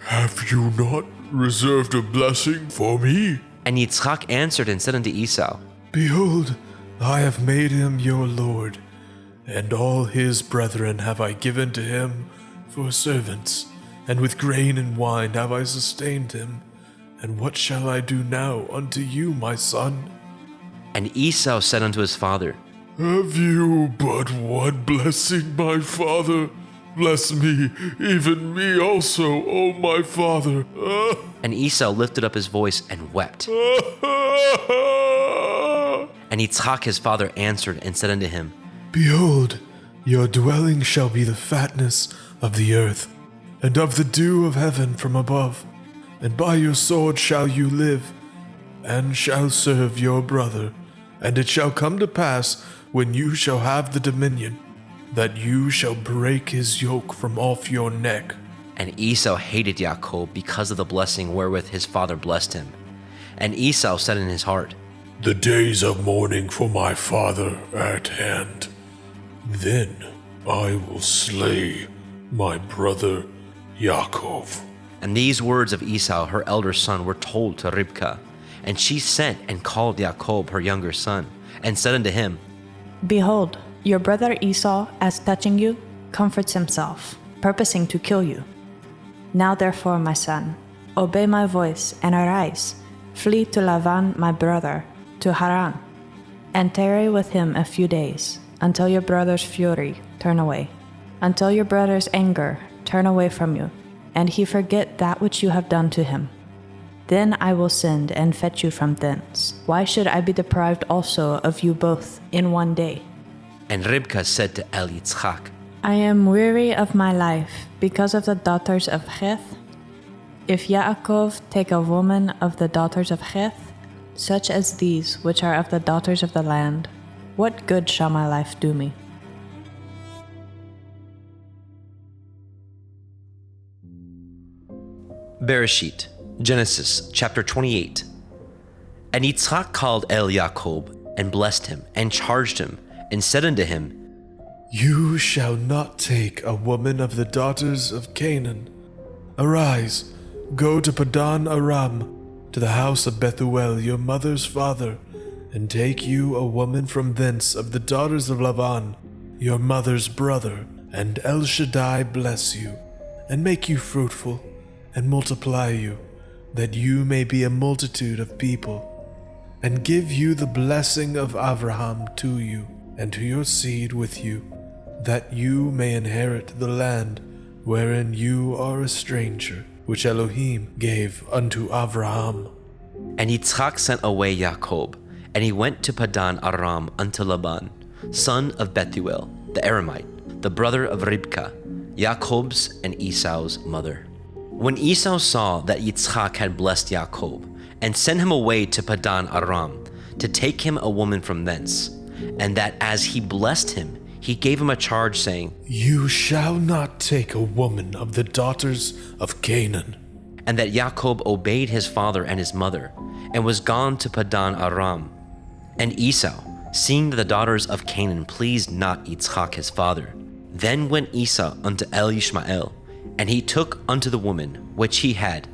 Have you not reserved a blessing for me? And Yitzchak answered and said unto Esau, Behold, I have made him your lord, and all his brethren have I given to him for servants, and with grain and wine have I sustained him. And what shall I do now unto you, my son? And Esau said unto his father, Have you but one blessing, my father? Bless me, even me also, O my father. And Esau lifted up his voice and wept. And Yitzchak his father answered and said unto him, Behold, your dwelling shall be the fatness of the earth, and of the dew of heaven from above. And by your sword shall you live, and shall serve your brother. And it shall come to pass, when you shall have the dominion, that you shall break his yoke from off your neck. And Esau hated Yaakov because of the blessing wherewith his father blessed him. And Esau said in his heart, The days of mourning for my father are at hand. Then I will slay my brother Yaakov. And these words of Esau, her elder son, were told to Rebekah. And she sent and called Yaakov, her younger son, and said unto him, Behold, your brother Esau, as touching you, comforts himself, purposing to kill you. Now therefore, my son, obey my voice, and arise, flee to Laban my brother, to Haran, and tarry with him a few days, until your brother's fury turn away, until your brother's anger turn away from you, and he forget that which you have done to him. Then I will send and fetch you from thence. Why should I be deprived also of you both in one day? And Rebekah said to Yitzchak, I am weary of my life because of the daughters of Heth. If Yaakov take a woman of the daughters of Heth, such as these which are of the daughters of the land, what good shall my life do me? Bereshit, Genesis chapter 28. And Yitzchak called Yaakov, and blessed him, and charged him, and said unto him, You shall not take a woman of the daughters of Canaan. Arise, go to Padan Aram, to the house of Bethuel your mother's father, and take you a woman from thence of the daughters of Laban, your mother's brother, and El Shaddai bless you, and make you fruitful, and multiply you, that you may be a multitude of people, and give you the blessing of Abraham to you, and to your seed with you, that you may inherit the land wherein you are a stranger, which Elohim gave unto Abraham. And Yitzchak sent away Yaakov, and he went to Padan Aram unto Laban, son of Bethuel, the Aramite, the brother of Rebekah, Yaakov's and Esau's mother. When Esau saw that Yitzchak had blessed Yaakov, and sent him away to Padan Aram, to take him a woman from thence, and that as he blessed him, he gave him a charge, saying, You shall not take a woman of the daughters of Canaan. And that Yaakov obeyed his father and his mother, and was gone to Padan Aram. And Esau, seeing that the daughters of Canaan pleased not Yitzchak his father, then went Esau unto Ishmael, and he took unto the woman which he had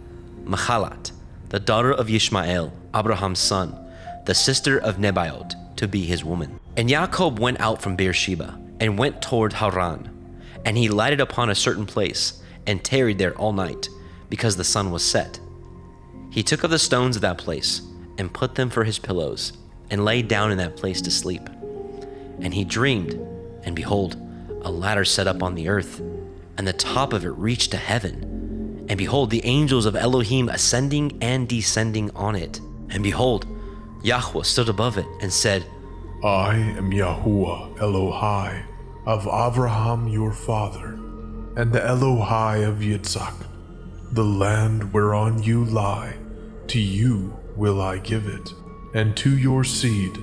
Mahalat, the daughter of Ishmael, Abraham's son, the sister of Nebaioth, to be his woman. And Yaakov went out from Beersheba, and went toward Haran. And he lighted upon a certain place, and tarried there all night, because the sun was set. He took of the stones of that place, and put them for his pillows, and lay down in that place to sleep. And he dreamed, and behold, a ladder set up on the earth, and the top of it reached to heaven. And behold, the angels of Elohim ascending and descending on it. And behold, Yahweh stood above it and said, I am Yahuwah Elohai of Abraham your father, and the Elohai of Yitzhak. The land whereon you lie, to you will I give it, and to your seed.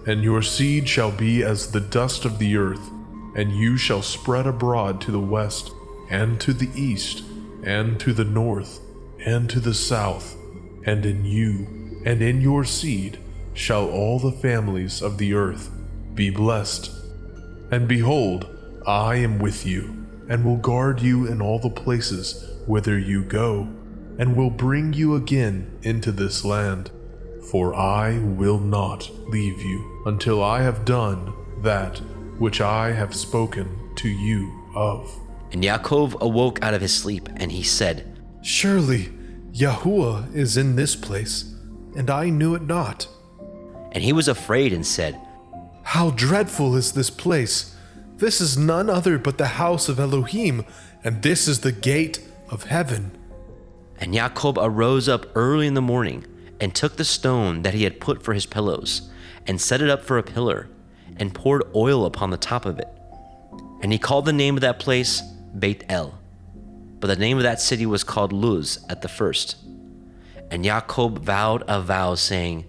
And your seed shall be as the dust of the earth, and you shall spread abroad to the west, and to the east, and to the north, and to the south. And in you, and in your seed, shall all the families of the earth be blessed. And behold, I am with you, and will guard you in all the places whither you go, and will bring you again into this land. For I will not leave you until I have done that which I have spoken to you of. And Yaakov awoke out of his sleep, and he said, Surely Yahuwah is in this place, and I knew it not. And he was afraid and said, How dreadful is this place! This is none other but the house of Elohim, and this is the gate of heaven. And Yaakov arose up early in the morning, and took the stone that he had put for his pillows, and set it up for a pillar, and poured oil upon the top of it. And he called the name of that place Beit El, but the name of that city was called Luz at the first. And Yaakov vowed a vow, saying,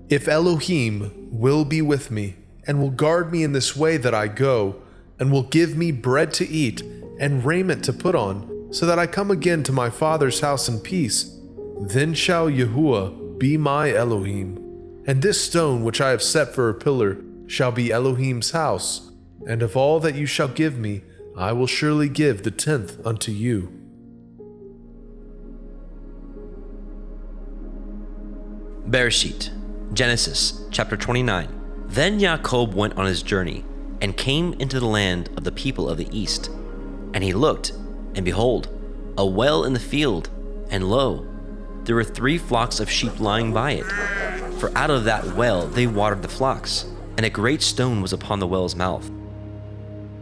If Elohim will be with me, and will guard me in this way that I go, and will give me bread to eat, and raiment to put on, so that I come again to my father's house in peace, then shall Yahuwah be my Elohim, and this stone which I have set for a pillar shall be Elohim's house, and of all that you shall give me, I will surely give the 10th unto you. Bereshit, Genesis, chapter 29. Then Yaakov went on his journey, and came into the land of the people of the east. And he looked, and behold, a well in the field, and lo, there were 3 flocks of sheep lying by it. For out of that well they watered the flocks, and a great stone was upon the well's mouth.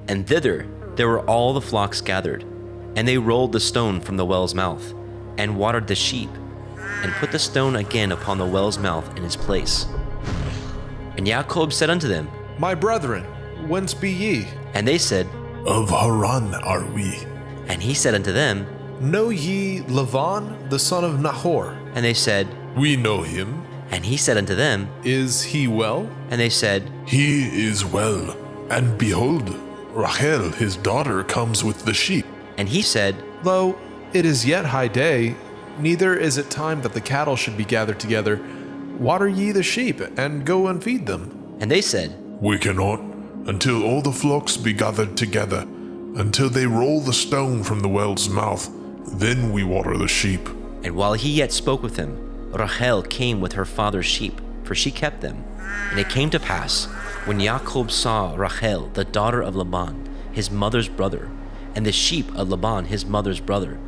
And thither there were all the flocks gathered, and they rolled the stone from the well's mouth, and watered the sheep, and put the stone again upon the well's mouth in its place. And Yaakov said unto them, My brethren, whence be ye? And they said, Of Haran are we. And he said unto them, Know ye Laban, the son of Nahor? And they said, We know him. And he said unto them, Is he well? And they said, He is well, and behold, Rachel his daughter comes with the sheep. And he said, Lo, it is yet high day, neither is it time that the cattle should be gathered together. Water ye the sheep, and go and feed them. And they said, We cannot, until all the flocks be gathered together, until they roll the stone from the well's mouth, then we water the sheep. And while he yet spoke with him, Rachel came with her father's sheep, for she kept them. And it came to pass, when Yaakov saw Rachel, the daughter of Laban, his mother's brother, and the sheep of Laban, his mother's brother,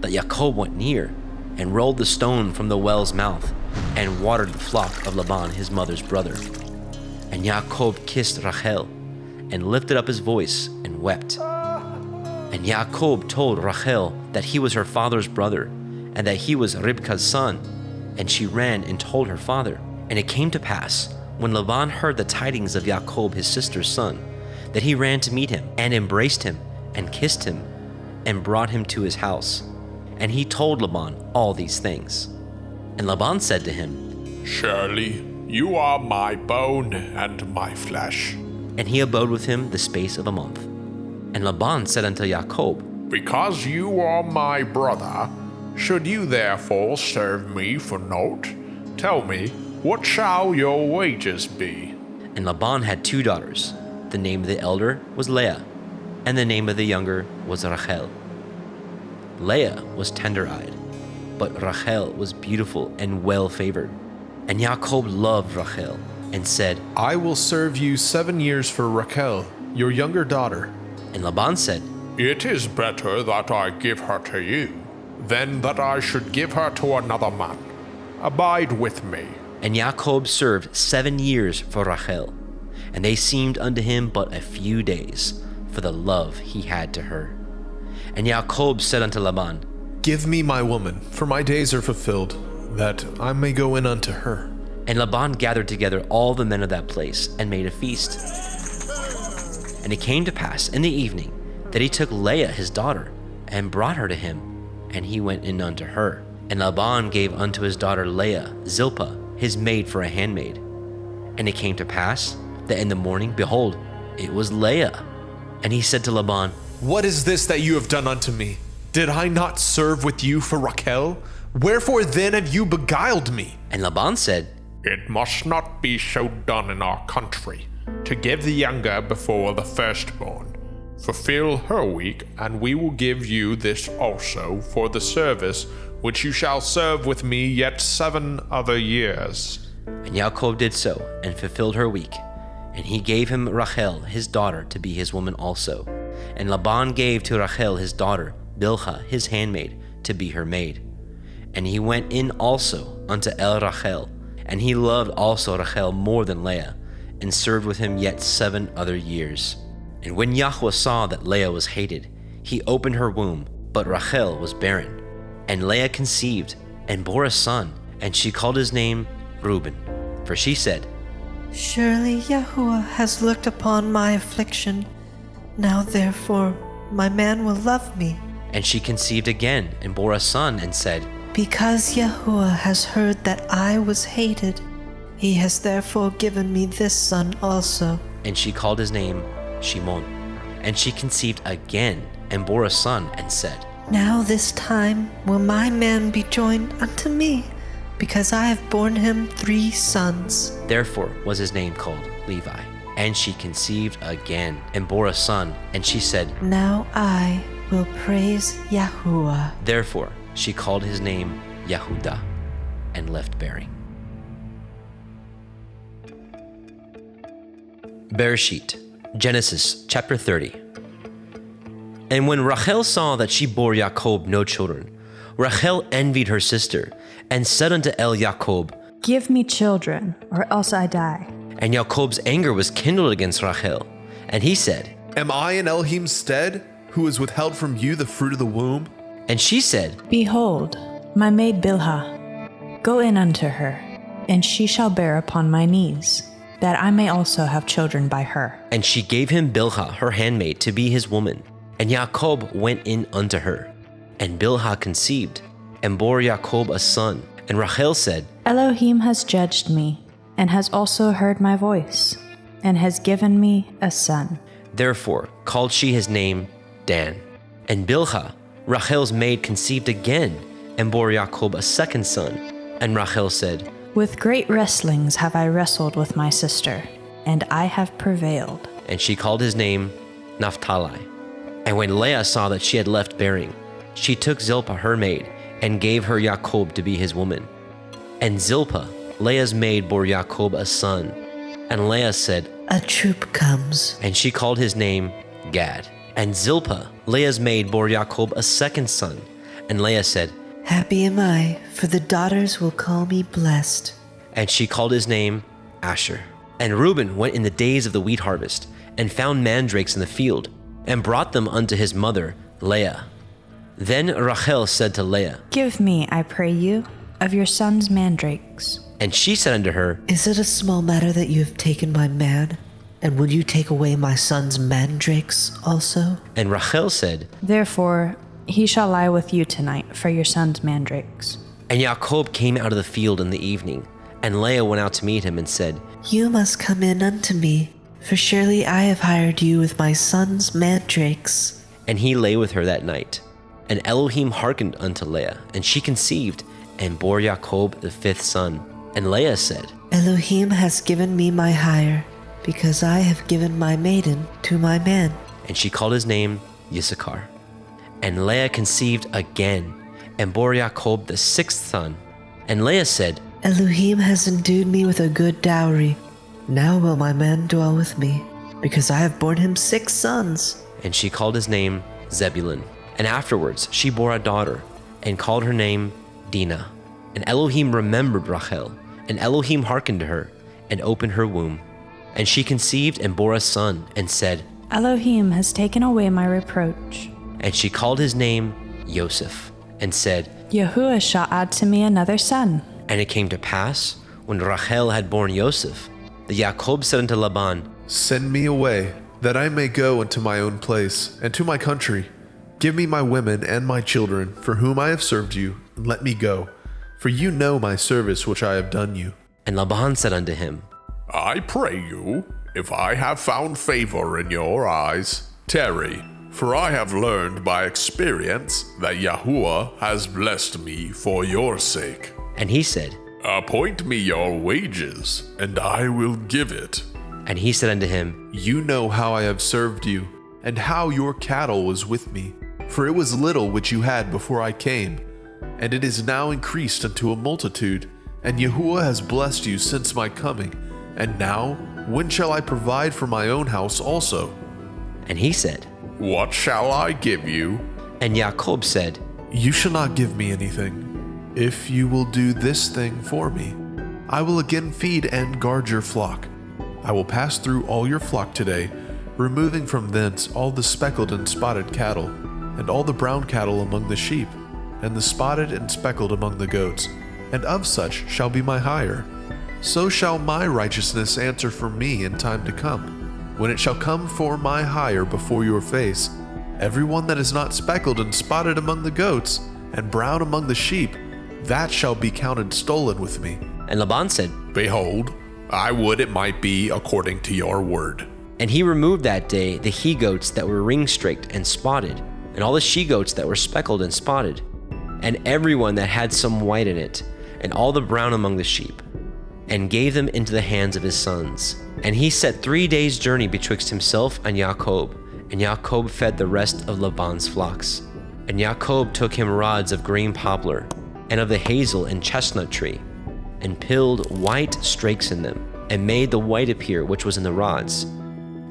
that Yaakov went near, and rolled the stone from the well's mouth, and watered the flock of Laban, his mother's brother. And Yaakov kissed Rachel, and lifted up his voice, and wept. And Yaakov told Rachel that he was her father's brother, and that he was Rebekah's son. And she ran and told her father. And it came to pass, when Laban heard the tidings of Yaakov his sister's son, that he ran to meet him, and embraced him, and kissed him, and brought him to his house. And he told Laban all these things. And Laban said to him, Surely you are my bone and my flesh. And he abode with him the space of a month. And Laban said unto Yaakov, Because you are my brother, should you therefore serve me for naught? Tell me, what shall your wages be? And Laban had 2 daughters. The name of the elder was Leah, and the name of the younger was Rachel. Leah was tender-eyed, but Rachel was beautiful and well-favored. And Yaakov loved Rachel, and said, I will serve you 7 years for Rachel, your younger daughter. And Laban said, It is better that I give her to you, than that I should give her to another man. Abide with me. And Yaakov served 7 years for Rachel, and they seemed unto him but a few days, for the love he had to her. And Yaakov said unto Laban, Give me my woman, for my days are fulfilled, that I may go in unto her. And Laban gathered together all the men of that place, and made a feast. And it came to pass in the evening that he took Leah his daughter, and brought her to him, and he went in unto her. And Laban gave unto his daughter Leah Zilpah his maid for a handmaid. And it came to pass that in the morning, behold, it was Leah. And he said to Laban, What is this that you have done unto me? Did I not serve with you for Rachel? Wherefore then have you beguiled me? And Laban said, It must not be so done in our country, to give the younger before the firstborn. Fulfill her week, and we will give you this also for the service which you shall serve with me yet 7 other years. And Yaakov did so, and fulfilled her week. And he gave him Rachel his daughter to be his woman also. And Laban gave to Rachel his daughter Bilhah his handmaid to be her maid. And he went in also unto Rachel, and he loved also Rachel more than Leah, and served with him yet 7 other years. And when Yahweh saw that Leah was hated, he opened her womb, but Rachel was barren. And Leah conceived, and bore a son, and she called his name Reuben. For she said, Surely Yahuwah has looked upon my affliction. Now therefore my man will love me. And she conceived again, and bore a son, and said, Because Yahuwah has heard that I was hated, he has therefore given me this son also. And she called his name Shimon. And she conceived again, and bore a son, and said, Now this time will my man be joined unto me, because I have borne him 3 sons. Therefore was his name called Levi. And she conceived again, and bore a son, and she said, Now I will praise Yahuwah. Therefore she called his name Yehudah, and left bearing. Bereshit, Genesis chapter 30. And when Rachel saw that she bore Yaakov no children, Rachel envied her sister, and said unto Yaakov, Give me children, or else I die. And Yaakov's anger was kindled against Rachel, and he said, Am I in Elohim's stead, who has withheld from you the fruit of the womb? And she said, Behold, my maid Bilhah, go in unto her, and she shall bear upon my knees, that I may also have children by her. And she gave him Bilhah her handmaid to be his woman. And Yaakov went in unto her. And Bilhah conceived, and bore Yaakov a son. And Rachel said, Elohim has judged me, and has also heard my voice, and has given me a son. Therefore called she his name Dan. And Bilhah, Rachel's maid, conceived again, and bore Yaakov a second son. And Rachel said, With great wrestlings have I wrestled with my sister, and I have prevailed. And she called his name Naphtali. And when Leah saw that she had left bearing, she took Zilpah her maid, and gave her Yaakov to be his woman. And Zilpah, Leah's maid, bore Yaakov a son. And Leah said, A troop comes. And she called his name Gad. And Zilpah, Leah's maid, bore Yaakov a second son. And Leah said, Happy am I, for the daughters will call me blessed. And she called his name Asher. And Reuben went in the days of the wheat harvest, and found mandrakes in the field, and brought them unto his mother Leah. Then Rachel said to Leah, Give me, I pray you, of your son's mandrakes. And she said unto her, Is it a small matter that you have taken my man? And will you take away my son's mandrakes also? And Rachel said, Therefore he shall lie with you tonight for your son's mandrakes. And Yaakov came out of the field in the evening, and Leah went out to meet him, and said, You must come in unto me, for surely I have hired you with my son's mandrakes. And he lay with her that night. And Elohim hearkened unto Leah, and she conceived, and bore Yaakov the 5th son. And Leah said, Elohim has given me my hire, because I have given my maiden to my man. And she called his name Yissachar. And Leah conceived again, and bore Yaakov the 6th son. And Leah said, Elohim has endued me with a good dowry. Now will my man dwell with me, because I have borne him 6 sons. And she called his name Zebulun. And afterwards she bore a daughter, and called her name Dinah. And Elohim remembered Rachel, and Elohim hearkened to her, and opened her womb. And she conceived and bore a son, and said, Elohim has taken away my reproach, And she called his name Joseph, and said, Yahuwah shall add to me another son. And it came to pass, when Rachel had borne Joseph, that Jacob said unto Laban, Send me away, that I may go unto my own place, and to my country. Give me my women and my children, for whom I have served you, and let me go. For you know my service which I have done you. And Laban said unto him, I pray you, if I have found favor in your eyes, tarry, for I have learned by experience that Yahuwah has blessed me for your sake. And he said, Appoint me your wages, and I will give it. And he said unto him, You know how I have served you, and how your cattle was with me. For it was little which you had before I came, and it is now increased unto a multitude. And Yahuwah has blessed you since my coming. And now, when shall I provide for my own house also? And he said, What shall I give you? And Jacob said, You shall not give me anything. If you will do this thing for me, I will again feed and guard your flock. I will pass through all your flock today, removing from thence all the speckled and spotted cattle, and all the brown cattle among the sheep, and the spotted and speckled among the goats, and of such shall be my hire. So shall my righteousness answer for me in time to come, when it shall come for my hire before your face. Every one that is not speckled and spotted among the goats, and brown among the sheep, that shall be counted stolen with me. And Laban said, Behold, I would it might be according to your word. And he removed that day the he-goats that were ring-streaked and spotted, and all the she-goats that were speckled and spotted, and every one that had some white in it, and all the brown among the sheep, and gave them into the hands of his sons. And he set 3 days' journey betwixt himself and Jacob, and Jacob fed the rest of Laban's flocks. And Jacob took him rods of green poplar, and of the hazel and chestnut tree, and pilled white strakes in them, and made the white appear which was in the rods.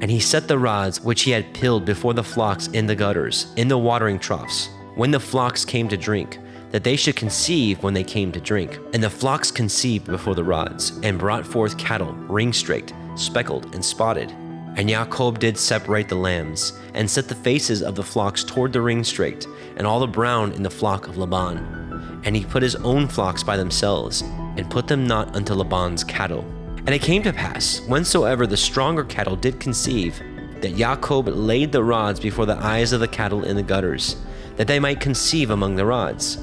And he set the rods which he had pilled before the flocks in the gutters, in the watering troughs, when the flocks came to drink, that they should conceive when they came to drink. And the flocks conceived before the rods, and brought forth cattle, ring-straked, speckled, and spotted. And Jacob did separate the lambs, and set the faces of the flocks toward the ring-straked, and all the brown in the flock of Laban. And he put his own flocks by themselves, and put them not unto Laban's cattle. And it came to pass, whensoever the stronger cattle did conceive, that Jacob laid the rods before the eyes of the cattle in the gutters, that they might conceive among the rods.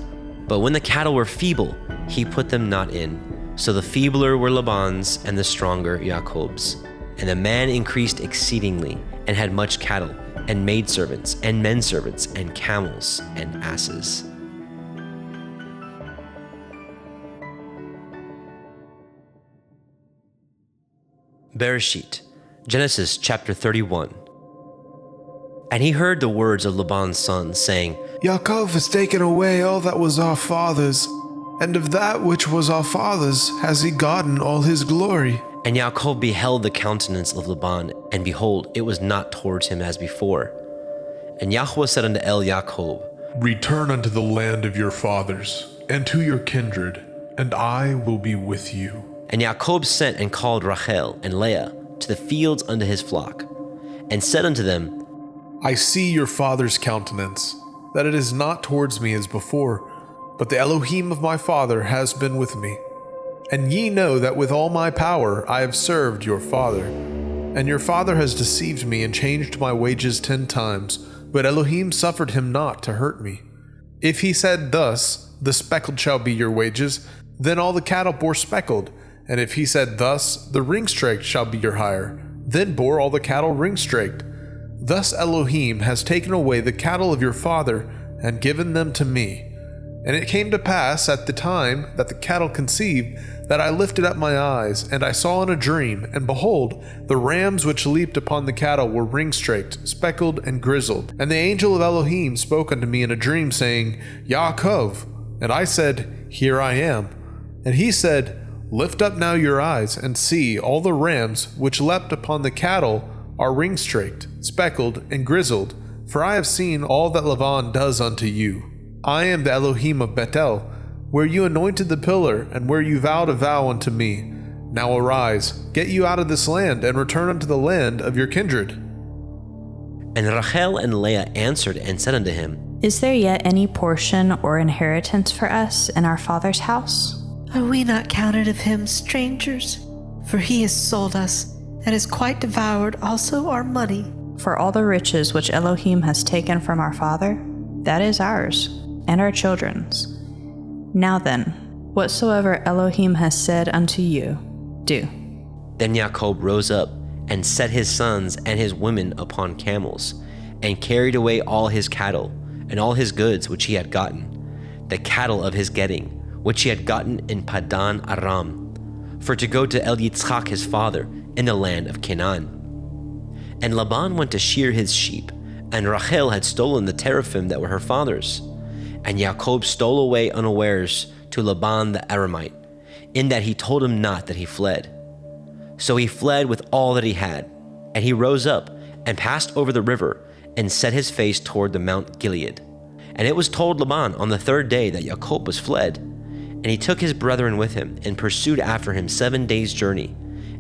But when the cattle were feeble, he put them not in. So the feebler were Laban's, and the stronger Jacob's. And the man increased exceedingly, and had much cattle, and maidservants, and menservants, and camels, and asses. Bereshit, Genesis chapter 31. And he heard the words of Laban's son, saying, Yaakov has taken away all that was our father's, and of that which was our father's has he gotten all his glory. And Jacob beheld the countenance of Laban, and behold, it was not towards him as before. And Yahweh said unto Jacob, Return unto the land of your fathers, and to your kindred, and I will be with you. And Jacob sent and called Rachel and Leah to the fields unto his flock, and said unto them, I see your father's countenance, that it is not towards me as before, but the Elohim of my father has been with me. And ye know that with all my power I have served your father. And your father has deceived me and changed my wages 10 times, but Elohim suffered him not to hurt me. If he said thus, the speckled shall be your wages, then all the cattle bore speckled. And if he said thus, the ring-straked shall be your hire, then bore all the cattle ring-straked. Thus Elohim has taken away the cattle of your father, and given them to me. And it came to pass at the time that the cattle conceived, that I lifted up my eyes, and I saw in a dream, and behold, the rams which leaped upon the cattle were ring-straked, speckled, and grizzled. And the angel of Elohim spoke unto me in a dream, saying, Yaakov. And I said, Here I am. And he said, Lift up now your eyes, and see, all the rams which leapt upon the cattle are ring-straked, speckled, and grizzled, for I have seen all that Laban does unto you. I am the Elohim of Bethel, where you anointed the pillar, and where you vowed a vow unto me. Now arise, get you out of this land, and return unto the land of your kindred. And Rachel and Leah answered and said unto him, Is there yet any portion or inheritance for us in our father's house? Are we not counted of him strangers? For he has sold us, and has quite devoured also our money. For all the riches which Elohim has taken from our father, that is ours, and our children's. Now then, whatsoever Elohim has said unto you, do. Then Jacob rose up, and set his sons and his women upon camels, and carried away all his cattle, and all his goods which he had gotten, the cattle of his getting, which he had gotten in Padan Aram, for to go to Yitzchak his father in the land of Canaan. And Laban went to shear his sheep, and Rachel had stolen the teraphim that were her father's. And Jacob stole away unawares to Laban the Aramite, in that he told him not that he fled. So he fled with all that he had, and he rose up and passed over the river and set his face toward the Mount Gilead. And it was told Laban on the third day that Jacob was fled. And he took his brethren with him and pursued after him 7 days' journey,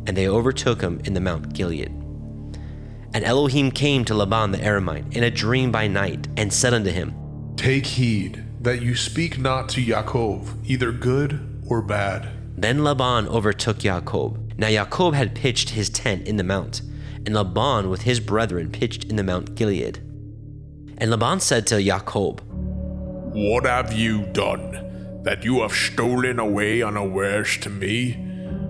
and they overtook him in the Mount Gilead. And Elohim came to Laban the Aramite in a dream by night, and said unto him, Take heed that you speak not to Yaakov, either good or bad. Then Laban overtook Jacob. Now Jacob had pitched his tent in the mount, and Laban with his brethren pitched in the Mount Gilead. And Laban said to Jacob, What have you done, that you have stolen away unawares to me,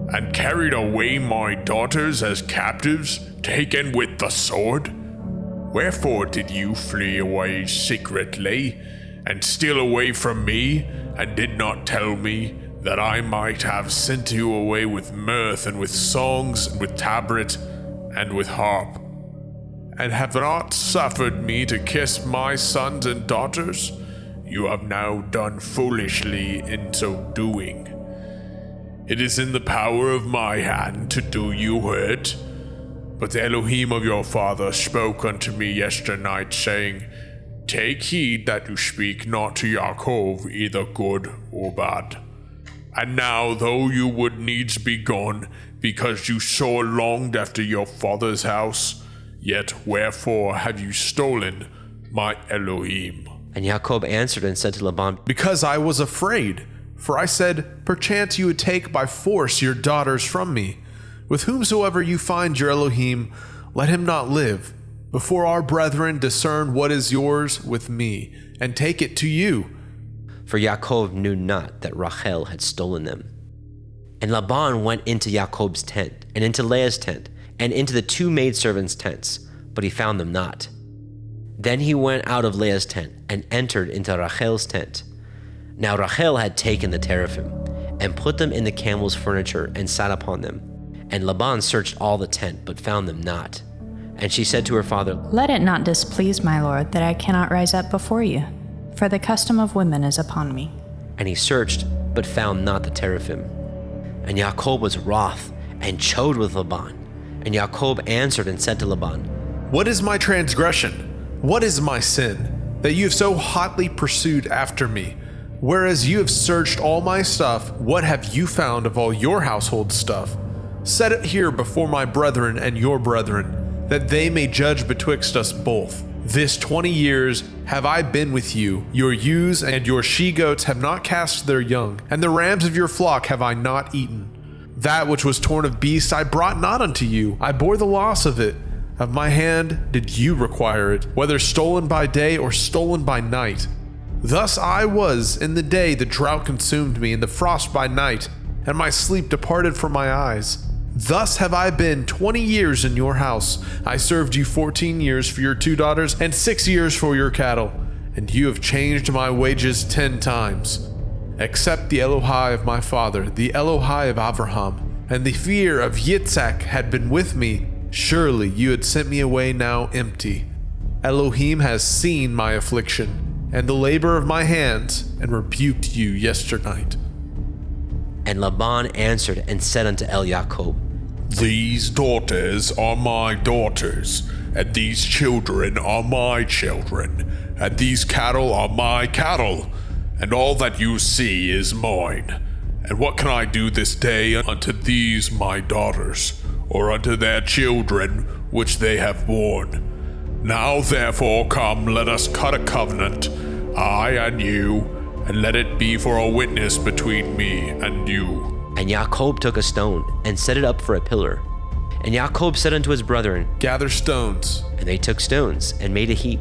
and carried away my daughters as captives, taken with the sword? Wherefore did you flee away secretly, and steal away from me, and did not tell me, that I might have sent you away with mirth, and with songs, and with tabret, and with harp, and have not suffered me to kiss my sons and daughters? You have now done foolishly in so doing. It is in the power of my hand to do you hurt. But the Elohim of your father spoke unto me yesternight, saying, Take heed that you speak not to Yaakov either good or bad. And now, though you would needs be gone, because you sore longed after your father's house, yet wherefore have you stolen my Elohim? And Jacob answered and said to Laban, Because I was afraid, for I said, Perchance you would take by force your daughters from me. With whomsoever you find your Elohim, let him not live, before our brethren discern what is yours with me, and take it to you. For Jacob knew not that Rachel had stolen them. And Laban went into Jacob's tent, and into Leah's tent, and into the 2 maidservants' tents, but he found them not. Then he went out of Leah's tent, and entered into Rachel's tent. Now Rachel had taken the teraphim, and put them in the camel's furniture, and sat upon them. And Laban searched all the tent, but found them not. And she said to her father, Let it not displease my lord that I cannot rise up before you, for the custom of women is upon me. And he searched, but found not the teraphim. And Jacob was wroth, and chode with Laban. And Jacob answered and said to Laban, What is my transgression? What is my sin, that you have so hotly pursued after me? Whereas you have searched all my stuff, what have you found of all your household stuff? Set it here before my brethren and your brethren, that they may judge betwixt us both. This 20 years have I been with you. Your ewes and your she-goats have not cast their young, and the rams of your flock have I not eaten. That which was torn of beasts I brought not unto you. I bore the loss of it. Of my hand did you require it, whether stolen by day or stolen by night. Thus I was in the day the drought consumed me, and the frost by night, and my sleep departed from my eyes. Thus have I been 20 years in your house. I served you 14 years for your 2 daughters, and 6 years for your cattle, and you have changed my wages 10 times. Except the Elohai of my father, the Elohai of Abraham, and the fear of Yitzhak had been with me, surely you had sent me away now empty. Elohim has seen my affliction, and the labor of my hands, and rebuked you yesternight. And Laban answered and said unto Jacob, These daughters are my daughters, and these children are my children, and these cattle are my cattle, and all that you see is mine. And what can I do this day unto these my daughters, or unto their children which they have borne? Now therefore come, let us cut a covenant, I and you, and let it be for a witness between me and you. And Jacob took a stone and set it up for a pillar. And Jacob said unto his brethren, Gather stones. And they took stones and made a heap,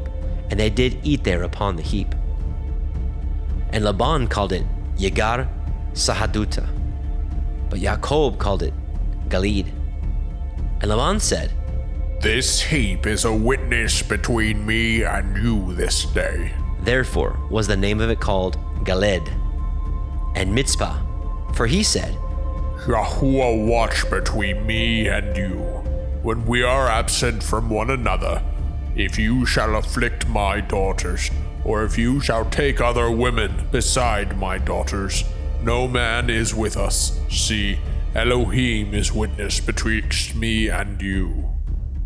and they did eat there upon the heap. And Laban called it Hagar Sahaduta, but Jacob called it Gilead. And Laban said, This heap is a witness between me and you this day. Therefore was the name of it called Galed. And Mitzpah, for he said, Yahuwah watch between me and you, when we are absent from one another. If you shall afflict my daughters, or if you shall take other women beside my daughters, no man is with us. See, Elohim is witness betwixt me and you.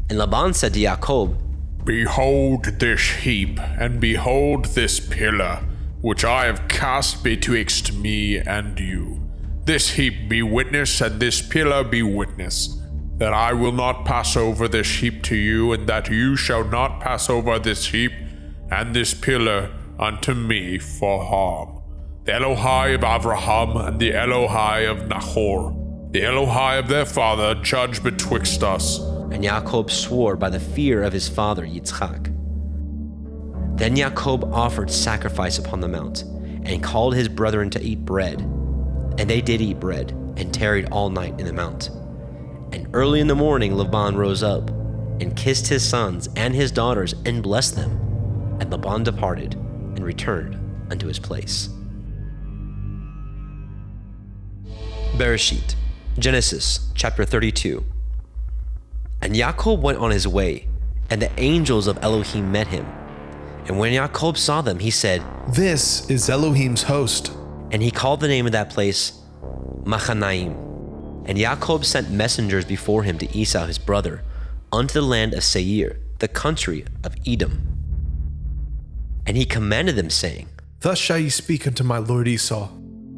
And Laban said to Jacob, Behold this heap, and behold this pillar, which I have cast betwixt me and you. This heap be witness, and this pillar be witness, that I will not pass over this heap to you, and that you shall not pass over this heap and this pillar unto me for harm. The Elohai of Abraham and the Elohai of Nahor, the Elohai of their father, judge betwixt us. And Jacob swore by the fear of his father Yitzchak. Then Jacob offered sacrifice upon the mount, and called his brethren to eat bread. And they did eat bread, and tarried all night in the mount. And early in the morning Laban rose up, and kissed his sons and his daughters, and blessed them. And Laban departed, and returned unto his place. Bereshit, Genesis chapter 32. And Jacob went on his way, and the angels of Elohim met him. And when Jacob saw them, he said, This is Elohim's host. And he called the name of that place Machanaim. And Jacob sent messengers before him to Esau his brother, unto the land of Seir, the country of Edom. And he commanded them, saying, Thus shall ye speak unto my lord Esau.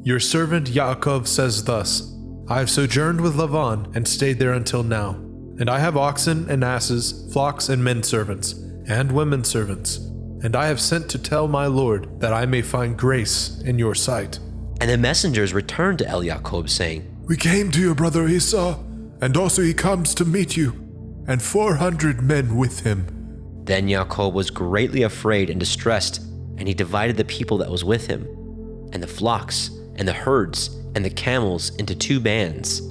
Your servant Yaakov says thus, I have sojourned with Laban, and stayed there until now. And I have oxen and asses, flocks and men servants, and women servants. And I have sent to tell my lord, that I may find grace in your sight. And the messengers returned to Jacob, saying, We came to your brother Esau, and also he comes to meet you, and 400 men with him. Then Jacob was greatly afraid and distressed, and he divided the people that was with him, and the flocks, and the herds, and the camels into 2 bands,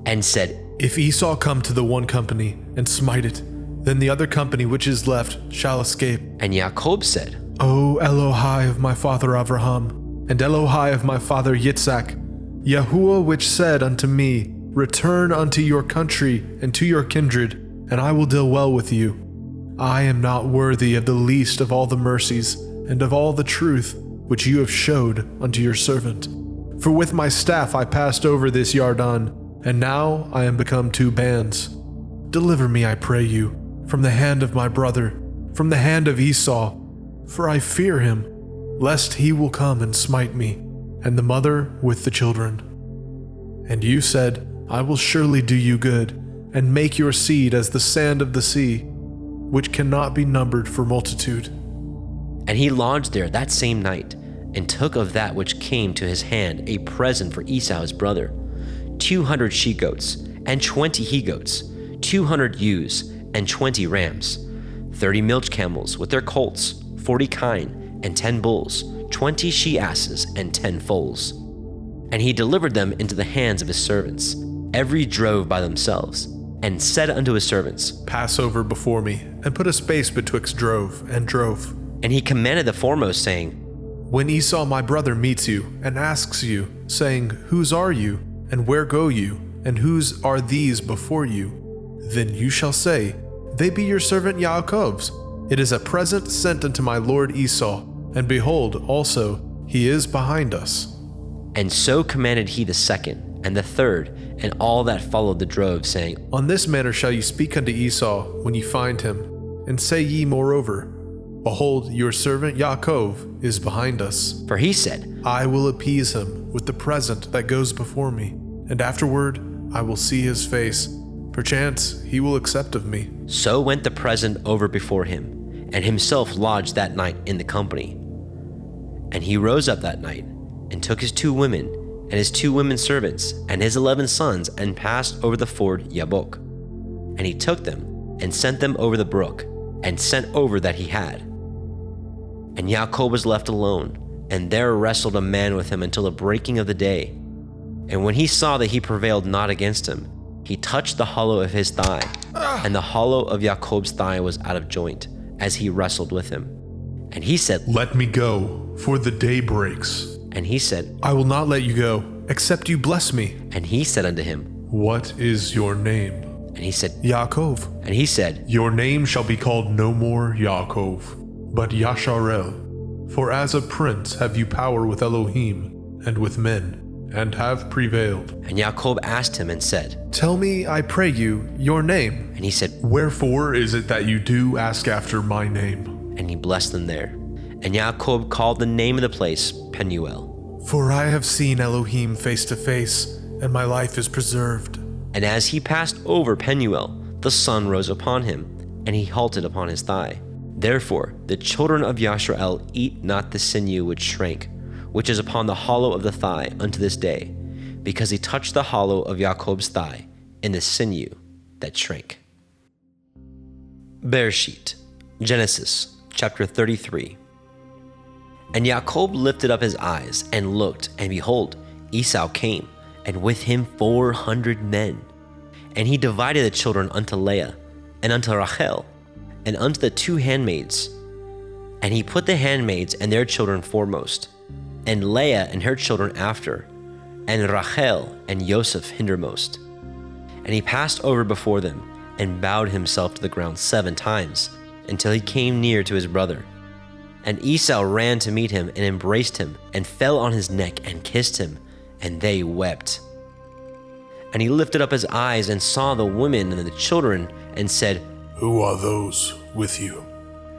and said, If Esau come to the one company, and smite it, then the other company which is left shall escape. And Jacob said, O Elohai of my father Abraham, and Elohai of my father Yitzhak, Yahuwah which said unto me, Return unto your country and to your kindred, and I will deal well with you. I am not worthy of the least of all the mercies, and of all the truth which you have showed unto your servant. For with my staff I passed over this Yarden, and now I am become 2 bands. Deliver me, I pray you, from the hand of my brother, from the hand of Esau, for I fear him, lest he will come and smite me, and the mother with the children. And you said, I will surely do you good, and make your seed as the sand of the sea, which cannot be numbered for multitude. And he lodged there that same night, and took of that which came to his hand a present for Esau his brother, 200 she-goats, and 20 he-goats, 200 ewes, and 20 rams, 30 milch camels with their colts, 40 kine, and 10 bulls, 20 she-asses, and 10 foals. And he delivered them into the hands of his servants, every drove by themselves, and said unto his servants, Pass over before me, and put a space betwixt drove and drove. And he commanded the foremost, saying, When Esau my brother meets you, and asks you, saying, Whose are you, and where go you, and whose are these before you? Then you shall say, They be your servant Yaakov's. It is a present sent unto my lord Esau, and behold, also, he is behind us. And so commanded he the second, and the third, and all that followed the drove, saying, On this manner shall ye speak unto Esau when ye find him, and say ye moreover, Behold, your servant Yaakov is behind us. For he said, I will appease him with the present that goes before me, and afterward I will see his face, Perchance he will accept of me. So went the present over before him, and himself lodged that night in the company. And he rose up that night, and took his 2 women, and his 2 women servants, and his 11 sons, and passed over the ford Yabok. And he took them, and sent them over the brook, and sent over that he had. And Yaakov was left alone, and there wrestled a man with him until the breaking of the day. And when he saw that he prevailed not against him, he touched the hollow of his thigh, and the hollow of Yaakov's thigh was out of joint, as he wrestled with him. And he said, Let me go, for the day breaks. And he said, I will not let you go, except you bless me. And he said unto him, What is your name? And he said, Yaakov. And he said, Your name shall be called no more Yaakov, but Yasharel. For as a prince have you power with Elohim and with men, and have prevailed. And Yaakov asked him and said, Tell me, I pray you, your name. And he said, Wherefore is it that you do ask after my name? And he blessed them there. And Yaakov called the name of the place Penuel. For I have seen Elohim face to face, and my life is preserved. And as he passed over Penuel, the sun rose upon him, and he halted upon his thigh. Therefore the children of Yasharel eat not the sinew which shrank, which is upon the hollow of the thigh unto this day, because he touched the hollow of Yaakov's thigh in the sinew that shrank. Bereshit, Genesis, chapter 33. And Yaakov lifted up his eyes and looked, and behold, Esau came, and with him 400 men. And he divided the children unto Leah, and unto Rachel, and unto the 2 handmaids. And he put the handmaids and their children foremost, and Leah and her children after, and Rachel and Joseph hindermost. And he passed over before them, and bowed himself to the ground 7 times, until he came near to his brother. And Esau ran to meet him, and embraced him, and fell on his neck, and kissed him, and they wept. And he lifted up his eyes, and saw the women and the children, and said, Who are those with you?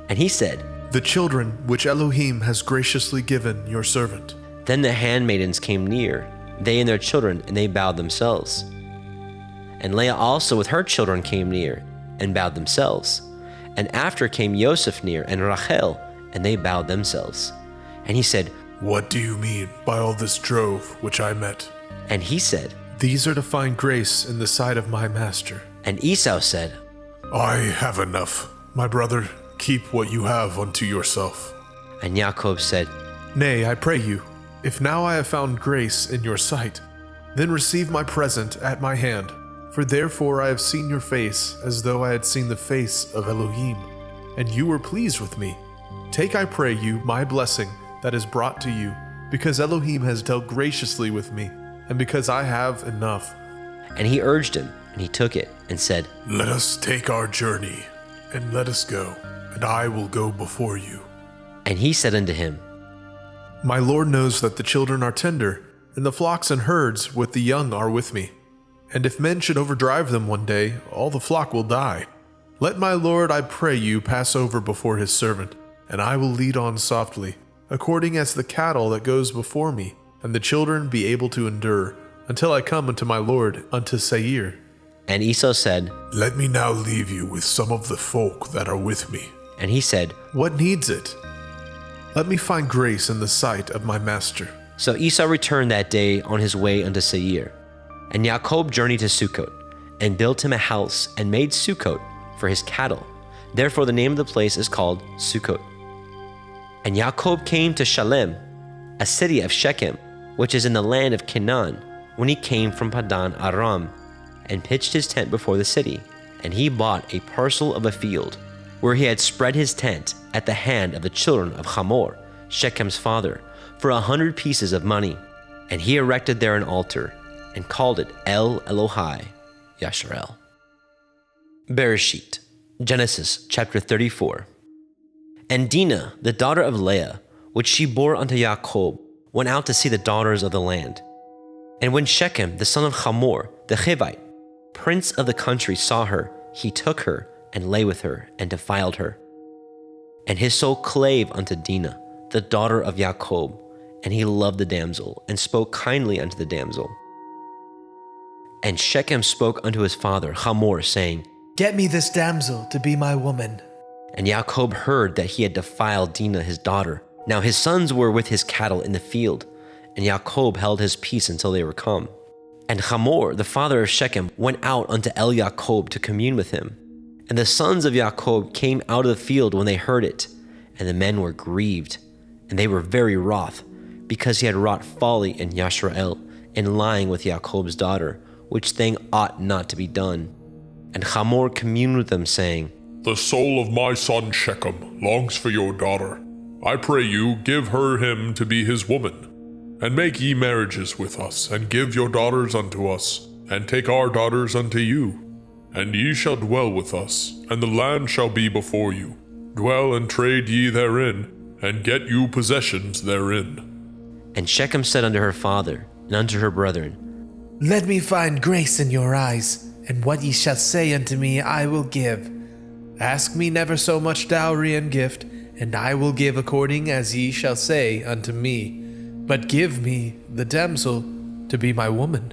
And he said, The children which Elohim has graciously given your servant. Then the handmaidens came near, they and their children, and they bowed themselves. And Leah also with her children came near, and bowed themselves. And after came Joseph near, and Rachel, and they bowed themselves. And he said, What do you mean by all this drove which I met? And he said, These are to find grace in the sight of my master. And Esau said, I have enough. My brother, keep what you have unto yourself. And Yaakov said, Nay, I pray you, if now I have found grace in your sight, then receive my present at my hand. For therefore I have seen your face as though I had seen the face of Elohim, and you were pleased with me. Take, I pray you, my blessing that is brought to you, because Elohim has dealt graciously with me, and because I have enough. And he urged him, and he took it, and said, Let us take our journey, and let us go, and I will go before you. And he said unto him, My Lord knows that the children are tender, and the flocks and herds with the young are with me. And if men should overdrive them one day, all the flock will die. Let my Lord, I pray you, pass over before his servant, and I will lead on softly, according as the cattle that goes before me, and the children be able to endure, until I come unto my Lord, unto Seir. And Esau said, Let me now leave you with some of the folk that are with me. And he said, What needs it? Let me find grace in the sight of my master. So Esau returned that day on his way unto Seir. And Yaakov journeyed to Sukkot, and built him a house, and made Sukkot for his cattle. Therefore the name of the place is called Sukkot. And Yaakov came to Shalem, a city of Shechem, which is in the land of Canaan, when he came from Padan Aram, and pitched his tent before the city. And he bought a parcel of a field, where he had spread his tent at the hand of the children of Hamor, Shechem's father, for 100 pieces of money. And he erected there an altar, and called it El Elohai Yasharel. Bereshit, Genesis chapter 34. And Dinah, the daughter of Leah, which she bore unto Yaakov, went out to see the daughters of the land. And when Shechem, the son of Hamor, the Hivite, prince of the country, saw her, he took her, and lay with her, and defiled her. And his soul clave unto Dinah, the daughter of Yaakov, and he loved the damsel, and spoke kindly unto the damsel. And Shechem spoke unto his father Hamor, saying, Get me this damsel to be my woman. And Jacob heard that he had defiled Dinah his daughter. Now his sons were with his cattle in the field, and Jacob held his peace until they were come. And Hamor, the father of Shechem, went out unto Jacob to commune with him. And the sons of Jacob came out of the field when they heard it, and the men were grieved, and they were very wroth, because he had wrought folly in Yashrael, in lying with Jacob's daughter, which thing ought not to be done. And Hamor communed with them, saying, The soul of my son Shechem longs for your daughter. I pray you, give her him to be his woman. And make ye marriages with us, and give your daughters unto us, and take our daughters unto you. And ye shall dwell with us, and the land shall be before you. Dwell and trade ye therein, and get you possessions therein. And Shechem said unto her father, and unto her brethren, Let me find grace in your eyes, and what ye shall say unto me I will give. Ask me never so much dowry and gift, and I will give according as ye shall say unto me. But give me the damsel to be my woman.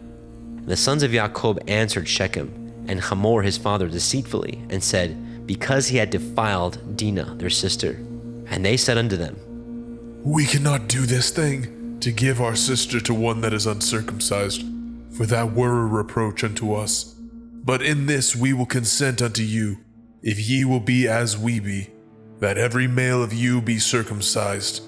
And the sons of Jacob answered Shechem and Hamor his father deceitfully, and said, Because he had defiled Dinah their sister. And they said unto them, We cannot do this thing, to give our sister to one that is uncircumcised, for that were a reproach unto us. But in this we will consent unto you, if ye will be as we be, that every male of you be circumcised.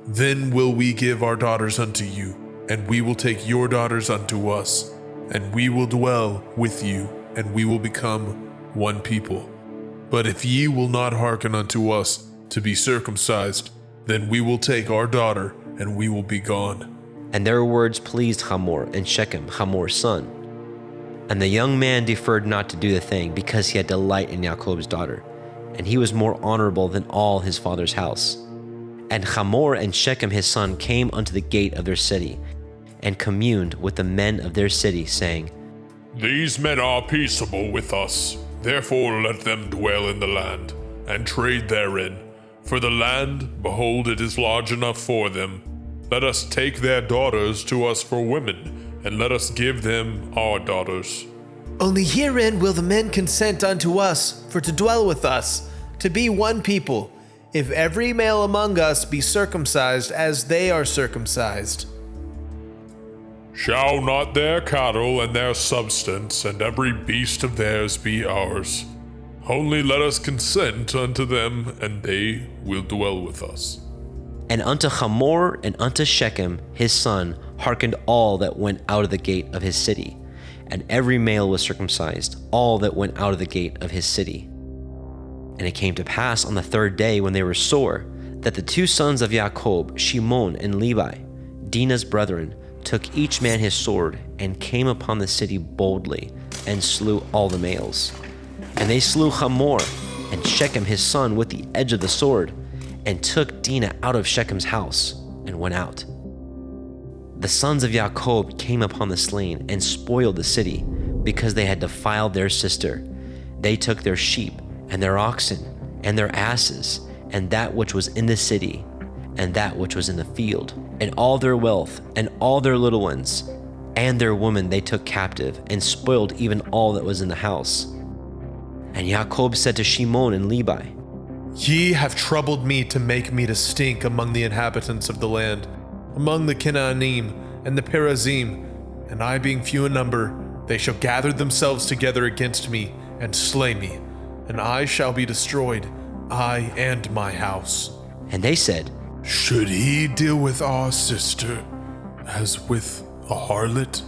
Then will we give our daughters unto you, and we will take your daughters unto us, and we will dwell with you, and we will become one people. But if ye will not hearken unto us to be circumcised, then we will take our daughter, and we will be gone. And their words pleased Hamor and Shechem, Hamor's son. And the young man deferred not to do the thing, because he had delight in Jacob's daughter, and he was more honorable than all his father's house. And Hamor and Shechem his son came unto the gate of their city, and communed with the men of their city, saying, These men are peaceable with us, therefore let them dwell in the land, and trade therein. For the land, behold, it is large enough for them. Let us take their daughters to us for women, and let us give them our daughters. Only herein will the men consent unto us, for to dwell with us, to be one people, if every male among us be circumcised as they are circumcised. Shall not their cattle and their substance and every beast of theirs be ours? Only let us consent unto them, and they will dwell with us. And unto Hamor and unto Shechem his son hearkened all that went out of the gate of his city, and every male was circumcised, all that went out of the gate of his city. And it came to pass on the third day, when they were sore, that the two sons of Jacob, Shimon and Levi, Dinah's brethren, took each man his sword, and came upon the city boldly, and slew all the males. And they slew Hamor and Shechem his son with the edge of the sword, and took Dinah out of Shechem's house, and went out. The sons of Jacob came upon the slain, and spoiled the city, because they had defiled their sister. They took their sheep, and their oxen, and their asses, and that which was in the city, and that which was in the field, and all their wealth, and all their little ones, and their women they took captive, and spoiled even all that was in the house. And Jacob said to Shimon and Levi, Ye have troubled me to make me to stink among the inhabitants of the land, among the Canaanim and the Perizim, and I being few in number, they shall gather themselves together against me, and slay me, and I shall be destroyed, I and my house. And they said, Should he deal with our sister as with a harlot?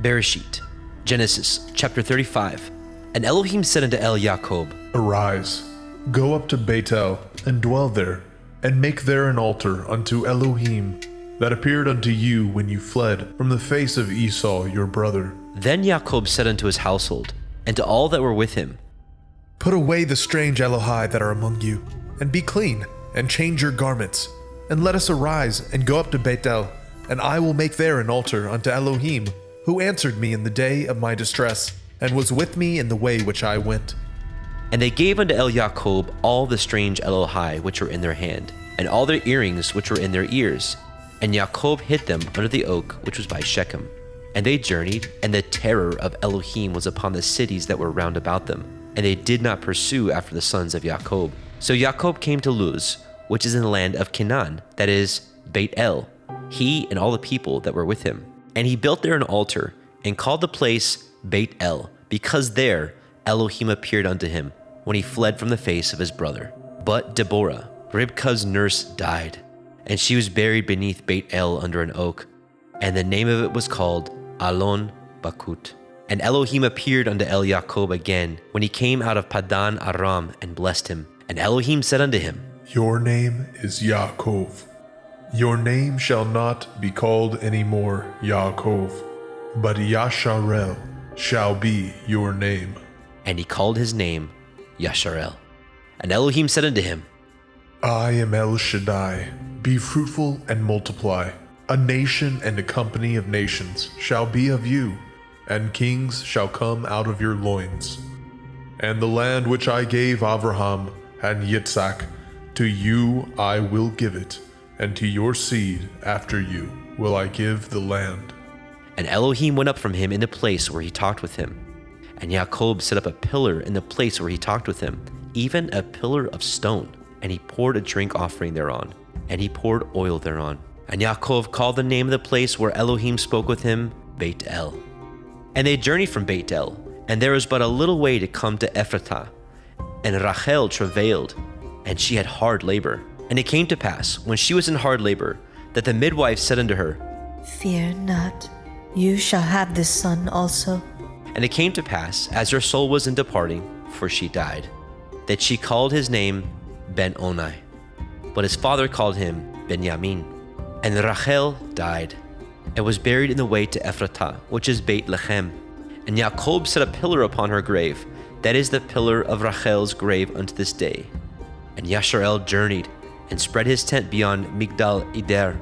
Bereshit, Genesis chapter 35. And Elohim said unto Jacob, Arise, go up to Bethel, and dwell there, and make there an altar unto Elohim, that appeared unto you when you fled from the face of Esau your brother. Then Jacob said unto his household, and to all that were with him, Put away the strange Elohai that are among you, and be clean, and change your garments, and let us arise, and go up to Bethel, and I will make there an altar unto Elohim, who answered me in the day of my distress, and was with me in the way which I went. And they gave unto Jacob all the strange Elohai which were in their hand, and all their earrings which were in their ears, And Jacob hid them under the oak which was by Shechem. And they journeyed, and the terror of Elohim was upon the cities that were round about them. And they did not pursue after the sons of Jacob. So Jacob came to Luz, which is in the land of Canaan, that is, Beit El, he and all the people that were with him. And he built there an altar, and called the place Beit El, because there Elohim appeared unto him, when he fled from the face of his brother. But Deborah, Ribkah's nurse, died, and she was buried beneath Beit El under an oak, and the name of it was called Alon Bakut. And Elohim appeared unto El Jacob again, when he came out of Padan Aram, and blessed him. And Elohim said unto him, Your name is Yaakov. Your name shall not be called any more Yaakov, but Yasharel shall be your name. And he called his name Yasharel. And Elohim said unto him, I am El Shaddai. Be fruitful and multiply. A nation and a company of nations shall be of you, and kings shall come out of your loins. And the land which I gave Abraham and Yitzhak, to you I will give it, and to your seed after you will I give the land. And Elohim went up from him in the place where he talked with him. And Jacob set up a pillar in the place where he talked with him, even a pillar of stone. And he poured a drink offering thereon, and he poured oil thereon. And Yaakov called the name of the place where Elohim spoke with him, Beit El. And they journeyed from Beit El, and there was but a little way to come to Ephrathah. And Rachel travailed, and she had hard labor. And it came to pass, when she was in hard labor, that the midwife said unto her, Fear not, you shall have this son also. And it came to pass, as her soul was in departing, for she died, that she called his name Ben-Oni. But his father called him Benjamin. And Rachel died, and was buried in the way to Ephrathah, which is Beit Lechem. And Jacob set a pillar upon her grave, that is the pillar of Rachel's grave unto this day. And Yasharel journeyed, and spread his tent beyond Migdal Eder.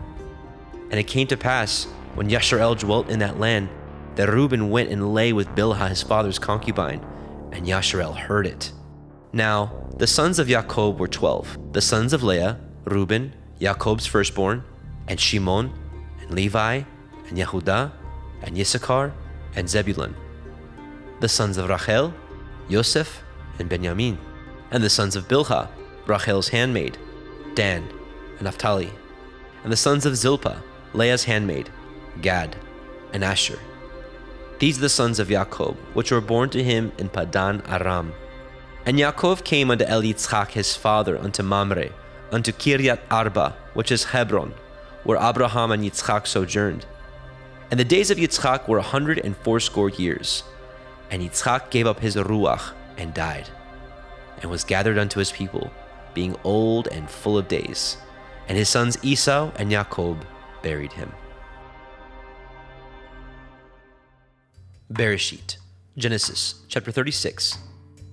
And it came to pass, when Yasharel dwelt in that land, that Reuben went and lay with Bilhah his father's concubine, and Yasharel heard it. Now the sons of Jacob were 12, the sons of Leah, Reuben, Jacob's firstborn, and Shimon, and Levi, and Yehudah, and Issachar, and Zebulun. The sons of Rachel, Yosef, and Benjamin. And the sons of Bilhah, Rachel's handmaid, Dan, and Naphtali. And the sons of Zilpah, Leah's handmaid, Gad, and Asher. These are the sons of Jacob, which were born to him in Padan Aram. And Yaakov came unto El Yitzchak his father, unto Mamre, unto Kiryat Arba, which is Hebron, where Abraham and Yitzchak sojourned. And the days of Yitzchak were 180 years. And Yitzchak gave up his ruach and died, and was gathered unto his people, being old and full of days. And his sons Esau and Jacob buried him. Bereshit, Genesis, chapter 36.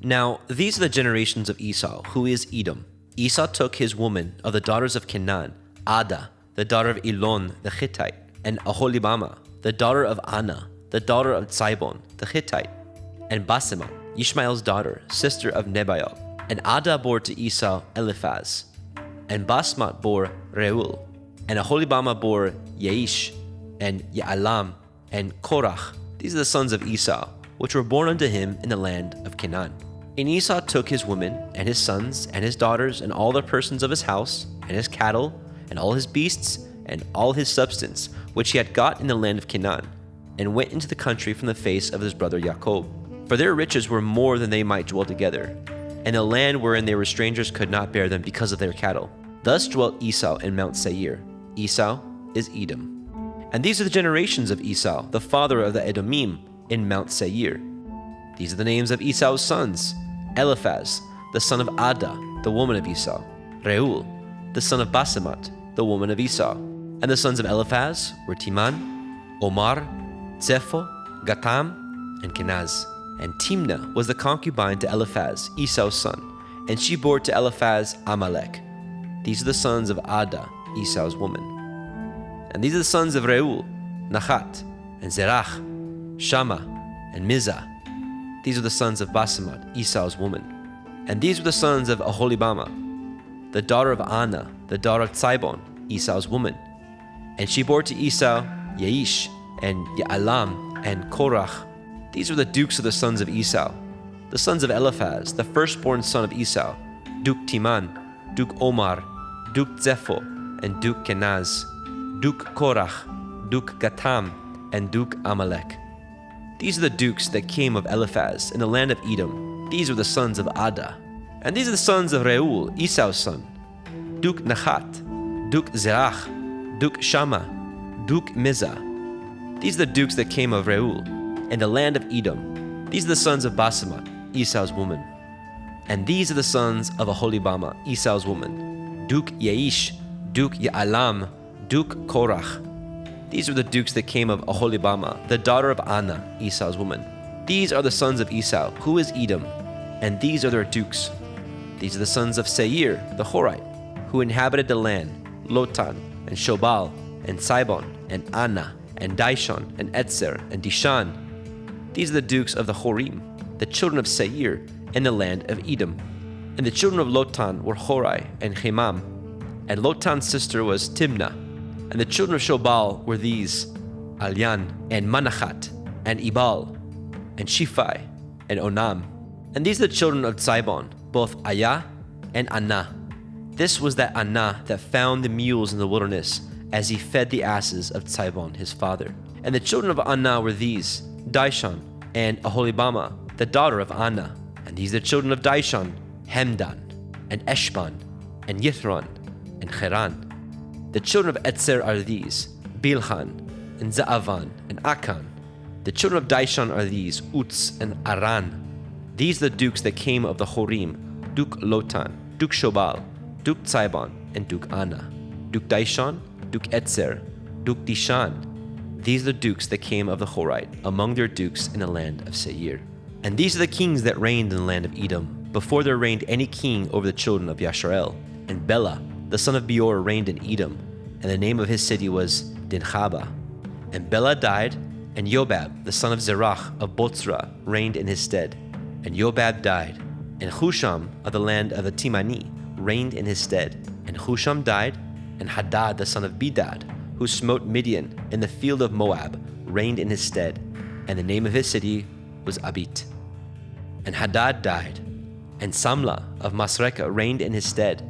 Now these are the generations of Esau, who is Edom. Esau took his woman of the daughters of Canaan, Ada, the daughter of Elon the Hittite, and Aholibama, the daughter of Anna, the daughter of Tzibon the Hittite, and Basemat, Ishmael's daughter, sister of Nebaioth. And Ada bore to Esau Eliphaz, and Basmat bore Reuel, and Aholibama bore Yaish, and Ya'alam, and Korach. These are the sons of Esau, which were born unto him in the land of Canaan. And Esau took his women, and his sons, and his daughters, and all the persons of his house, and his cattle, and all his beasts, and all his substance, which he had got in the land of Canaan, and went into the country from the face of his brother Jacob. For their riches were more than they might dwell together, and the land wherein they were strangers could not bear them because of their cattle. Thus dwelt Esau in Mount Seir. Esau is Edom. And these are the generations of Esau, the father of the Edomim, in Mount Seir. These are the names of Esau's sons: Eliphaz, the son of Ada, the woman of Esau; Reuel, the son of Basemat, the woman of Esau. And the sons of Eliphaz were Timan, Omar, Zepho, Gatam, and Kenaz. And Timnah was the concubine to Eliphaz, Esau's son, and she bore to Eliphaz Amalek. These are the sons of Ada, Esau's woman. And these are the sons of Reuel, Nachat, and Zerach, Shammah, and Mizah. These are the sons of Basemat, Esau's woman. And these were the sons of Aholibama, the daughter of Anna, the daughter of Tzibon, Esau's woman. And she bore to Esau Yaish, and Ya'alam, and Korach. These were the dukes of the sons of Esau. The sons of Eliphaz, the firstborn son of Esau, Duke Timan, Duke Omar, Duke Zepho, and Duke Kenaz, Duke Korach, Duke Gatam, and Duke Amalek. These are the dukes that came of Eliphaz in the land of Edom. These were the sons of Ada. And these are the sons of Reuel, Esau's son, Duke Nachat, Duke Zerach, Duke Shammah, Duke Mizah. These are the dukes that came of Reuel in the land of Edom. These are the sons of Basemat, Esau's woman. And these are the sons of Aholibama, Esau's woman, Duke Yaish, Duke Ya'alam, Duke Korach. These are the dukes that came of Aholibama, the daughter of Anna, Esau's woman. These are the sons of Esau, who is Edom, and these are their dukes. These are the sons of Seir, the Horite, who inhabited the land, Lotan, and Shobal, and Sibon, and Anna, and Dishon, and Etzer, and Dishan. These are the dukes of the Horim, the children of Seir, in the land of Edom. And the children of Lotan were Horai and Hemam, and Lotan's sister was Timnah. And the children of Shobal were these, Alyan, and Manachat, and Ebal, and Shiphi, and Onam. And these are the children of Sibon, both Ayah and Anah. This was that Anah that found the mules in the wilderness as he fed the asses of Sibon his father. And the children of Anah were these, Dishon and Aholibama, the daughter of Anah. And these are the children of Dishon, Hemdan, and Eshban, and Yithron, and Haran. The children of Etzer are these, Bilhan, and Zaavan, and Akan. The children of Dishon are these, Uts and Aran. These are the dukes that came of the Horim, Duke Lotan, Duke Shobal, Duke Sibon, and Duke Anah. Duke Dishon, Duke Etzer, Duke Dishan. These are the dukes that came of the Horite, among their dukes in the land of Seir. And these are the kings that reigned in the land of Edom, before there reigned any king over the children of Yasharel. And Bela, the son of Beor, reigned in Edom, and the name of his city was Dinhaba. And Bela died, and Yobab, the son of Zerach of Botzra, reigned in his stead. And Yobab died, and Husham of the land of the Timani reigned in his stead. And Husham died, and Hadad, the son of Bedad, who smote Midian in the field of Moab, reigned in his stead. And the name of his city was Abit. And Hadad died, and Samlah of Masrekah reigned in his stead.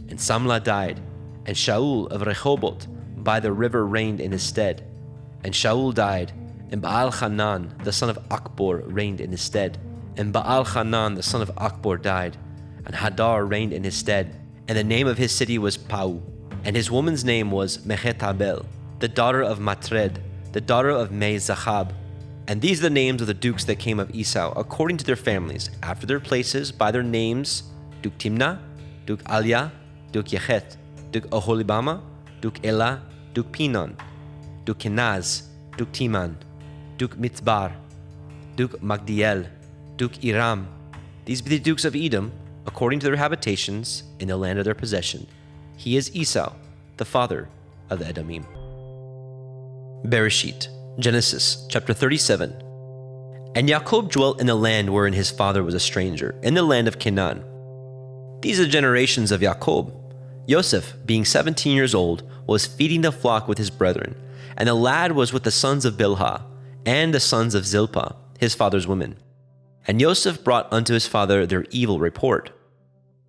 And Samlah died, and Shaul of Rehoboth by the river reigned in his stead. And Shaul died, and Baal-Hanan, the son of Akbor, reigned in his stead. And Baal-Hanan, the son of Akbor, died, and Hadar reigned in his stead. And the name of his city was Pau. And his woman's name was Mehetabel, the daughter of Matred, the daughter of Me-Zahab. And these are the names of the dukes that came of Esau, according to their families, after their places, by their names: Duke Timnah, Duke Alia, Duke Yechet, Duke Aholibama, Duke Elah, Duke Pinon, Duke Kenaz, Duke Timan, Duke Mitzbar, Duke Magdiel, Duke Iram. These be the dukes of Edom, according to their habitations, in the land of their possession. He is Esau, the father of the Edomim. Bereshit, Genesis, chapter 37. And Yaakov dwelt in the land wherein his father was a stranger, in the land of Canaan. These are the generations of Yaakov. Yosef, being 17 years old, was feeding the flock with his brethren, and the lad was with the sons of Bilhah, and the sons of Zilpah, his father's women. And Yosef brought unto his father their evil report.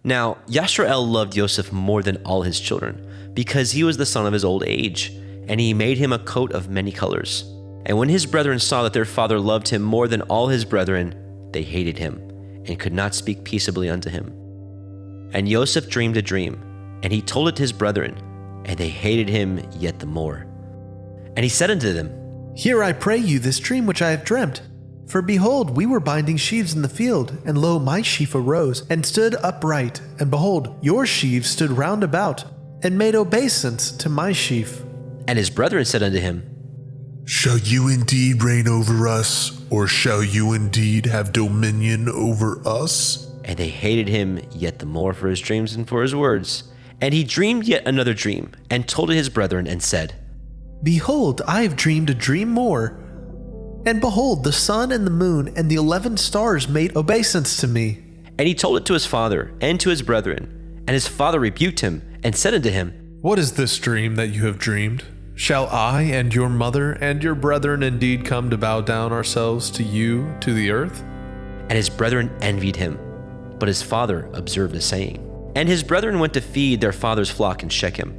Now Yasharel loved Yosef more than all his children, because he was the son of his old age, and he made him a coat of many colors. And when his brethren saw that their father loved him more than all his brethren, they hated him, and could not speak peaceably unto him. And Yosef dreamed a dream, and he told it to his brethren, and they hated him yet the more. And he said unto them, Hear, I pray you, this dream which I have dreamt. For behold, we were binding sheaves in the field, and lo, my sheaf arose, and stood upright, and behold, your sheaves stood round about, and made obeisance to my sheaf. And his brethren said unto him, Shall you indeed reign over us, or shall you indeed have dominion over us? And they hated him yet the more for his dreams and for his words. And he dreamed yet another dream, and told it his brethren, and said, Behold, I have dreamed a dream more. And behold, the sun and the moon and the 11 stars made obeisance to me. And he told it to his father and to his brethren. And his father rebuked him, and said unto him, What is this dream that you have dreamed? Shall I and your mother and your brethren indeed come to bow down ourselves to you, to the earth? And his brethren envied him, but his father observed the saying. And his brethren went to feed their father's flock in Shechem.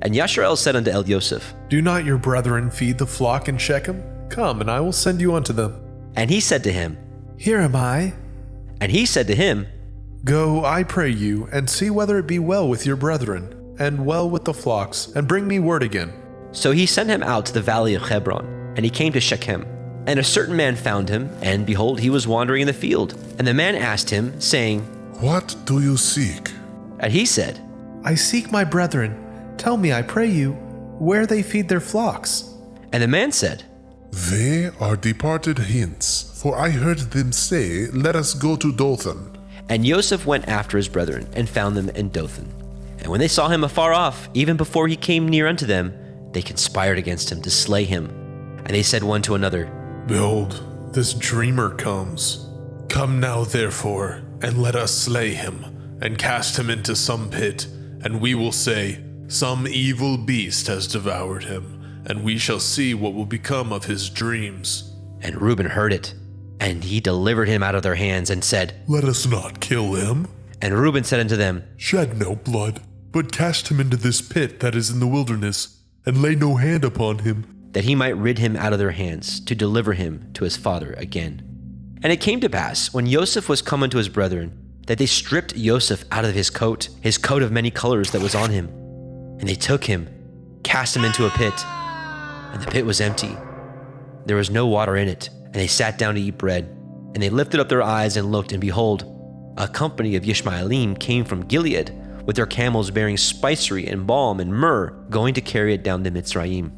And Yasharel said unto El Yosef, Do not your brethren feed the flock in Shechem? Come, and I will send you unto them. And he said to him, Here am I. And he said to him, Go, I pray you, and see whether it be well with your brethren, and well with the flocks, and bring me word again. So he sent him out to the valley of Hebron, and he came to Shechem. And a certain man found him, and behold, he was wandering in the field. And the man asked him, saying, What do you seek? And he said, I seek my brethren. Tell me, I pray you, where they feed their flocks. And the man said, They are departed hence, for I heard them say, Let us go to Dothan. And Joseph went after his brethren, and found them in Dothan. And when they saw him afar off, even before he came near unto them, they conspired against him to slay him. And they said one to another, Behold, this dreamer comes. Come now, therefore, and let us slay him, and cast him into some pit, and we will say, Some evil beast has devoured him, and we shall see what will become of his dreams. And Reuben heard it, and he delivered him out of their hands, and said, Let us not kill him. And Reuben said unto them, Shed no blood, but cast him into this pit that is in the wilderness, and lay no hand upon him, that he might rid him out of their hands, to deliver him to his father again. And it came to pass, when Joseph was come unto his brethren, that they stripped Joseph out of his coat of many colors that was on him. And they took him, cast him into a pit, and the pit was empty. There was no water in it, and they sat down to eat bread. And they lifted up their eyes and looked, and behold, a company of Ishmaelim came from Gilead, with their camels bearing spicery and balm and myrrh, going to carry it down to Mitzrayim.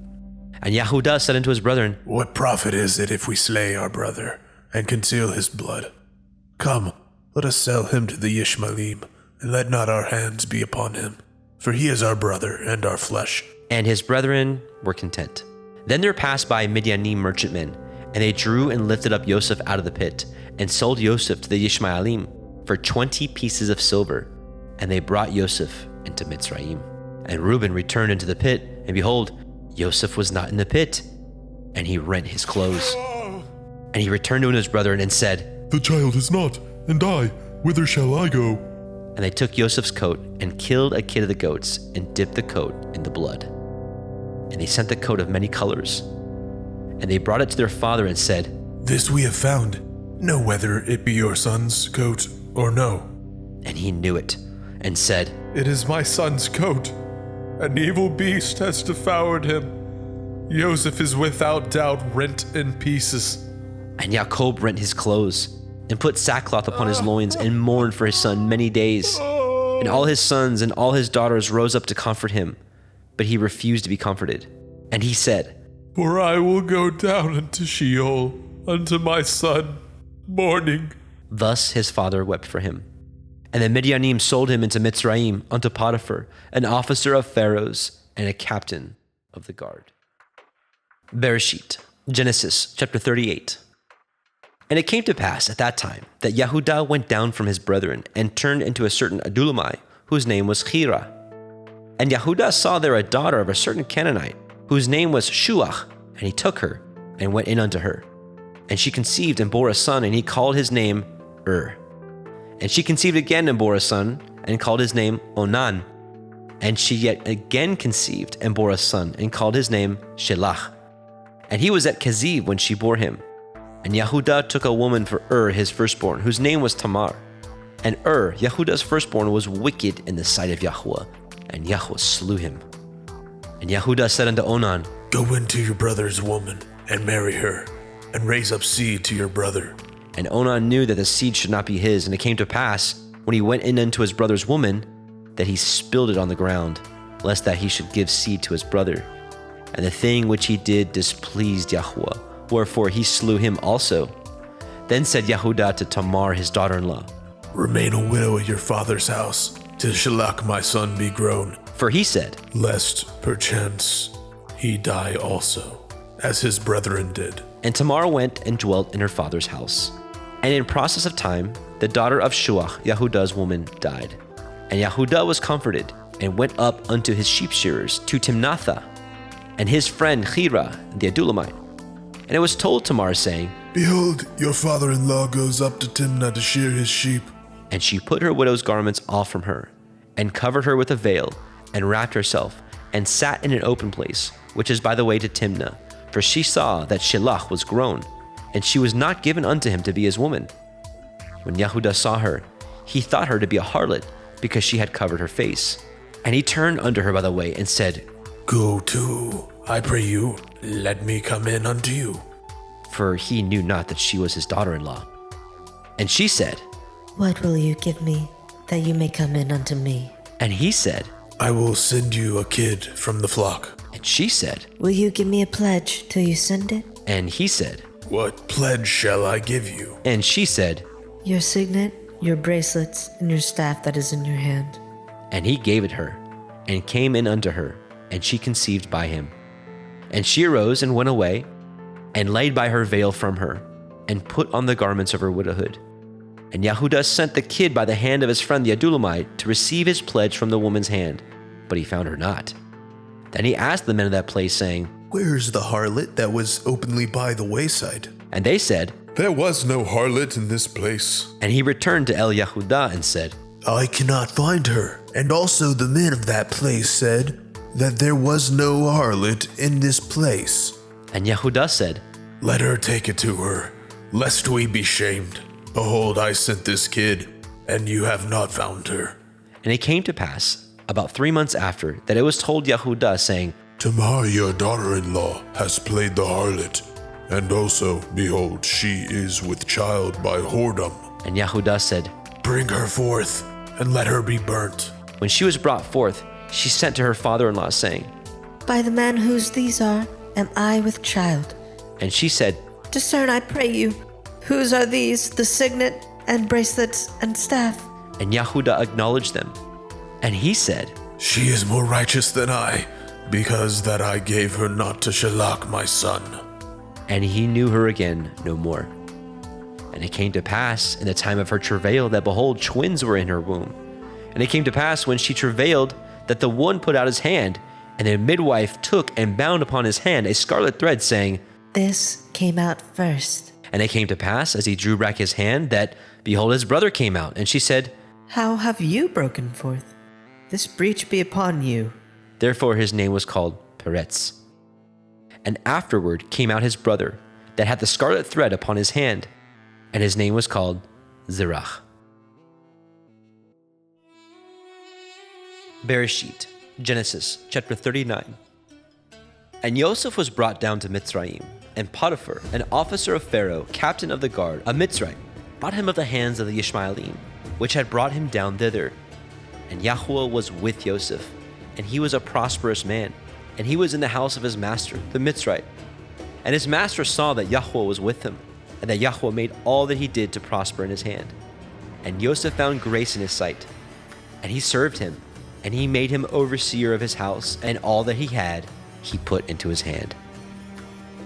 And Yahudah said unto his brethren, What profit is it if we slay our brother, and conceal his blood? Come, let us sell him to the Ishmaelim, and let not our hands be upon him, for he is our brother and our flesh. And his brethren were content. Then there passed by Midianim merchantmen, and they drew and lifted up Joseph out of the pit, and sold Joseph to the Ishmaelim for 20 pieces of silver. And they brought Joseph into Mitzrayim. And Reuben returned into the pit, and behold, Joseph was not in the pit. And he rent his clothes. And he returned to his brethren and said, The child is not, and I, whither shall I go? And they took Joseph's coat, and killed a kid of the goats, and dipped the coat in the blood. And they sent the coat of many colors. And they brought it to their father and said, This we have found. Know whether it be your son's coat or no. And he knew it, and said, It is my son's coat. An evil beast has devoured him. Joseph is without doubt rent in pieces. And Jacob rent his clothes, and put sackcloth upon his loins, and mourned for his son many days. And all his sons and all his daughters rose up to comfort him, but he refused to be comforted. And he said, For I will go down into Sheol unto my son, mourning. Thus his father wept for him. And the Midianim sold him into Mitzrayim unto Potiphar, an officer of Pharaoh's, and a captain of the guard. Bereshit, Genesis chapter 38. And it came to pass at that time that Yahudah went down from his brethren, and turned into a certain Adullamite, whose name was Ciara. And Yahudah saw there a daughter of a certain Canaanite, whose name was Shuach, and he took her, and went in unto her. And she conceived and bore a son, and he called his name And she conceived again and bore a son, and called his name Onan. And she yet again conceived and bore a son, and called his name Shelach. And he was at Keziv when she bore him. And Yahudah took a woman for his firstborn, whose name was Tamar. And Yahudah's firstborn, was wicked in the sight of Yahuwah, and Yahuwah slew him. And Yahudah said unto Onan, Go into your brother's woman, and marry her, and raise up seed to your brother. And Onan knew that the seed should not be his, and it came to pass, when he went in unto his brother's woman, that he spilled it on the ground, lest that he should give seed to his brother. And the thing which he did displeased Yahuwah, wherefore he slew him also. Then said Yahudah to Tamar his daughter-in-law, Remain a widow at your father's house, till Shelach my son be grown. For he said, Lest, perchance, he die also, as his brethren did. And Tamar went and dwelt in her father's house. And in process of time, the daughter of Shuach, Yahudah's woman, died. And Yahudah was comforted, and went up unto his sheep shearers to Timnathah. and his friend Ciara the Adullamite. And it was told Tamar, saying, Behold, your father-in-law goes up to Timnah to shear his sheep. And she put her widow's garments off from her, and covered her with a veil, and wrapped herself, and sat in an open place, which is by the way to Timnah, for she saw that Shelah was grown, and she was not given unto him to be his woman. When Yehudah saw her, he thought her to be a harlot, because she had covered her face. And he turned unto her by the way, and said, Go to, I pray you, let me come in unto you. For he knew not that she was his daughter-in-law. And she said, What will you give me, that you may come in unto me? And he said, I will send you a kid from the flock. And she said, Will you give me a pledge till you send it? And he said, What pledge shall I give you? And she said, Your signet, your bracelets, and your staff that is in your hand. And he gave it her, and came in unto her, and she conceived by him. And she arose and went away, and laid by her veil from her, and put on the garments of her widowhood. And Yehudah sent the kid by the hand of his friend the Adullamite to receive his pledge from the woman's hand, but he found her not. Then he asked the men of that place, saying, Where is the harlot that was openly by the wayside? And they said, There was no harlot in this place. And he returned to Yehudah and said, I cannot find her. And also the men of that place said that there was no harlot in this place. And Yehudah said, Let her take it to her, lest we be shamed. Behold, I sent this kid, and you have not found her. And it came to pass, about 3 months after, that it was told Yehudah, saying, Tamar, your daughter-in-law, has played the harlot, and also, behold, she is with child by whoredom. And Yehudah said, Bring her forth, and let her be burnt. When she was brought forth, she sent to her father-in-law, saying, By the man whose these are, am I with child. And she said, Discern, I pray you, whose are these, the signet, and bracelets, and staff? And Yehudah acknowledged them. And he said, She is more righteous than I, because that I gave her not to Shelah my son. And he knew her again no more. And it came to pass in the time of her travail that, behold, twins were in her womb. And it came to pass when she travailed that the one put out his hand, and the midwife took and bound upon his hand a scarlet thread, saying, This came out first. And it came to pass, as he drew back his hand, that, behold, his brother came out. And she said, How have you broken forth? This breach be upon you. Therefore his name was called Peretz. And afterward came out his brother, that had the scarlet thread upon his hand, and his name was called Zerach. Bereshit, Genesis chapter 39. And Joseph was brought down to Mitzrayim, and Potiphar, an officer of Pharaoh, captain of the guard of Mitzrayim, bought him of the hands of the Ishmaelim, which had brought him down thither. And Yahuwah was with Joseph, and he was a prosperous man, and he was in the house of his master, the Mitzrayim. And his master saw that Yahuwah was with him, and that Yahuwah made all that he did to prosper in his hand. And Joseph found grace in his sight, and he served him, and he made him overseer of his house, and all that he had he put into his hand.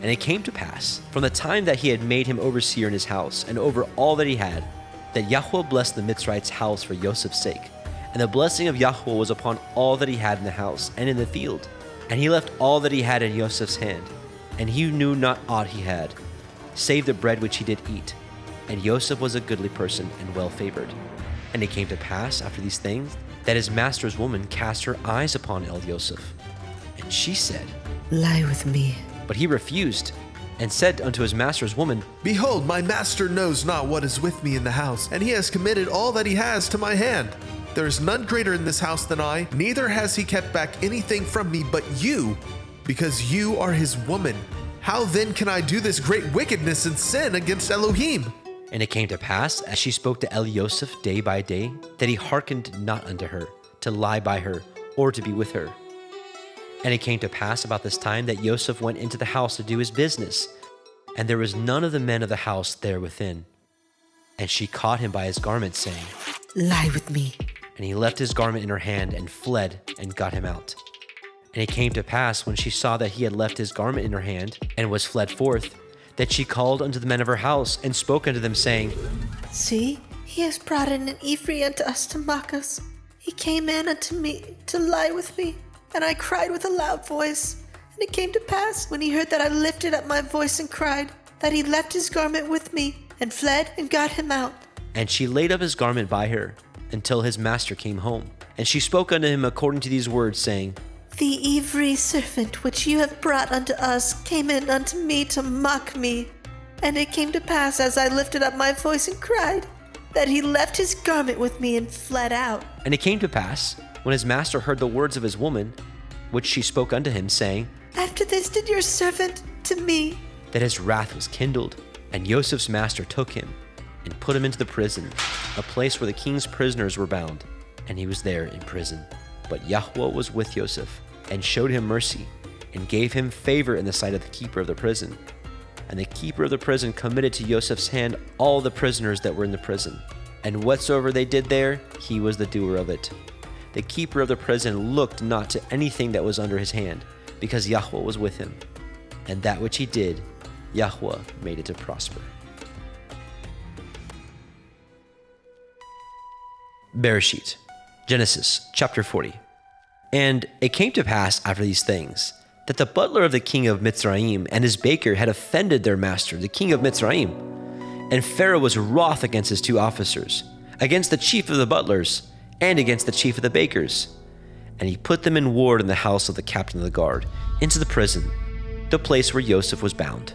And it came to pass, from the time that he had made him overseer in his house, and over all that he had, that Yahuwah blessed the Mitzrayim's house for Joseph's sake. And the blessing of Yahuwah was upon all that he had in the house and in the field. And he left all that he had in Joseph's hand, and he knew not aught he had, save the bread which he did eat. And Joseph was a goodly person and well favored. And it came to pass after these things, that his master's woman cast her eyes upon Joseph. And she said, Lie with me. But he refused, and said unto his master's woman, Behold, my master knows not what is with me in the house, and he has committed all that he has to my hand. There is none greater in this house than I, neither has he kept back anything from me but you, because you are his woman. How then can I do this great wickedness and sin against Elohim? And it came to pass, as she spoke to Joseph day by day, that he hearkened not unto her, to lie by her, or to be with her. And it came to pass about this time that Joseph went into the house to do his business, and there was none of the men of the house there within. And she caught him by his garment, saying, Lie with me. And he left his garment in her hand, and fled, and got him out. And it came to pass, when she saw that he had left his garment in her hand, and was fled forth, that she called unto the men of her house, and spoke unto them, saying, See, he has brought in an Ephraim unto us to mock us. He came in unto me to lie with me, and I cried with a loud voice, And it came to pass, when he heard that I lifted up my voice and cried, that he left his garment with me, and fled and got him out. And she laid up his garment by her, until his master came home. And she spoke unto him according to these words, saying, The Ivri servant which you have brought unto us came in unto me to mock me. And it came to pass, as I lifted up my voice and cried, that he left his garment with me and fled out. And it came to pass, when his master heard the words of his woman, which she spoke unto him, saying, After this did your servant to me, that his wrath was kindled. And Joseph's master took him, and put him into the prison, a place where the king's prisoners were bound. And he was there in prison. But Yahweh was with Joseph, and showed him mercy, and gave him favor in the sight of the keeper of the prison. And the keeper of the prison committed to Joseph's hand all the prisoners that were in the prison. And whatsoever they did there, he was the doer of it. The keeper of the prison looked not to anything that was under his hand, because Yahweh was with him. And that which he did, Yahweh made it to prosper. Bereshit, Genesis chapter 40. And it came to pass after these things, that the butler of the king of Mitzrayim and his baker had offended their master, the king of Mitzrayim. And Pharaoh was wroth against his two officers, against the chief of the butlers, and against the chief of the bakers. And he put them in ward in the house of the captain of the guard, into the prison, the place where Joseph was bound.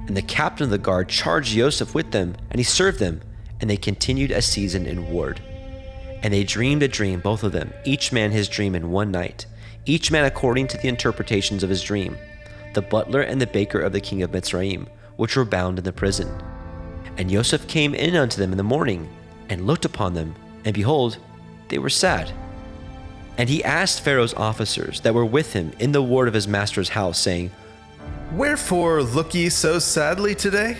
And the captain of the guard charged Joseph with them, and he served them, and they continued a season in ward. And they dreamed a dream, both of them, each man his dream in one night, each man according to the interpretations of his dream, the butler and the baker of the king of Mitzrayim, which were bound in the prison. And Joseph came in unto them in the morning, and looked upon them, and behold, they were sad. And he asked Pharaoh's officers that were with him in the ward of his master's house, saying, Wherefore look ye so sadly today?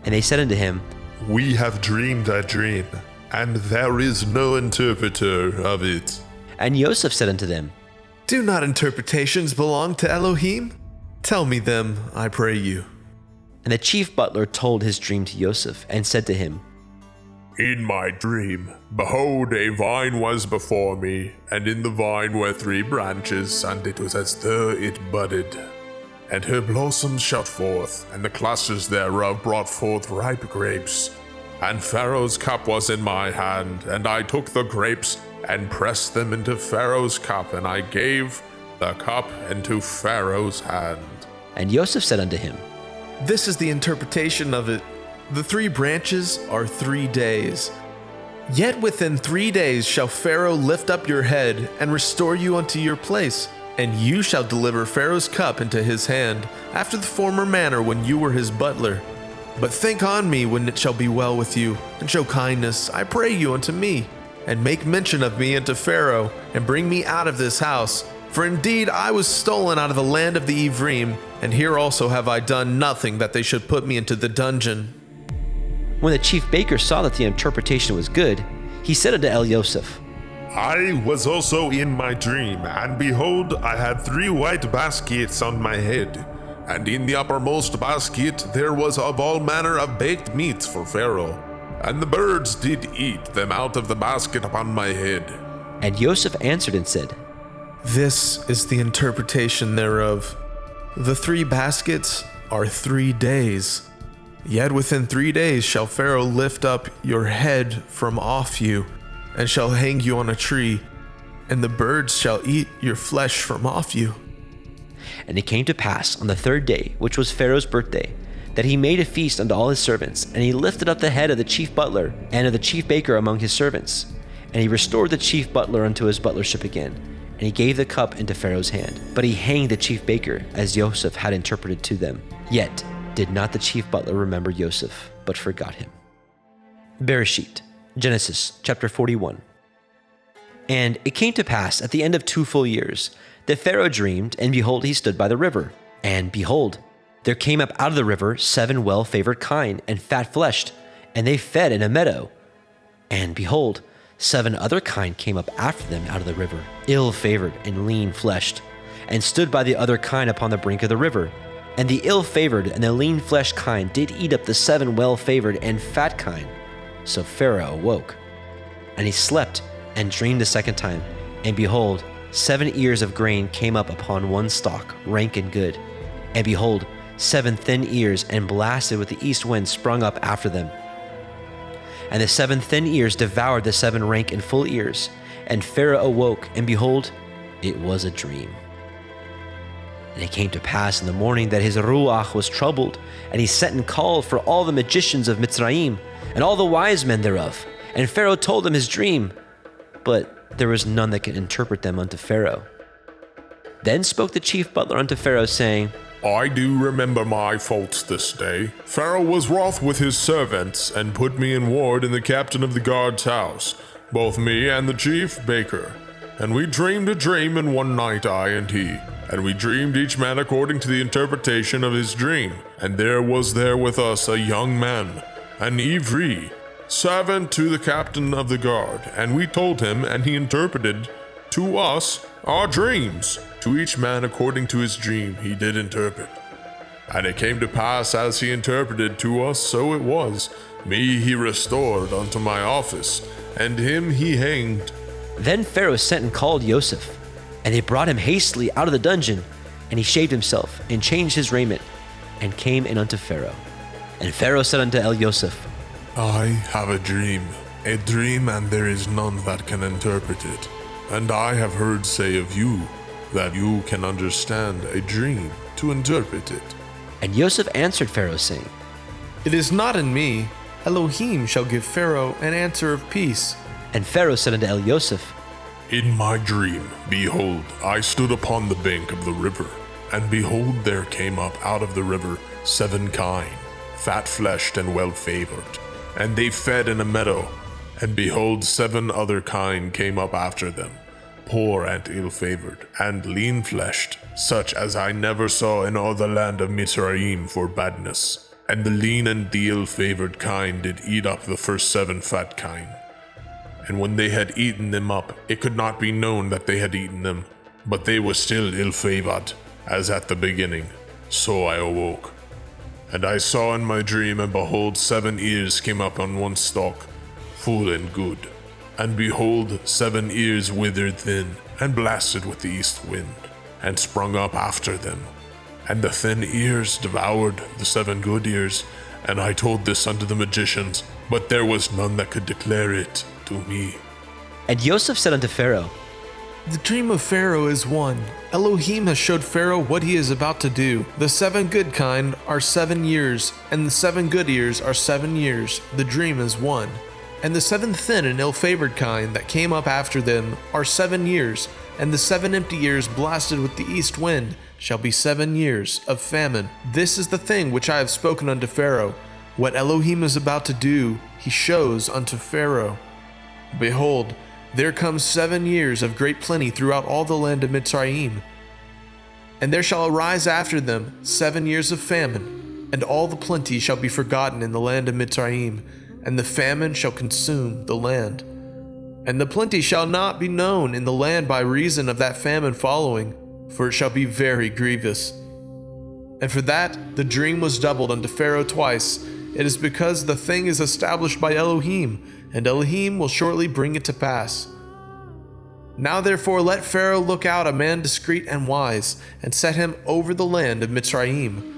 And they said unto him, We have dreamed a dream, and there is no interpreter of it. And Joseph said unto them, Do not interpretations belong to Elohim? Tell me them, I pray you. And the chief butler told his dream to Joseph, and said to him, In my dream, behold, a vine was before me, and in the vine were 3 branches, and it was as though it budded. And her blossoms shot forth, and the clusters thereof brought forth ripe grapes. And Pharaoh's cup was in my hand, and I took the grapes, and pressed them into Pharaoh's cup, and I gave the cup into Pharaoh's hand. And Joseph said unto him, This is the interpretation of it. The 3 branches are 3 days. Yet within 3 days shall Pharaoh lift up your head, and restore you unto your place. And you shall deliver Pharaoh's cup into his hand, after the former manner when you were his butler. But think on me when it shall be well with you, and show kindness, I pray you, unto me, and make mention of me unto Pharaoh, and bring me out of this house. For indeed I was stolen out of the land of the Ivrim, and here also have I done nothing that they should put me into the dungeon. When the chief baker saw that the interpretation was good, he said unto Yosef, I was also in my dream, and behold, I had 3 white baskets on my head. And in the uppermost basket there was of all manner of baked meats for Pharaoh. And the birds did eat them out of the basket upon my head. And Joseph answered and said, This is the interpretation thereof. The 3 baskets are 3 days. Yet within 3 days shall Pharaoh lift up your head from off you, and shall hang you on a tree, and the birds shall eat your flesh from off you. And it came to pass on the 3rd day, which was Pharaoh's birthday, that he made a feast unto all his servants, and he lifted up the head of the chief butler and of the chief baker among his servants. And he restored the chief butler unto his butlership again, and he gave the cup into Pharaoh's hand. But he hanged the chief baker, as Joseph had interpreted to them. Yet did not the chief butler remember Joseph, but forgot him. Bereshit, Genesis chapter 41. And it came to pass at the end of 2 full years, that Pharaoh dreamed, and behold, he stood by the river. And behold, there came up out of the river 7 well-favored kine, and fat-fleshed, and they fed in a meadow. And behold, 7 other kine came up after them out of the river, ill-favored and lean-fleshed, and stood by the other kine upon the brink of the river. And the ill-favored and the lean-fleshed kine did eat up the 7 well-favored and fat kine. So Pharaoh awoke, and he slept, and dreamed the 2nd time. And behold, 7 ears of grain came up upon one stalk, rank and good. And behold, 7 thin ears and blasted with the east wind sprung up after them. And the 7 thin ears devoured the 7 rank and full ears. And Pharaoh awoke, and behold, it was a dream. And it came to pass in the morning that his ruach was troubled, and he sent and called for all the magicians of Mitzrayim, and all the wise men thereof. And Pharaoh told them his dream, but there was none that could interpret them unto Pharaoh. Then spoke the chief butler unto Pharaoh, saying, I do remember my faults this day. Pharaoh was wroth with his servants, and put me in ward in the captain of the guard's house, both me and the chief baker. And we dreamed a dream in one night, I and he. And we dreamed each man according to the interpretation of his dream. And there was there with us a young man, an Ivri, servant to the captain of the guard. And we told him, and he interpreted to us our dreams. To each man according to his dream he did interpret. And it came to pass as he interpreted to us, so it was. Me he restored unto my office, and him he hanged. Then Pharaoh sent and called Joseph, and they brought him hastily out of the dungeon. And he shaved himself, and changed his raiment, and came in unto Pharaoh. And Pharaoh said unto Joseph, I have a dream, and there is none that can interpret it. And I have heard say of you, that you can understand a dream to interpret it. And Joseph answered Pharaoh, saying, It is not in me. Elohim shall give Pharaoh an answer of peace. And Pharaoh said unto Joseph, In my dream, behold, I stood upon the bank of the river, and behold, there came up out of the river 7 kine, fat-fleshed and well-favored. And they fed in a meadow, and behold, 7 other kine came up after them, poor and ill-favored, and lean-fleshed, such as I never saw in all the land of Mitzrayim for badness. And the lean and the ill-favored kine did eat up the first 7 fat kine. And when they had eaten them up, it could not be known that they had eaten them, but they were still ill-favored, as at the beginning. So I awoke. And I saw in my dream, and behold, 7 ears came up on one stalk, full and good. And behold, 7 ears withered thin, and blasted with the east wind, and sprung up after them. And the thin ears devoured the 7 good ears. And I told this unto the magicians, but there was none that could declare it to me. And Joseph said unto Pharaoh, The dream of Pharaoh is one. Elohim has showed Pharaoh what he is about to do. The 7 good kind are 7 years, and the 7 good ears are 7 years. The dream is one. And the 7 thin and ill-favored kind that came up after them are 7 years, and the 7 empty ears blasted with the east wind shall be 7 years of famine. This is the thing which I have spoken unto Pharaoh. What Elohim is about to do, he shows unto Pharaoh. Behold, there comes 7 years of great plenty throughout all the land of Mitzrayim. And there shall arise after them 7 years of famine, and all the plenty shall be forgotten in the land of Mitzrayim, and the famine shall consume the land. And the plenty shall not be known in the land by reason of that famine following, for it shall be very grievous. And for that the dream was doubled unto Pharaoh twice. It is because the thing is established by Elohim, and Elohim will shortly bring it to pass. Now therefore let Pharaoh look out a man discreet and wise, and set him over the land of Mitzrayim.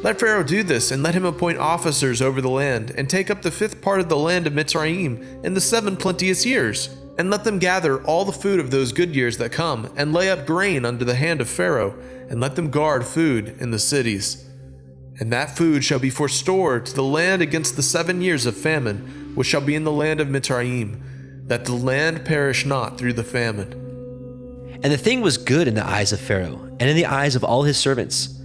Let Pharaoh do this, and let him appoint officers over the land, and take up the 5th part of the land of Mitzrayim in the 7 plenteous years. And let them gather all the food of those good years that come, and lay up grain under the hand of Pharaoh, and let them guard food in the cities. And that food shall be forestored to the land against the 7 years of famine, which shall be in the land of Mitzrayim, that the land perish not through the famine. And the thing was good in the eyes of Pharaoh, and in the eyes of all his servants.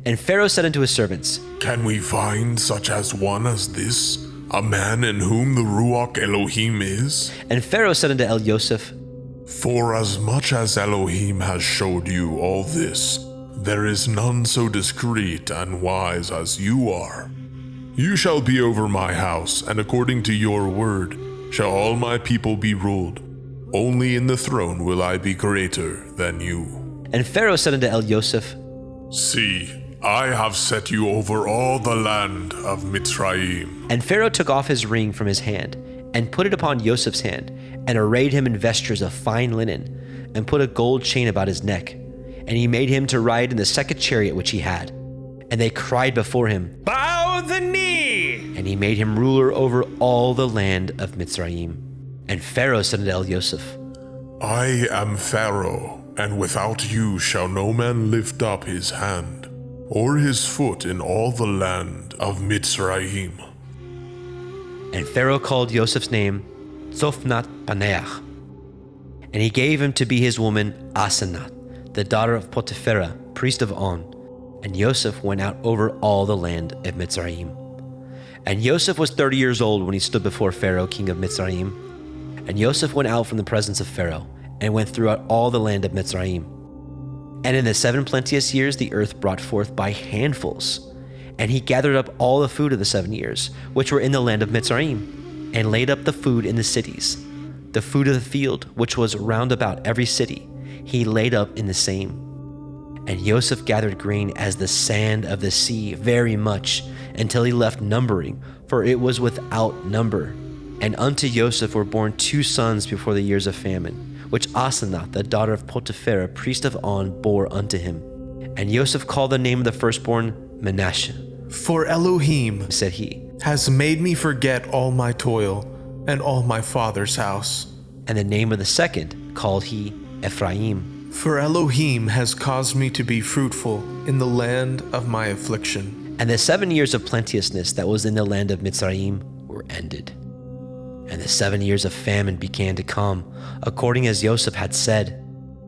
And Pharaoh said unto his servants, Can we find such as one as this, a man in whom the Ruach Elohim is? And Pharaoh said unto Joseph, For as much as Elohim has showed you all this, there is none so discreet and wise as you are. You shall be over my house, and according to your word shall all my people be ruled. Only in the throne will I be greater than you. And Pharaoh said unto Joseph, See, I have set you over all the land of Mitzrayim. And Pharaoh took off his ring from his hand, and put it upon Joseph's hand, and arrayed him in vestures of fine linen, and put a gold chain about his neck. And he made him to ride in the second chariot which he had. And they cried before him, Bow the knee! And he made him ruler over all the land of Mitzrayim. And Pharaoh said unto Yosef, I am Pharaoh, and without you shall no man lift up his hand, or his foot in all the land of Mitzrayim. And Pharaoh called Yosef's name Zophnath Paneach. And he gave him to be his woman Asenath, the daughter of Potipherah, priest of On. And Yosef went out over all the land of Mitzrayim. And Yosef was 30 years old when he stood before Pharaoh, king of Mitzrayim. And Yosef went out from the presence of Pharaoh, and went throughout all the land of Mitzrayim. And in the 7 plenteous years the earth brought forth by handfuls. And he gathered up all the food of the 7 years, which were in the land of Mitzrayim, and laid up the food in the cities. The food of the field, which was round about every city, he laid up in the same. And Yosef gathered grain as the sand of the sea, very much, until he left numbering, for it was without number. And unto Yosef were born 2 sons before the years of famine, which Asenath, the daughter of Potipherah, priest of On, bore unto him. And Yosef called the name of the firstborn Manasseh. For Elohim, said he, has made me forget all my toil and all my father's house. And the name of the second called he Ephraim. For Elohim has caused me to be fruitful in the land of my affliction. And the 7 years of plenteousness that was in the land of Mitzrayim were ended. And the 7 years of famine began to come, according as Yosef had said,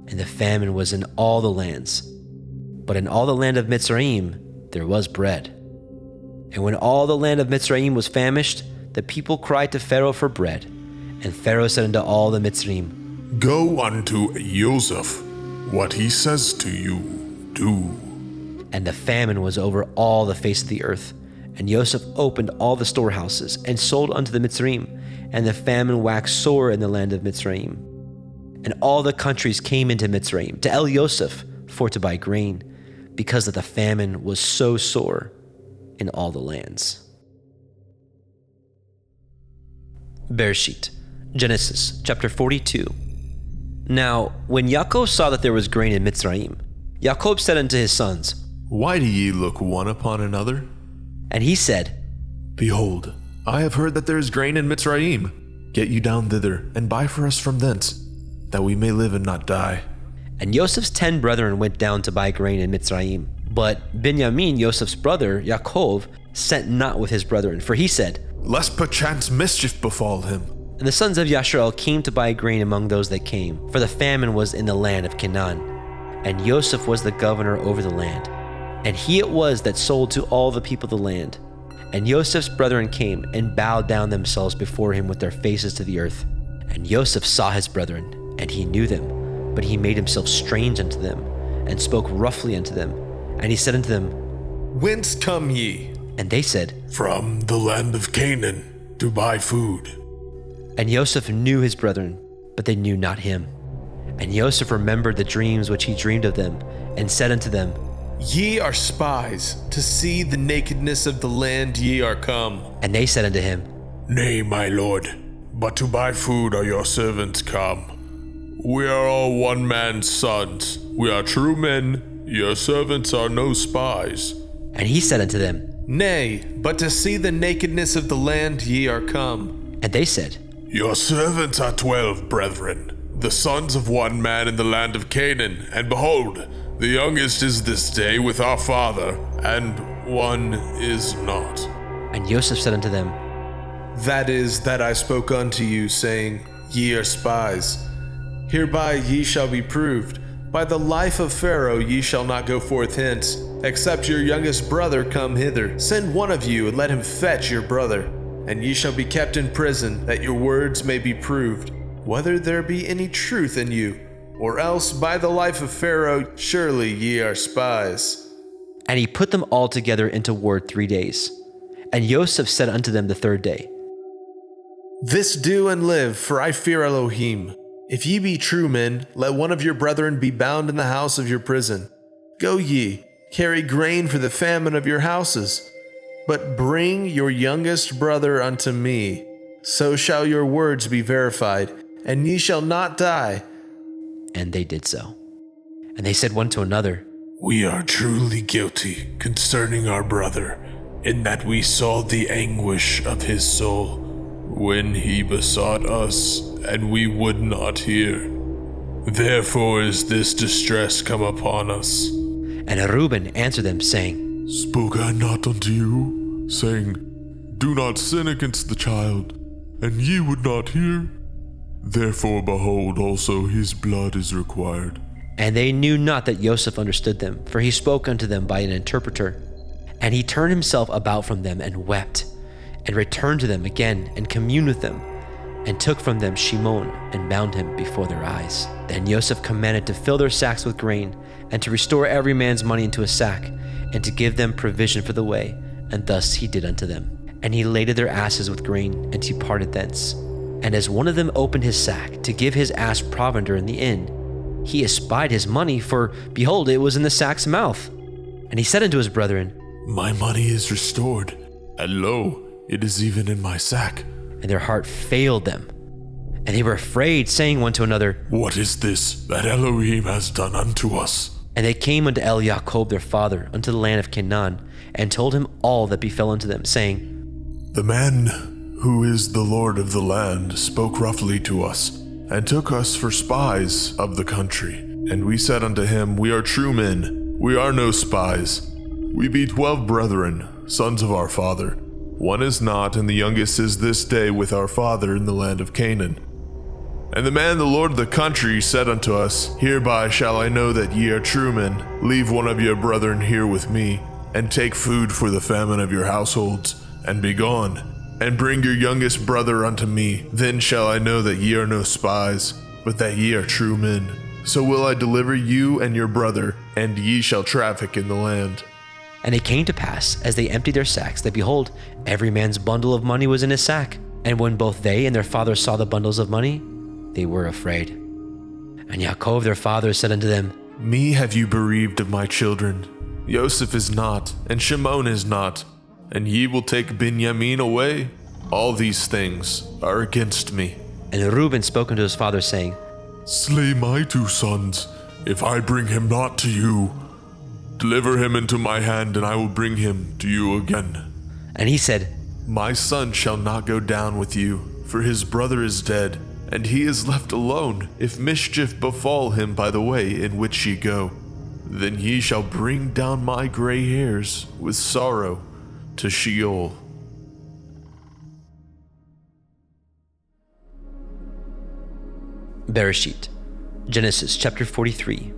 and the famine was in all the lands. But in all the land of Mitzrayim there was bread. And when all the land of Mitzrayim was famished, the people cried to Pharaoh for bread. And Pharaoh said unto all the Mitzrayim, Go unto Joseph, what he says to you, do. And the famine was over all the face of the earth. And Yosef opened all the storehouses, and sold unto the Mitzrayim. And the famine waxed sore in the land of Mitzrayim. And all the countries came into Mitzrayim to El Yosef for to buy grain, because that the famine was so sore in all the lands. Bereshit, Genesis, chapter 42. Now, when Yaakov saw that there was grain in Mitzrayim, Yaakov said unto his sons, Why do ye look one upon another? And he said, Behold, I have heard that there is grain in Mitzrayim. Get you down thither, and buy for us from thence, that we may live and not die. And Joseph's 10 brethren went down to buy grain in Mitzrayim. But Benjamin, Joseph's brother, Yaakov, sent not with his brethren, for he said, Lest perchance mischief befall him. And the sons of Yasharel came to buy grain among those that came, for the famine was in the land of Canaan. And Joseph was the governor over the land. And he it was that sold to all the people of the land. And Joseph's brethren came and bowed down themselves before him with their faces to the earth. And Joseph saw his brethren, and he knew them, but he made himself strange unto them, and spoke roughly unto them. And he said unto them, Whence come ye? And they said, From the land of Canaan, to buy food. And Joseph knew his brethren, but they knew not him. And Joseph remembered the dreams which he dreamed of them, and said unto them, Ye are spies, to see the nakedness of the land ye are come. And they said unto him, Nay, my lord, but to buy food are your servants come. We are all one man's sons. We are true men. Your servants are no spies. And he said unto them, Nay, but to see the nakedness of the land ye are come. And they said, Your servants are 12 brethren, the sons of one man in the land of Canaan, and behold, the youngest is this day with our father, and one is not. And Joseph said unto them, That is that I spoke unto you, saying, Ye are spies. Hereby ye shall be proved. By the life of Pharaoh ye shall not go forth hence, except your youngest brother come hither. Send one of you, and let him fetch your brother. And ye shall be kept in prison, that your words may be proved, whether there be any truth in you. Or else by the life of Pharaoh, surely ye are spies. And he put them all together into ward 3 days. And Joseph said unto them the 3rd day, This do and live, for I fear Elohim. If ye be true men, let one of your brethren be bound in the house of your prison. Go ye, carry grain for the famine of your houses. But bring your youngest brother unto me. So shall your words be verified, and ye shall not die. And they did so. And they said one to another, We are truly guilty concerning our brother, in that we saw the anguish of his soul when he besought us, and we would not hear. Therefore is this distress come upon us. And Reuben answered them, saying, Spoke I not unto you, saying, Do not sin against the child, and ye would not hear? Therefore, behold, also his blood is required. And they knew not that Joseph understood them, for he spoke unto them by an interpreter. And he turned himself about from them and wept, and returned to them again and communed with them, and took from them Shimon and bound him before their eyes. Then Joseph commanded to fill their sacks with grain, and to restore every man's money into a sack, and to give them provision for the way, and thus he did unto them. And he laded their asses with grain, and departed thence. And as one of them opened his sack to give his ass provender in the inn, he espied his money, for behold, it was in the sack's mouth. And he said unto his brethren, My money is restored, and lo, it is even in my sack. And their heart failed them, and they were afraid, saying one to another, What is this that Elohim has done unto us? And they came unto Jacob their father, unto the land of Canaan, and told him all that befell unto them, saying, The man who is the Lord of the land spoke roughly to us, and took us for spies of the country. And we said unto him, We are true men, we are no spies. We be 12 brethren, sons of our father. One is not, and the youngest is this day with our father in the land of Canaan. And the man, the Lord of the country, said unto us, Hereby shall I know that ye are true men. Leave one of your brethren here with me, and take food for the famine of your households, and be gone. And bring your youngest brother unto me. Then shall I know that ye are no spies, but that ye are true men. So will I deliver you and your brother, and ye shall traffic in the land. And it came to pass, as they emptied their sacks, that behold, every man's bundle of money was in his sack. And when both they and their father saw the bundles of money, they were afraid. And Jacob their father said unto them, Me have you bereaved of my children. Joseph is not, and Shimon is not, and ye will take Benjamin away. All these things are against me. And Reuben spoke unto his father, saying, Slay my 2 sons, if I bring him not to you. Deliver him into my hand, and I will bring him to you again. And he said, My son shall not go down with you, for his brother is dead, and he is left alone, if mischief befall him by the way in which ye go. Then ye shall bring down my gray hairs with sorrow to Sheol. Bereshit, Genesis chapter 43.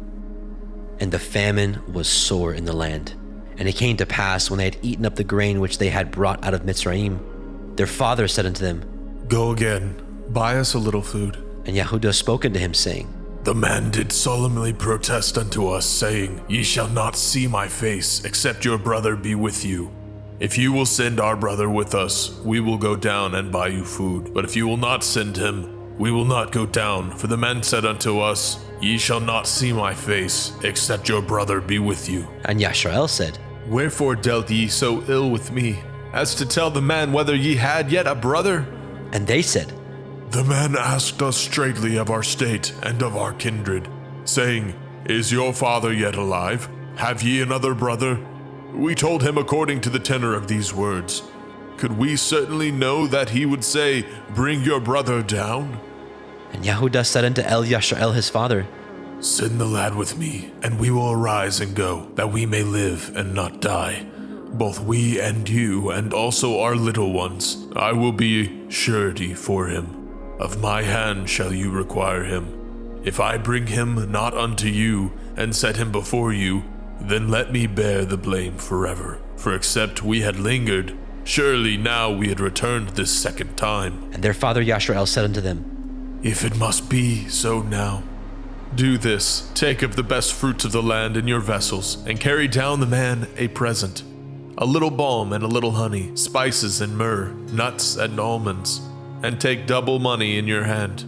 And the famine was sore in the land. And it came to pass, when they had eaten up the grain which they had brought out of Mitzrayim, their father said unto them, Go again, buy us a little food. And Yehudah spoke unto him, saying, The man did solemnly protest unto us, saying, Ye shall not see my face, except your brother be with you. If you will send our brother with us, we will go down and buy you food. But if you will not send him, we will not go down. For the man said unto us, Ye shall not see my face, except your brother be with you. And Yashrael said, Wherefore dealt ye so ill with me, as to tell the man whether ye had yet a brother? And they said, The man asked us straightly of our state and of our kindred, saying, Is your father yet alive? Have ye another brother? We told him according to the tenor of these words. Could we certainly know that he would say, Bring your brother down? And Yehudah said unto Yashrael his father, Send the lad with me, and we will arise and go, that we may live and not die. Both we and you, and also our little ones. I will be surety for him. Of my hand shall you require him. If I bring him not unto you, and set him before you, then let me bear the blame forever. For except we had lingered, surely now we had returned this second time. And their father Yashrael said unto them, If it must be so now, do this, take of the best fruits of the land in your vessels, and carry down the man a present, a little balm and a little honey, spices and myrrh, nuts and almonds, and take double money in your hand,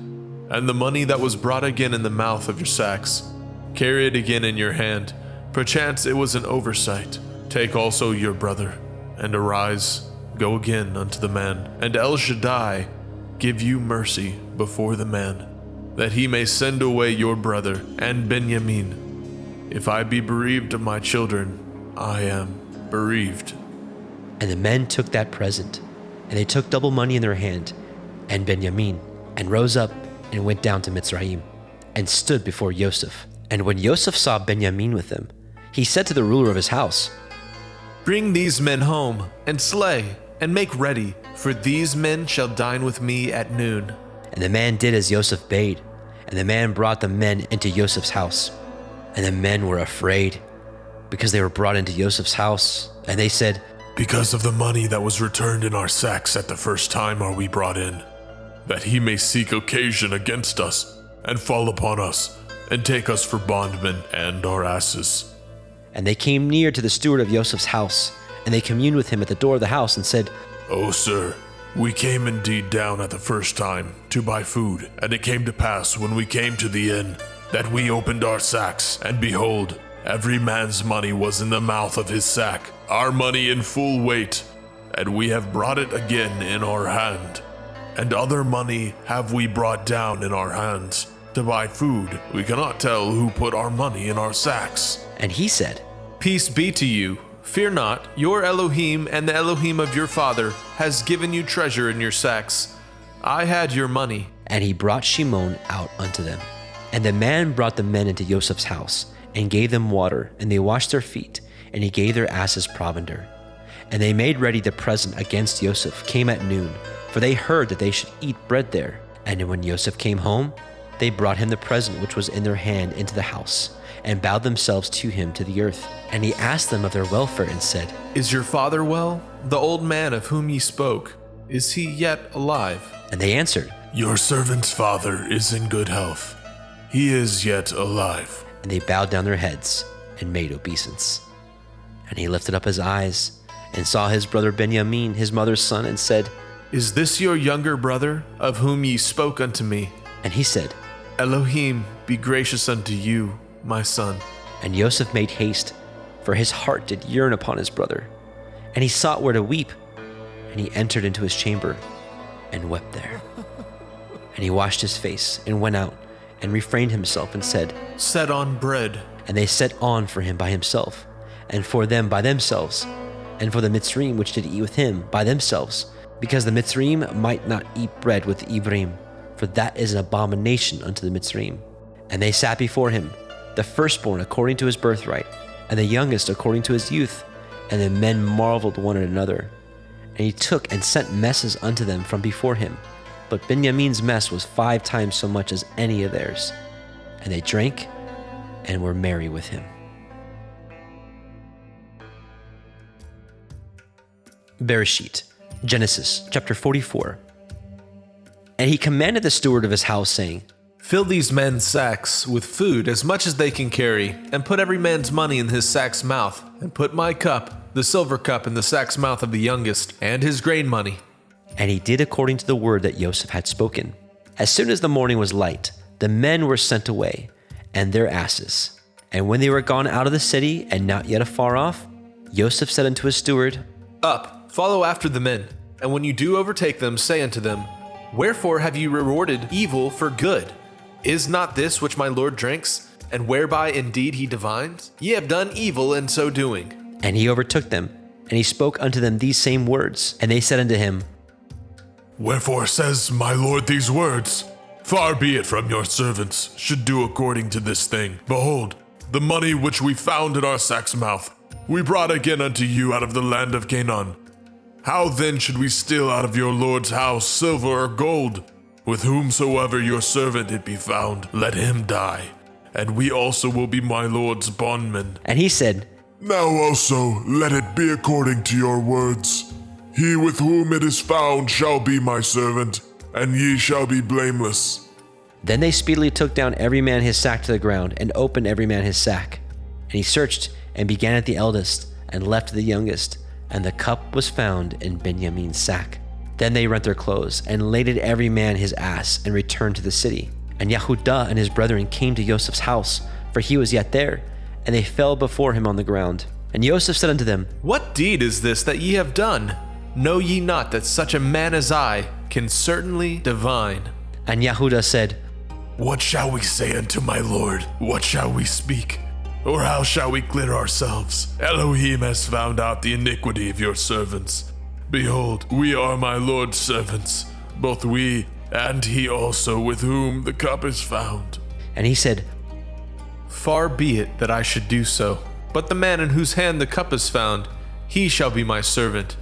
and the money that was brought again in the mouth of your sacks, carry it again in your hand, perchance it was an oversight. Take also your brother, and arise, go again unto the man, and El Shaddai give you mercy before the man. that he may send away your brother and Benjamin. If I be bereaved of my children, I am bereaved. And the men took that present, and they took double money in their hand, and Benjamin, and rose up and went down to Mitzrayim, and stood before Joseph. And when Joseph saw Benjamin with them, he said to the ruler of his house, Bring these men home, and slay, and make ready, for these men shall dine with me at noon. And the man did as Joseph bade, and the man brought the men into Joseph's house. And the men were afraid, because they were brought into Joseph's house, and they said, Because of the money that was returned in our sacks at the first time are we brought in, that he may seek occasion against us, and fall upon us, and take us for bondmen and our asses. And they came near to the steward of Joseph's house, and they communed with him at the door of the house, and said, O sir, we came indeed down at the first time to buy food, and it came to pass when we came to the inn, that we opened our sacks, and behold, every man's money was in the mouth of his sack, our money in full weight, and we have brought it again in our hand. And other money have we brought down in our hands. To buy food, we cannot tell who put our money in our sacks. And he said, Peace be to you. Fear not, your Elohim and the Elohim of your father has given you treasure in your sacks. I had your money. And he brought Shimon out unto them. And the man brought the men into Joseph's house, and gave them water, and they washed their feet, and he gave their asses provender. And they made ready the present against Joseph came at noon, for they heard that they should eat bread there. And when Joseph came home, they brought him the present which was in their hand into the house, and bowed themselves to him to the earth. And he asked them of their welfare, and said, Is your father well? The old man of whom ye spoke, is he yet alive? And they answered, Your servant's father is in good health. He is yet alive. And they bowed down their heads, and made obeisance. And he lifted up his eyes, and saw his brother Benjamin, his mother's son, and said, Is this your younger brother, of whom ye spoke unto me? And he said, Elohim be gracious unto you, my son. And Joseph made haste, for his heart did yearn upon his brother. And he sought where to weep, and he entered into his chamber, and wept there. And he washed his face, and went out, and refrained himself, and said, Set on bread. And they set on for him by himself, and for them by themselves, and for the Mitzrayim which did eat with him by themselves, because the Mitzrayim might not eat bread with the Ibrim, for that is an abomination unto the Mitzrayim. And they sat before him, the firstborn according to his birthright, and the youngest according to his youth. And the men marveled one at another. And he took and sent messes unto them from before him. But Benjamin's mess was 5 times so much as any of theirs. And they drank and were merry with him. Bereshit, Genesis chapter 44. And he commanded the steward of his house, saying, Fill these men's sacks with food as much as they can carry, and put every man's money in his sack's mouth, and put my cup, the silver cup, in the sack's mouth of the youngest, and his grain money. And he did according to the word that Joseph had spoken. As soon as the morning was light, the men were sent away, and their asses. And when they were gone out of the city, and not yet afar off, Joseph said unto his steward, Up, follow after the men, and when you do overtake them, say unto them, Wherefore have you rewarded evil for good? Is not this which my Lord drinks, and whereby indeed he divines? Ye have done evil in so doing. And he overtook them, and he spoke unto them these same words. And they said unto him, Wherefore says my Lord these words? Far be it from your servants should do according to this thing. Behold, the money which we found in our sack's mouth, we brought again unto you out of the land of Canaan. How then should we steal out of your Lord's house silver or gold? With whomsoever your servant it be found, let him die, and we also will be my Lord's bondmen. And he said, Now also let it be according to your words. He with whom it is found shall be my servant, and ye shall be blameless. Then they speedily took down every man his sack to the ground, and opened every man his sack. And he searched, and began at the eldest, and left the youngest, and the cup was found in Benjamin's sack. Then they rent their clothes, and laded every man his ass, and returned to the city. And Yehudah and his brethren came to Joseph's house, for he was yet there, and they fell before him on the ground. And Joseph said unto them, What deed is this that ye have done? Know ye not that such a man as I can certainly divine? And Yehudah said, What shall we say unto my Lord? What shall we speak? Or how shall we clear ourselves? Elohim has found out the iniquity of your servants. Behold, we are my Lord's servants, both we and he also with whom the cup is found. And he said, Far be it that I should do so, but the man in whose hand the cup is found, he shall be my servant.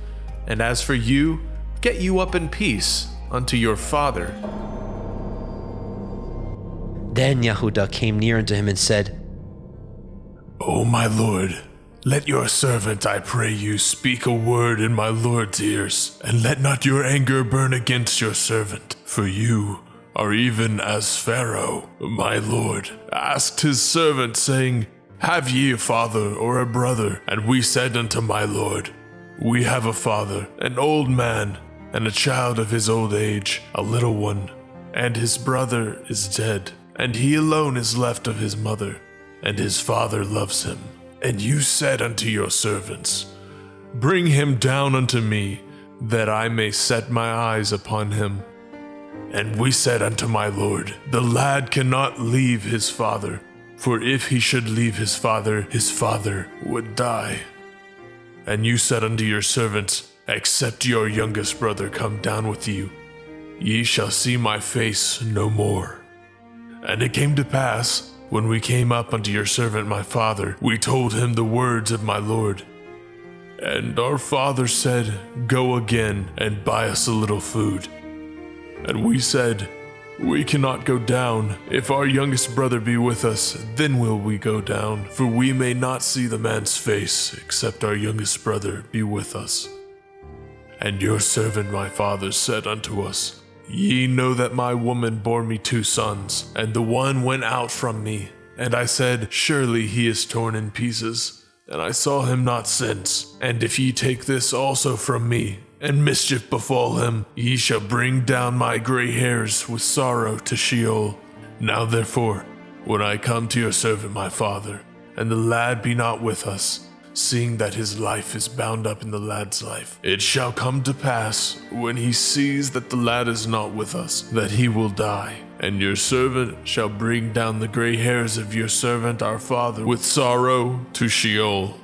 And as for you, get you up in peace unto your father. Then Yehudah came near unto him and said, O my Lord, let your servant, I pray you, speak a word in my Lord's ears, and let not your anger burn against your servant, for you are even as Pharaoh, my Lord, asked his servant, saying, Have ye a father or a brother? And we said unto my Lord, We have a father, an old man, and a child of his old age, a little one, and his brother is dead, and he alone is left of his mother, and his father loves him. And you said unto your servants, Bring him down unto me, that I may set my eyes upon him. And we said unto my Lord, The lad cannot leave his father, for if he should leave his father would die. And you said unto your servants, Except your youngest brother come down with you, ye shall see my face no more. And it came to pass, when we came up unto your servant my father, we told him the words of my Lord. And our father said, Go again and buy us a little food. And we said, We cannot go down. If our youngest brother be with us, then will we go down, for we may not see the man's face, except our youngest brother be with us. And your servant my father said unto us, Ye know that my woman bore me 2 sons, and the one went out from me. And I said, Surely he is torn in pieces, and I saw him not since. And if ye take this also from me, and mischief befall him, ye shall bring down my gray hairs with sorrow to Sheol. Now therefore, when I come to your servant my father, and the lad be not with us, seeing that his life is bound up in the lad's life, it shall come to pass, when he sees that the lad is not with us, that he will die. And your servant shall bring down the gray hairs of your servant our father with sorrow to Sheol.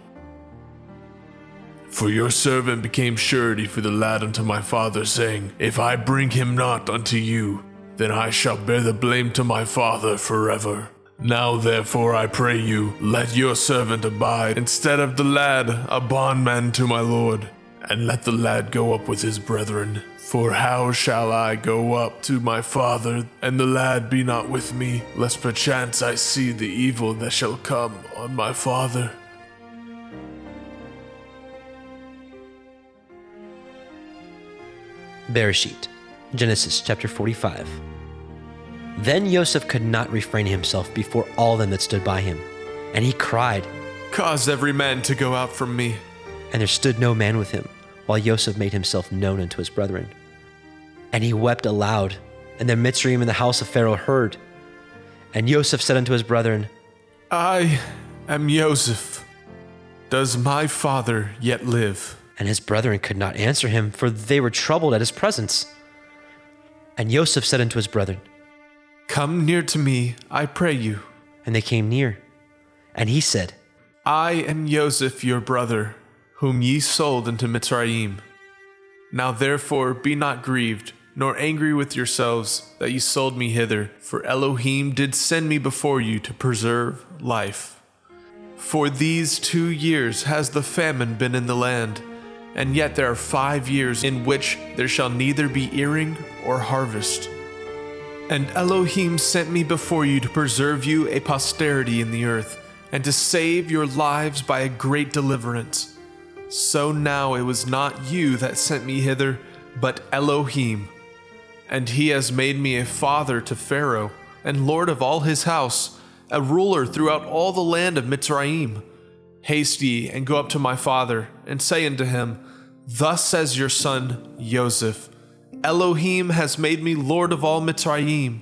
For your servant became surety for the lad unto my father, saying, If I bring him not unto you, then I shall bear the blame to my father forever. Now therefore I pray you, let your servant abide, instead of the lad, a bondman to my Lord, and let the lad go up with his brethren. For how shall I go up to my father, and the lad be not with me, lest perchance I see the evil that shall come on my father? Bereshit, Genesis chapter 45. Then Joseph could not refrain himself before all them that stood by him, and he cried, Cause every man to go out from me. And there stood no man with him, while Joseph made himself known unto his brethren. And he wept aloud, and the Mitzrayim in the house of Pharaoh heard. And Joseph said unto his brethren, I am Joseph. Does my father yet live? And his brethren could not answer him, for they were troubled at his presence. And Joseph said unto his brethren, Come near to me, I pray you. And they came near. And he said, I am Joseph your brother, whom ye sold into Mitzrayim. Now therefore be not grieved, nor angry with yourselves that ye sold me hither, for Elohim did send me before you to preserve life. For these 2 years has the famine been in the land, and yet there are 5 years in which there shall neither be earing or harvest. And Elohim sent me before you to preserve you a posterity in the earth, and to save your lives by a great deliverance. So now it was not you that sent me hither, but Elohim. And he has made me a father to Pharaoh, and lord of all his house, a ruler throughout all the land of Mitzrayim. Haste ye, and go up to my father, and say unto him, Thus says your son Joseph, Elohim has made me lord of all Mitzrayim.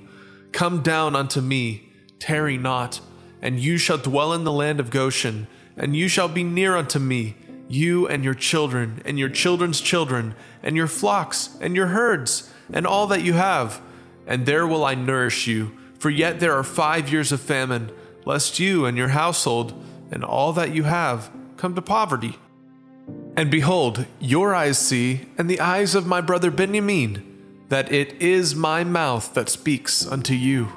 Come down unto me, tarry not, and you shall dwell in the land of Goshen, and you shall be near unto me, you and your children, and your children's children, and your flocks, and your herds, and all that you have. And there will I nourish you, for yet there are 5 years of famine, lest you and your household and all that you have come to poverty. And behold, your eyes see, and the eyes of my brother Benjamin, that it is my mouth that speaks unto you.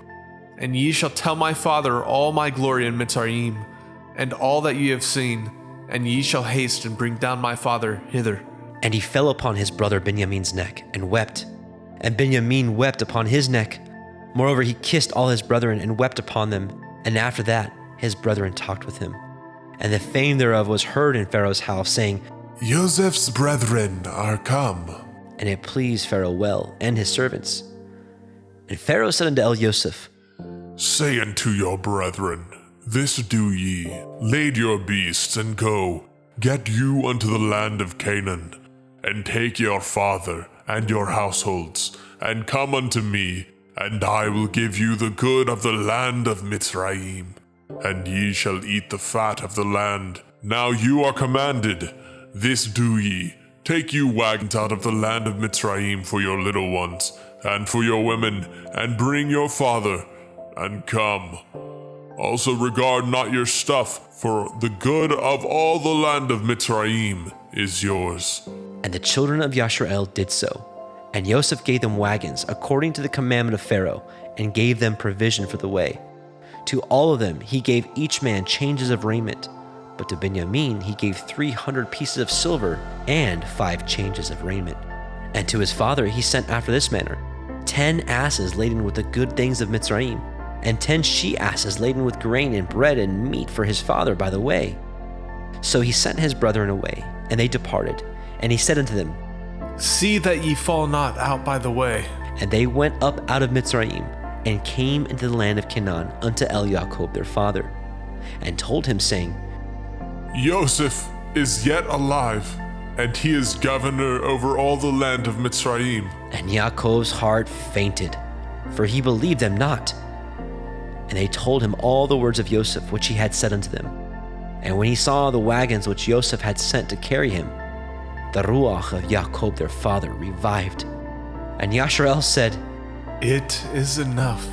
And ye shall tell my father all my glory in Mitzrayim, and all that ye have seen, and ye shall haste and bring down my father hither. And he fell upon his brother Benjamin's neck and wept. And Benjamin wept upon his neck. Moreover, he kissed all his brethren and wept upon them. And after that, his brethren talked with him. And the fame thereof was heard in Pharaoh's house, saying, Joseph's brethren are come. And it pleased Pharaoh well, and his servants. And Pharaoh said unto Joseph, Say unto your brethren, This do ye, lade your beasts, and go, get you unto the land of Canaan, and take your father and your households, and come unto me, and I will give you the good of the land of Mitzrayim, and ye shall eat the fat of the land. Now you are commanded, this do ye, take you wagons out of the land of Mitzrayim for your little ones, and for your women, and bring your father, and come. Also regard not your stuff, for the good of all the land of Mitzrayim is yours. And the children of Yashrael did so. And Joseph gave them wagons according to the commandment of Pharaoh, and gave them provision for the way. To all of them he gave each man changes of raiment, but to Benjamin he gave 300 pieces of silver and 5 changes of raiment. And to his father he sent after this manner, 10 asses laden with the good things of Mitzrayim, and 10 she-asses laden with grain and bread and meat for his father by the way. So he sent his brethren away, and they departed. And he said unto them, See that ye fall not out by the way. And they went up out of Mitzrayim, and came into the land of Canaan unto Jacob their father, and told him, saying, Joseph is yet alive, and he is governor over all the land of Mitzrayim. And Jacob's heart fainted, for he believed them not. And they told him all the words of Joseph which he had said unto them. And when he saw the wagons which Joseph had sent to carry him, the ruach of Jacob their father revived. And Yashrael said, It is enough.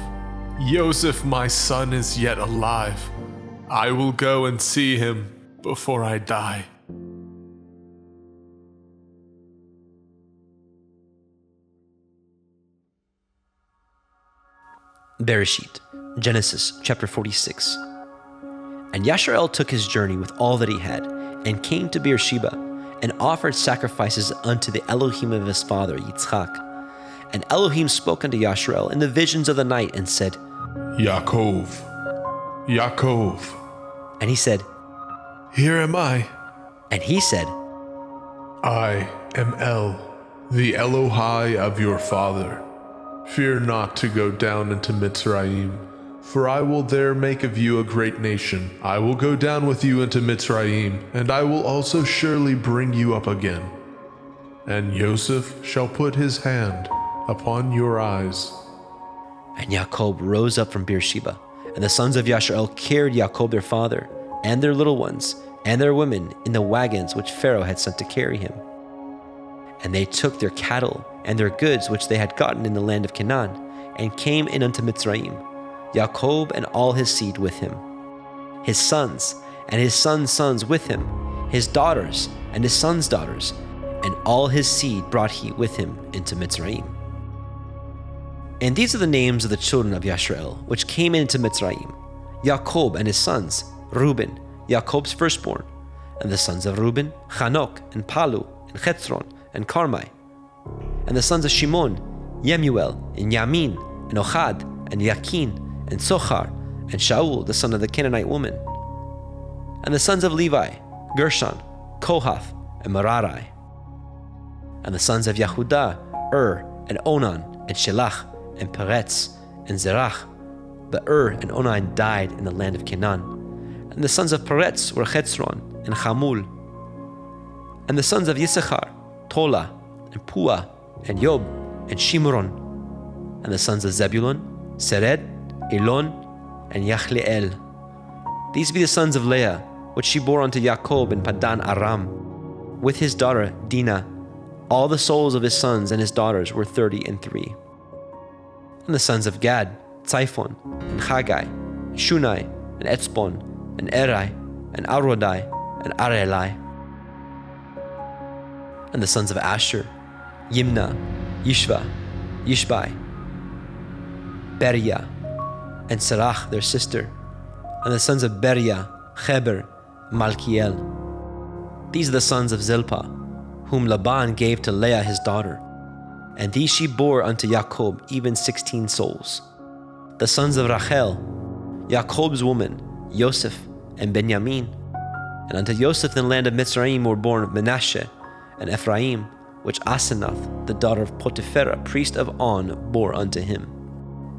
Joseph my son is yet alive. I will go and see him before I die. Bereshit, Genesis chapter 46. And Yashrael took his journey with all that he had, and came to Beersheba, and offered sacrifices unto the Elohim of his father Yitzchak. And Elohim spoke unto Yashrael in the visions of the night, and said, Yaakov, Yaakov. And he said, Here am I. And he said, I am El, the Elohai of your father. Fear not to go down into Mitzrayim, for I will there make of you a great nation. I will go down with you into Mitzrayim, and I will also surely bring you up again. And Joseph shall put his hand upon your eyes. And Jacob rose up from Beersheba, and the sons of Yashrael carried Jacob their father, and their little ones, and their women, in the wagons which Pharaoh had sent to carry him. And they took their cattle and their goods which they had gotten in the land of Canaan, and came in unto Mitzrayim, Jacob and all his seed with him, his sons and his sons' sons with him, his daughters and his sons' daughters, and all his seed brought he with him into Mitzrayim. And these are the names of the children of Yashrael, which came into Mitzrayim: Jacob and his sons, Reuben, Jacob's firstborn, and the sons of Reuben, Hanok and Palu and Chetzron and Carmi, and the sons of Shimon, Yemuel and Yamin and Ohad and Yakin and Sochar and Shaul, the son of the Canaanite woman, and the sons of Levi, Gershon, Kohath and Merari, and the sons of Yehudah, and Onan and Shelach and Peretz and Zerach. But and Onan died in the land of Canaan. And the sons of Peretz were Chetzron and Chamul. And the sons of Yisachar, Tola and Pua and Yob and Shimron. And the sons of Zebulun, Sered, Elon, and Yachleel. These be the sons of Leah, which she bore unto Jacob in Padan Aram, with his daughter Dinah. All the souls of his sons and his daughters were 33. And the sons of Gad, Tziphon, and Haggai, and Shunai, and Etzbon, and Eri, and Arodai, and Arelai. And the sons of Asher, Yimna, Yishva, Yishbai, Beria, and Serach their sister. And the sons of Beria, Heber, Malkiel. These are the sons of Zilpah, whom Laban gave to Leah his daughter. And these she bore unto Jacob, even 16 souls. The sons of Rachel, Jacob's woman, Joseph, and Benjamin. And unto Joseph in the land of Mitzrayim were born Manasseh and Ephraim, which Asenath, the daughter of Potiphera, priest of On, bore unto him.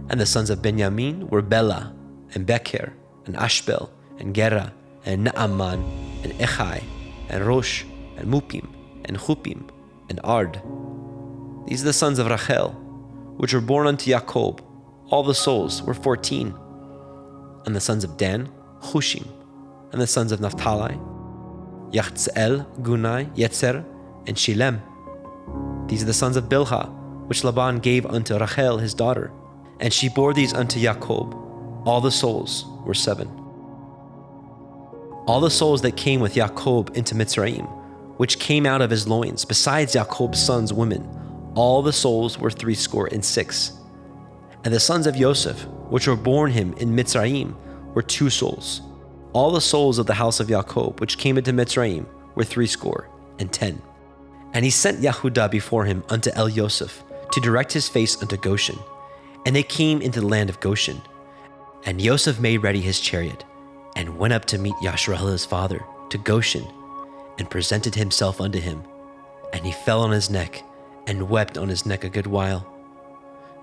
And the sons of Benjamin were Bela, and Becher, and Ashbel, and Gera, and Naaman, and Echai, and Rosh, and Mupim, and Chupim, and Ard. These are the sons of Rachel, which were born unto Jacob. All the souls were 14. And the sons of Dan, Hushim. And the sons of Naphtali, Yachzeel, Gunai, Yetzer, and Shilem. These are the sons of Bilhah, which Laban gave unto Rachel his daughter. And she bore these unto Jacob. All the souls were 7. All the souls that came with Jacob into Mitzrayim, which came out of his loins, besides Jacob's sons' women, all the souls were 66. And the sons of Joseph, which were born him in Mitzrayim, were 2 souls. All the souls of the house of Jacob, which came into Mitzrayim, were 70. And he sent Yehudah before him unto El Yosef, to direct his face unto Goshen. And they came into the land of Goshen. And Yosef made ready his chariot, and went up to meet Yashrael his father, to Goshen, and presented himself unto him. And he fell on his neck, and wept on his neck a good while.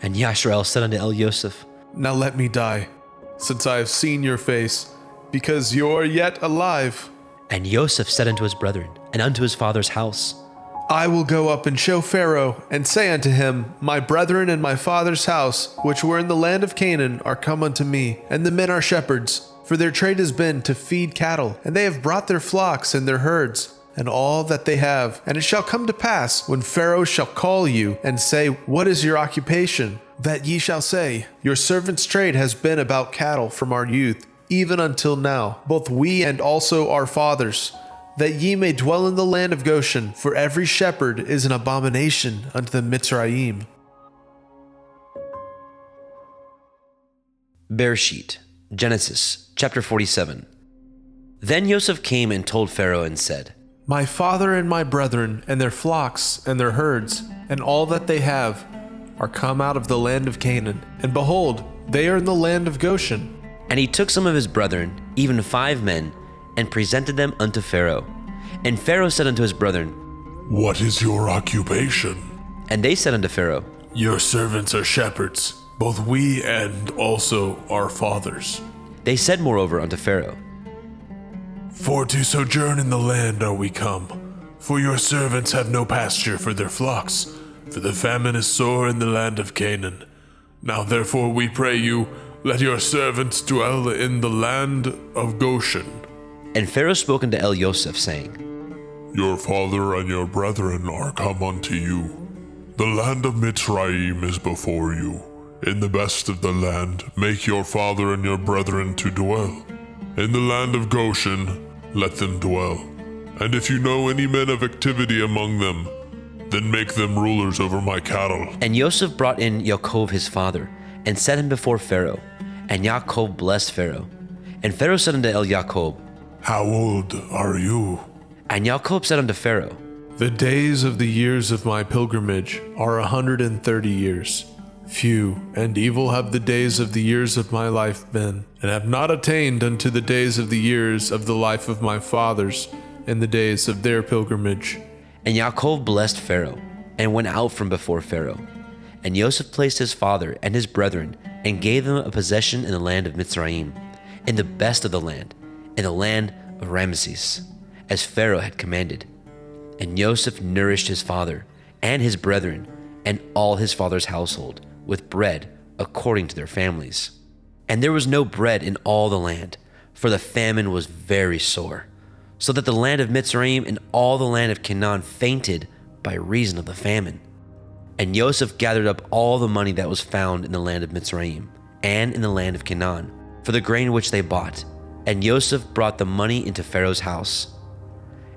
And Yashrael said unto El Yosef, Now let me die, since I have seen your face, because you are yet alive. And Yosef said unto his brethren, and unto his father's house, I will go up and show Pharaoh, and say unto him, My brethren and my father's house, which were in the land of Canaan, are come unto me, and the men are shepherds, for their trade has been to feed cattle, and they have brought their flocks and their herds, and all that they have. And it shall come to pass, when Pharaoh shall call you, and say, What is your occupation? That ye shall say, Your servant's trade has been about cattle from our youth, even until now, both we and also our fathers, that ye may dwell in the land of Goshen, for every shepherd is an abomination unto the Mitzrayim. Bereshit, Genesis, chapter 47. Then Yosef came and told Pharaoh and said, My father and my brethren, and their flocks, and their herds, and all that they have, are come out of the land of Canaan. And behold, they are in the land of Goshen. And he took some of his brethren, even 5 men, and presented them unto Pharaoh. And Pharaoh said unto his brethren, What is your occupation? And they said unto Pharaoh, Your servants are shepherds, both we and also our fathers. They said moreover unto Pharaoh, For to sojourn in the land are we come, for your servants have no pasture for their flocks, for the famine is sore in the land of Canaan. Now therefore we pray you, let your servants dwell in the land of Goshen. And Pharaoh spoke unto El Yosef, saying, Your father and your brethren are come unto you. The land of Mitzrayim is before you. In the best of the land make your father and your brethren to dwell. In the land of Goshen let them dwell. And if you know any men of activity among them, then make them rulers over my cattle. And Yosef brought in Yaakov his father, and set him before Pharaoh. And Yaakov blessed Pharaoh. And Pharaoh said unto El Yaakov, How old are you? And Yaakov said unto Pharaoh, The days of the years of my pilgrimage are 130 years. Few and evil have the days of the years of my life been, and have not attained unto the days of the years of the life of my fathers in the days of their pilgrimage. And Yaakov blessed Pharaoh, and went out from before Pharaoh. And Yosef placed his father and his brethren, and gave them a possession in the land of Mitzrayim, in the best of the land, in the land of Ramesses, as Pharaoh had commanded. And Yosef nourished his father and his brethren and all his father's household with bread according to their families. And there was no bread in all the land, for the famine was very sore, so that the land of Mitzrayim and all the land of Canaan fainted by reason of the famine. And Yosef gathered up all the money that was found in the land of Mitzrayim, and in the land of Canaan, for the grain which they bought. And Joseph brought the money into Pharaoh's house.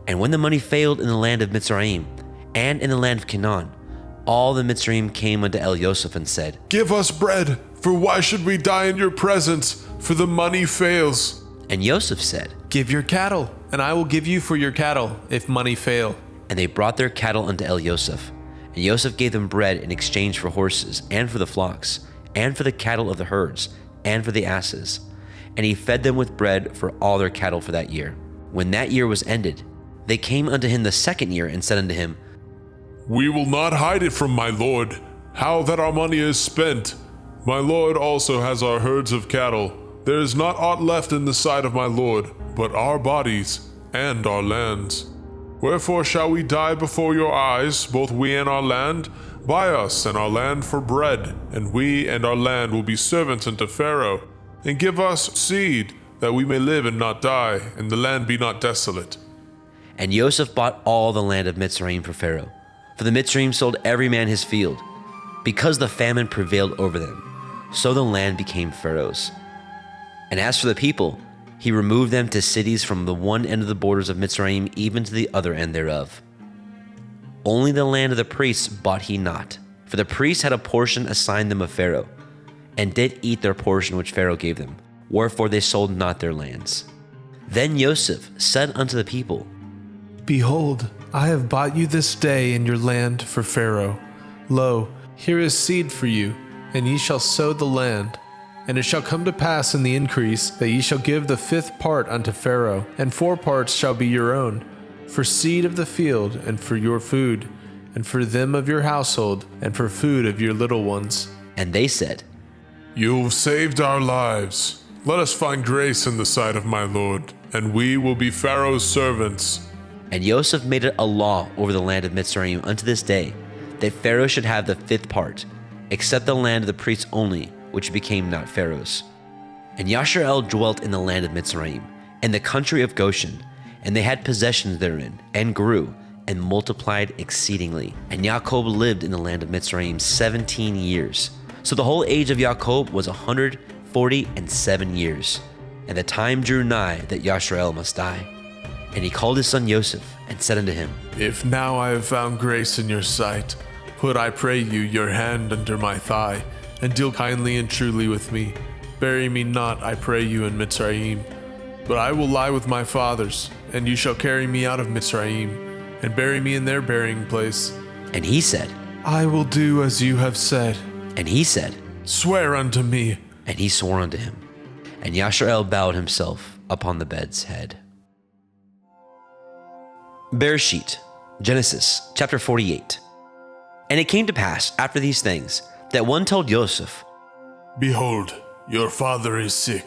And when the money failed in the land of Mitzrayim and in the land of Canaan, all the Mitzrayim came unto Joseph and said, Give us bread, for why should we die in your presence? For the money fails. And Joseph said, Give your cattle, and I will give you for your cattle, if money fail. And they brought their cattle unto Joseph. And Joseph gave them bread in exchange for horses, and for the flocks, and for the cattle of the herds, and for the asses. And he fed them with bread for all their cattle for that year. When that year was ended, they came unto him the second year, and said unto him, We will not hide it from my lord, how that our money is spent. My lord also has our herds of cattle. There is not aught left in the sight of my lord, but our bodies and our lands. Wherefore shall we die before your eyes, both we and our land? Buy us and our land for bread, and we and our land will be servants unto Pharaoh. And give us seed, that we may live and not die, and the land be not desolate. And Joseph bought all the land of Mitzrayim for Pharaoh. For the Mitzrayim sold every man his field. Because the famine prevailed over them, so the land became Pharaoh's. And as for the people, he removed them to cities from the one end of the borders of Mitzrayim even to the other end thereof. Only the land of the priests bought he not, for the priests had a portion assigned them of Pharaoh, and did eat their portion which Pharaoh gave them, wherefore they sold not their lands. Then Joseph said unto the people, Behold, I have bought you this day in your land for Pharaoh. Lo, here is seed for you, and ye shall sow the land. And it shall come to pass in the increase that ye shall give the 5th part unto Pharaoh, and 4 parts shall be your own, for seed of the field, and for your food, and for them of your household, and for food of your little ones. And they said, You've saved our lives. Let us find grace in the sight of my lord, and we will be Pharaoh's servants. And Joseph made it a law over the land of Mitzrayim unto this day, that Pharaoh should have the 5th part, except the land of the priests only, which became not Pharaoh's. And Yasharel dwelt in the land of Mitzrayim, in the country of Goshen, and they had possessions therein, and grew, and multiplied exceedingly. And Jacob lived in the land of Mitzrayim 17 years. So the whole age of Jacob was 147 years. And the time drew nigh that Yasharel must die. And he called his son Joseph, and said unto him, If now I have found grace in your sight, put, I pray you, your hand under my thigh, and deal kindly and truly with me. Bury me not, I pray you, in Mitzrayim, but I will lie with my fathers, and you shall carry me out of Mitzrayim, and bury me in their burying place. And he said, I will do as you have said. And he said, Swear unto me. And he swore unto him. And Yasharel bowed himself upon the bed's head. Bereshit, Genesis, chapter 48. And it came to pass after these things, that one told Joseph, Behold, your father is sick.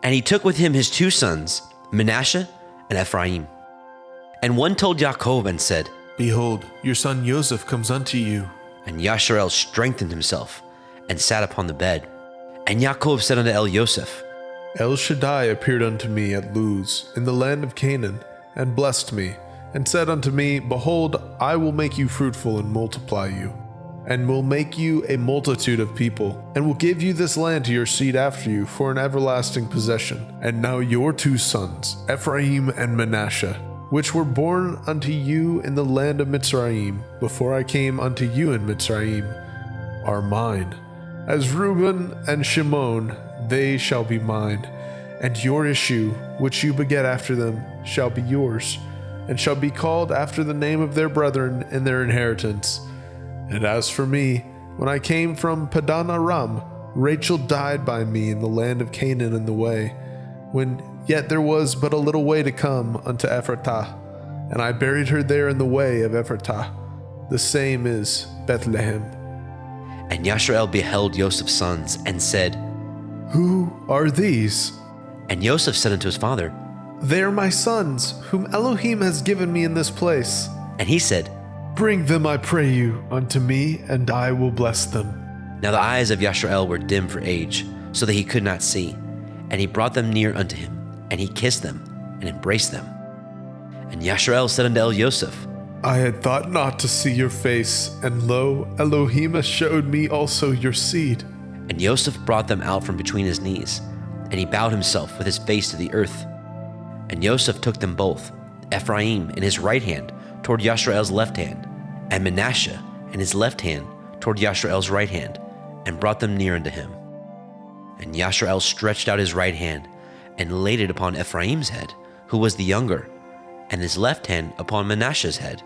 And he took with him his 2 sons, Manasseh and Ephraim. And one told Jacob and said, Behold, your son Joseph comes unto you. And Yasharel strengthened himself, and sat upon the bed. And Jacob said unto Joseph, El Shaddai appeared unto me at Luz, in the land of Canaan, and blessed me, and said unto me, Behold, I will make you fruitful and multiply you, and will make you a multitude of people, and will give you this land to your seed after you for an everlasting possession. And now your 2 sons, Ephraim and Manasseh, which were born unto you in the land of Mitzrayim, before I came unto you in Mitzrayim, are mine. As Reuben and Shimon, they shall be mine, and your issue, which you beget after them, shall be yours, and shall be called after the name of their brethren in their inheritance. And as for me, when I came from Padan Aram, Rachel died by me in the land of Canaan in the way, when yet there was but a little way to come unto Ephratah, and I buried her there in the way of Ephratah. The same is Bethlehem. And Yasharel beheld Joseph's sons, and said, Who are these? And Joseph said unto his father, They are my sons, whom Elohim has given me in this place. And he said, Bring them, I pray you, unto me, and I will bless them. Now the eyes of Yasharel were dim for age, so that he could not see. And he brought them near unto him, and he kissed them, and embraced them. And Yasharel said unto Joseph, I had thought not to see your face, and lo, Elohim has showed me also your seed. And Joseph brought them out from between his knees, and he bowed himself with his face to the earth. And Joseph took them both, Ephraim in his right hand toward Yashrael's left hand, and Manasseh in his left hand toward Yashrael's right hand, and brought them near unto him. And Yashrael stretched out his right hand, and laid it upon Ephraim's head, who was the younger, and his left hand upon Manasseh's head,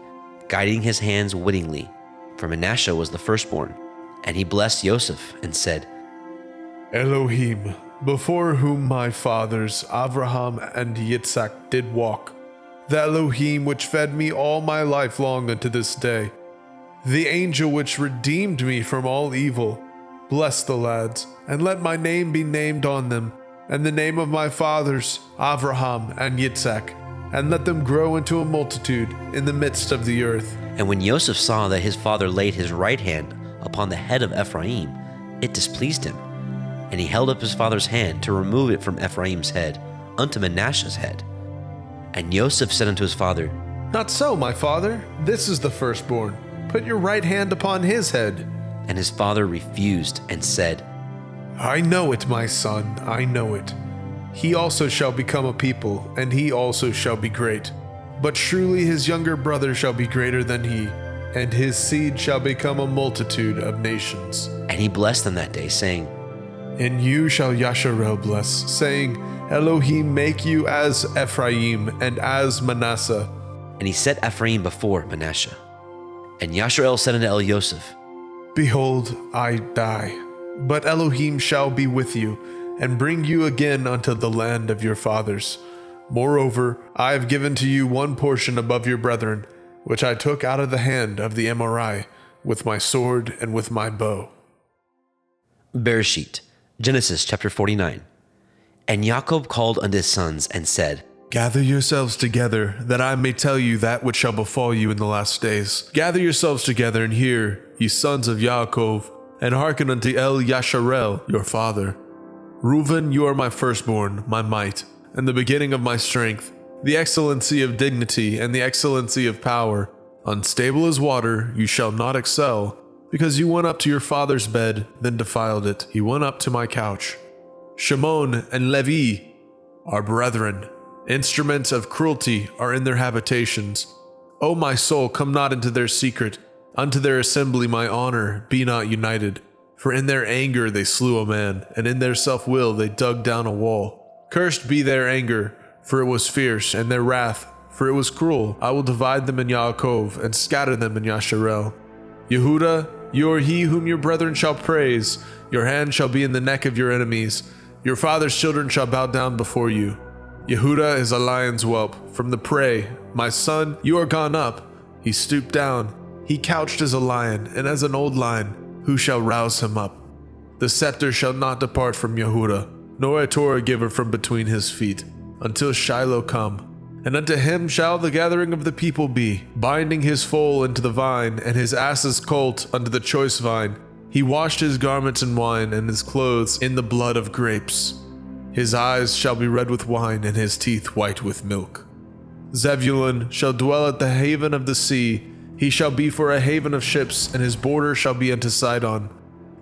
guiding his hands wittingly, for Manasseh was the firstborn. And he blessed Joseph, and said, Elohim, before whom my fathers Abraham and Yitzhak did walk, the Elohim which fed me all my life long unto this day, the angel which redeemed me from all evil, bless the lads, and let my name be named on them, and the name of my fathers Abraham and Yitzhak, and let them grow into a multitude in the midst of the earth. And when Joseph saw that his father laid his right hand upon the head of Ephraim, it displeased him. And he held up his father's hand to remove it from Ephraim's head unto Manasseh's head. And Joseph said unto his father, Not so, my father. This is the firstborn. Put your right hand upon his head. And his father refused and said, I know it, my son, I know it. He also shall become a people, and he also shall be great. But truly his younger brother shall be greater than he, and his seed shall become a multitude of nations. And he blessed them that day, saying, In you shall Yasharel bless, saying, Elohim make you as Ephraim and as Manasseh. And he set Ephraim before Manasseh. And Yashrael said unto Elioseph, Behold, I die, but Elohim shall be with you, and bring you again unto the land of your fathers. Moreover, I have given to you one portion above your brethren, which I took out of the hand of the Amorite, with my sword and with my bow. Bereshit, Genesis chapter 49. And Jacob called unto his sons, and said, Gather yourselves together, that I may tell you that which shall befall you in the last days. Gather yourselves together, and hear, ye sons of Yaakov, and hearken unto El Yasharel, your father. Reuben, you are my firstborn, my might, and the beginning of my strength, the excellency of dignity, and the excellency of power. Unstable as water, you shall not excel, because you went up to your father's bed, then defiled it. He went up to my couch. Shimon and Levi are brethren. Instruments of cruelty are in their habitations. O my soul, come not into their secret. Unto their assembly my honor be not united. For in their anger they slew a man, and in their self-will they dug down a wall. Cursed be their anger, for it was fierce, and their wrath, for it was cruel. I will divide them in Yaakov, and scatter them in Yasharel. Yehuda, you are he whom your brethren shall praise. Your hand shall be in the neck of your enemies. Your father's children shall bow down before you. Yehuda is a lion's whelp from the prey. My son, you are gone up. He stooped down. He couched as a lion, and as an old lion, who shall rouse him up? The scepter shall not depart from Yehuda, nor a Torah giver from between his feet, until Shiloh come. And unto him shall the gathering of the people be, binding his foal into the vine, and his ass's colt unto the choice vine. He washed his garments in wine, and his clothes in the blood of grapes. His eyes shall be red with wine, and his teeth white with milk. Zebulun shall dwell at the haven of the sea. He shall be for a haven of ships, and his border shall be unto Sidon.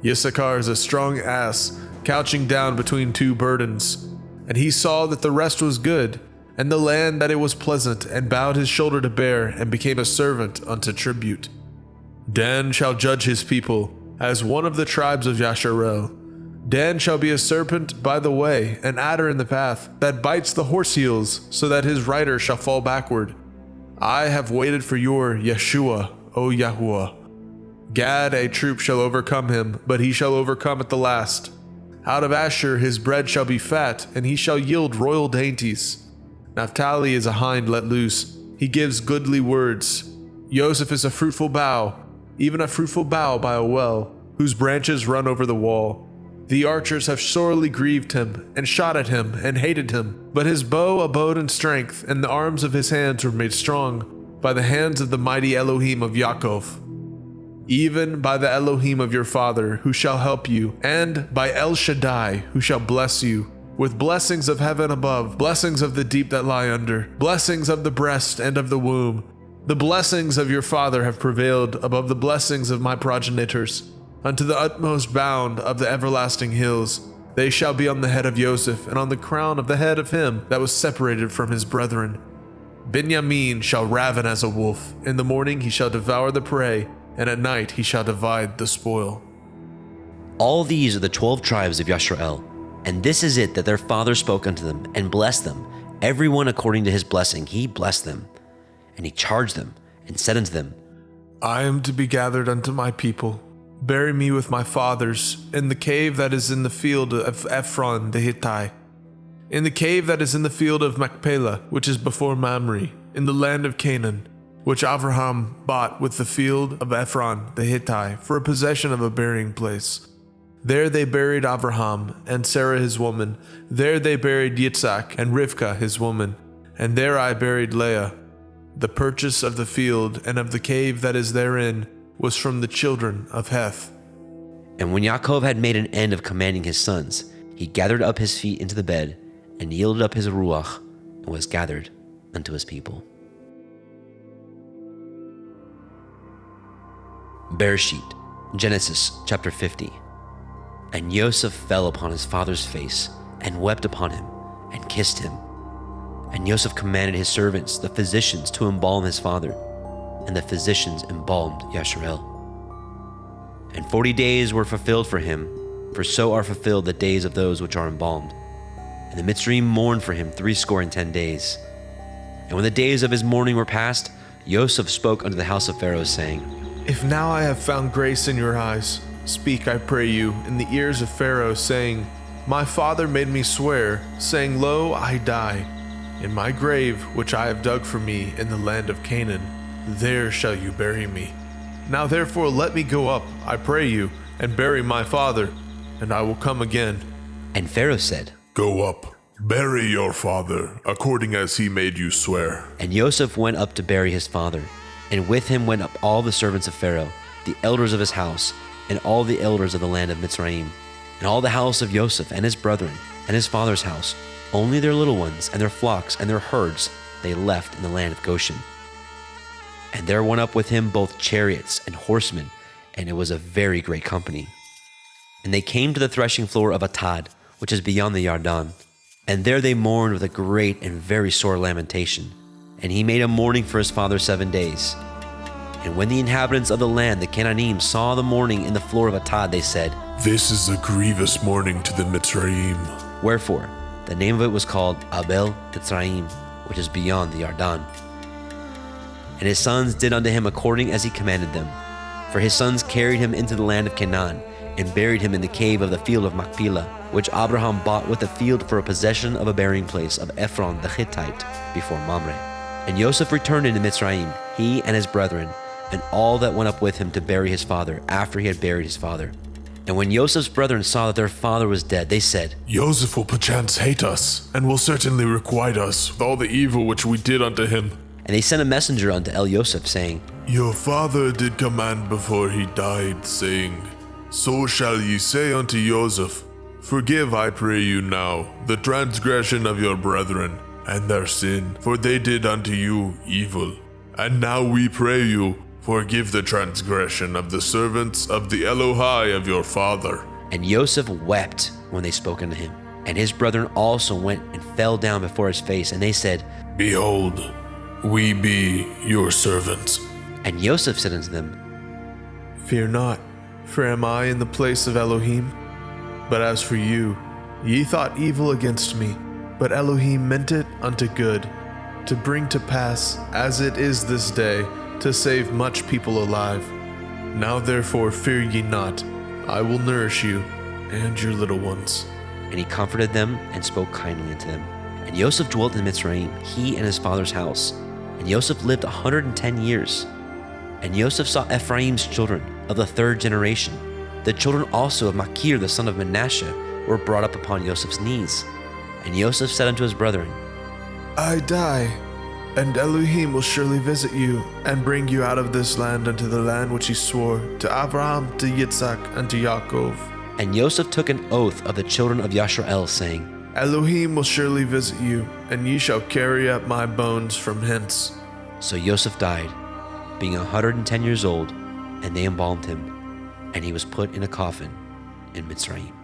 Issachar is a strong ass, couching down between two burdens. And he saw that the rest was good, and the land that it was pleasant, and bowed his shoulder to bear, and became a servant unto tribute. Dan shall judge his people, as one of the tribes of Yasharel. Dan shall be a serpent by the way, an adder in the path, that bites the horse heels, so that his rider shall fall backward. I have waited for your Yeshua, O Yahuwah. Gad, a troop shall overcome him, but he shall overcome at the last. Out of Asher his bread shall be fat, and he shall yield royal dainties. Naphtali is a hind let loose. He gives goodly words. Joseph is a fruitful bough, even a fruitful bough by a well, whose branches run over the wall. The archers have sorely grieved him, and shot at him, and hated him. But his bow abode in strength, and the arms of his hands were made strong, by the hands of the mighty Elohim of Yaakov. Even by the Elohim of your father, who shall help you, and by El Shaddai, who shall bless you, with blessings of heaven above, blessings of the deep that lie under, blessings of the breast and of the womb. The blessings of your father have prevailed above the blessings of my progenitors. unto the utmost bound of the everlasting hills. They shall be on the head of Joseph, and on the crown of the head of him that was separated from his brethren. Benjamin shall raven as a wolf. In the morning he shall devour the prey, and at night he shall divide the spoil. All these are the 12 tribes of Yashrael, and this is it that their father spoke unto them, and blessed them, every one according to his blessing he blessed them. And he charged them, and said unto them, I am to be gathered unto my people. Bury me with my fathers in the cave that is in the field of Ephron the Hittite, in the cave that is in the field of Machpelah, which is before Mamre, in the land of Canaan, which Abraham bought with the field of Ephron the Hittite for a possession of a burying place. There they buried Abraham and Sarah his woman. There they buried Yitzhak and Rivkah his woman. And there I buried Leah. The purchase of the field and of the cave that is therein was from the children of Heth. And when Yaakov had made an end of commanding his sons, he gathered up his feet into the bed, and yielded up his ruach, and was gathered unto his people. Bereshit, Genesis chapter 50. And Joseph fell upon his father's face, and wept upon him, and kissed him. And Joseph commanded his servants, the physicians, to embalm his father. And the physicians embalmed Yashrael. And 40 days were fulfilled for him, for so are fulfilled the days of those which are embalmed. And the Mitzrayim mourned for him 70 days. And when the days of his mourning were past, Joseph spoke unto the house of Pharaoh, saying, If now I have found grace in your eyes, speak, I pray you, in the ears of Pharaoh, saying, My father made me swear, saying, Lo, I die. In my grave, which I have dug for me in the land of Canaan, there shall you bury me. Now therefore let me go up, I pray you, and bury my father, and I will come again. And Pharaoh said, Go up, bury your father, according as he made you swear. And Joseph went up to bury his father, and with him went up all the servants of Pharaoh, the elders of his house, and all the elders of the land of Mitzrayim, and all the house of Joseph and his brethren, and his father's house. Only their little ones, and their flocks, and their herds they left in the land of Goshen. And there went up with him both chariots and horsemen, and it was a very great company. And they came to the threshing floor of Atad, which is beyond the Yarden. And there they mourned with a great and very sore lamentation. And he made a mourning for his father 7 days. And when the inhabitants of the land, the Canaanim, saw the mourning in the floor of Atad, they said, This is a grievous mourning to the Mitzrayim. Wherefore, the name of it was called Abel Mitzrayim, which is beyond the Yarden. And his sons did unto him according as he commanded them. For his sons carried him into the land of Canaan, and buried him in the cave of the field of Machpelah, which Abraham bought with the field for a possession of a burying place of Ephron the Hittite, before Mamre. And Joseph returned into Mitzrayim, he and his brethren, and all that went up with him to bury his father, after he had buried his father. And when Joseph's brethren saw that their father was dead, they said, Joseph will perchance hate us, and will certainly requite us with all the evil which we did unto him. And they sent a messenger unto Joseph, saying, Your father did command before he died, saying, So shall ye say unto Joseph, Forgive, I pray you now, the transgression of your brethren, and their sin, for they did unto you evil. And now we pray you, forgive the transgression of the servants of the Elohai of your father. And Joseph wept when they spoke unto him. And his brethren also went and fell down before his face, and they said, Behold, we be your servants. And Joseph said unto them, Fear not, for am I in the place of Elohim? But as for you, ye thought evil against me, but Elohim meant it unto good, to bring to pass, as it is this day, to save much people alive. Now therefore fear ye not, I will nourish you and your little ones. And he comforted them and spoke kindly unto them. And Joseph dwelt in Mitzrayim, he and his father's house. And Joseph lived 110 years. And Joseph saw Ephraim's children of the 3rd generation. The children also of Machir the son of Manasseh were brought up upon Joseph's knees. And Joseph said unto his brethren, I die, and Elohim will surely visit you, and bring you out of this land unto the land which he swore to Abraham, to Yitzhak, and to Yaakov. And Joseph took an oath of the children of Yashrael, saying, Elohim will surely visit you, and ye shall carry up my bones from hence. So Joseph died, being 110 years old, and they embalmed him. and he was put in a coffin in Mitzrayim.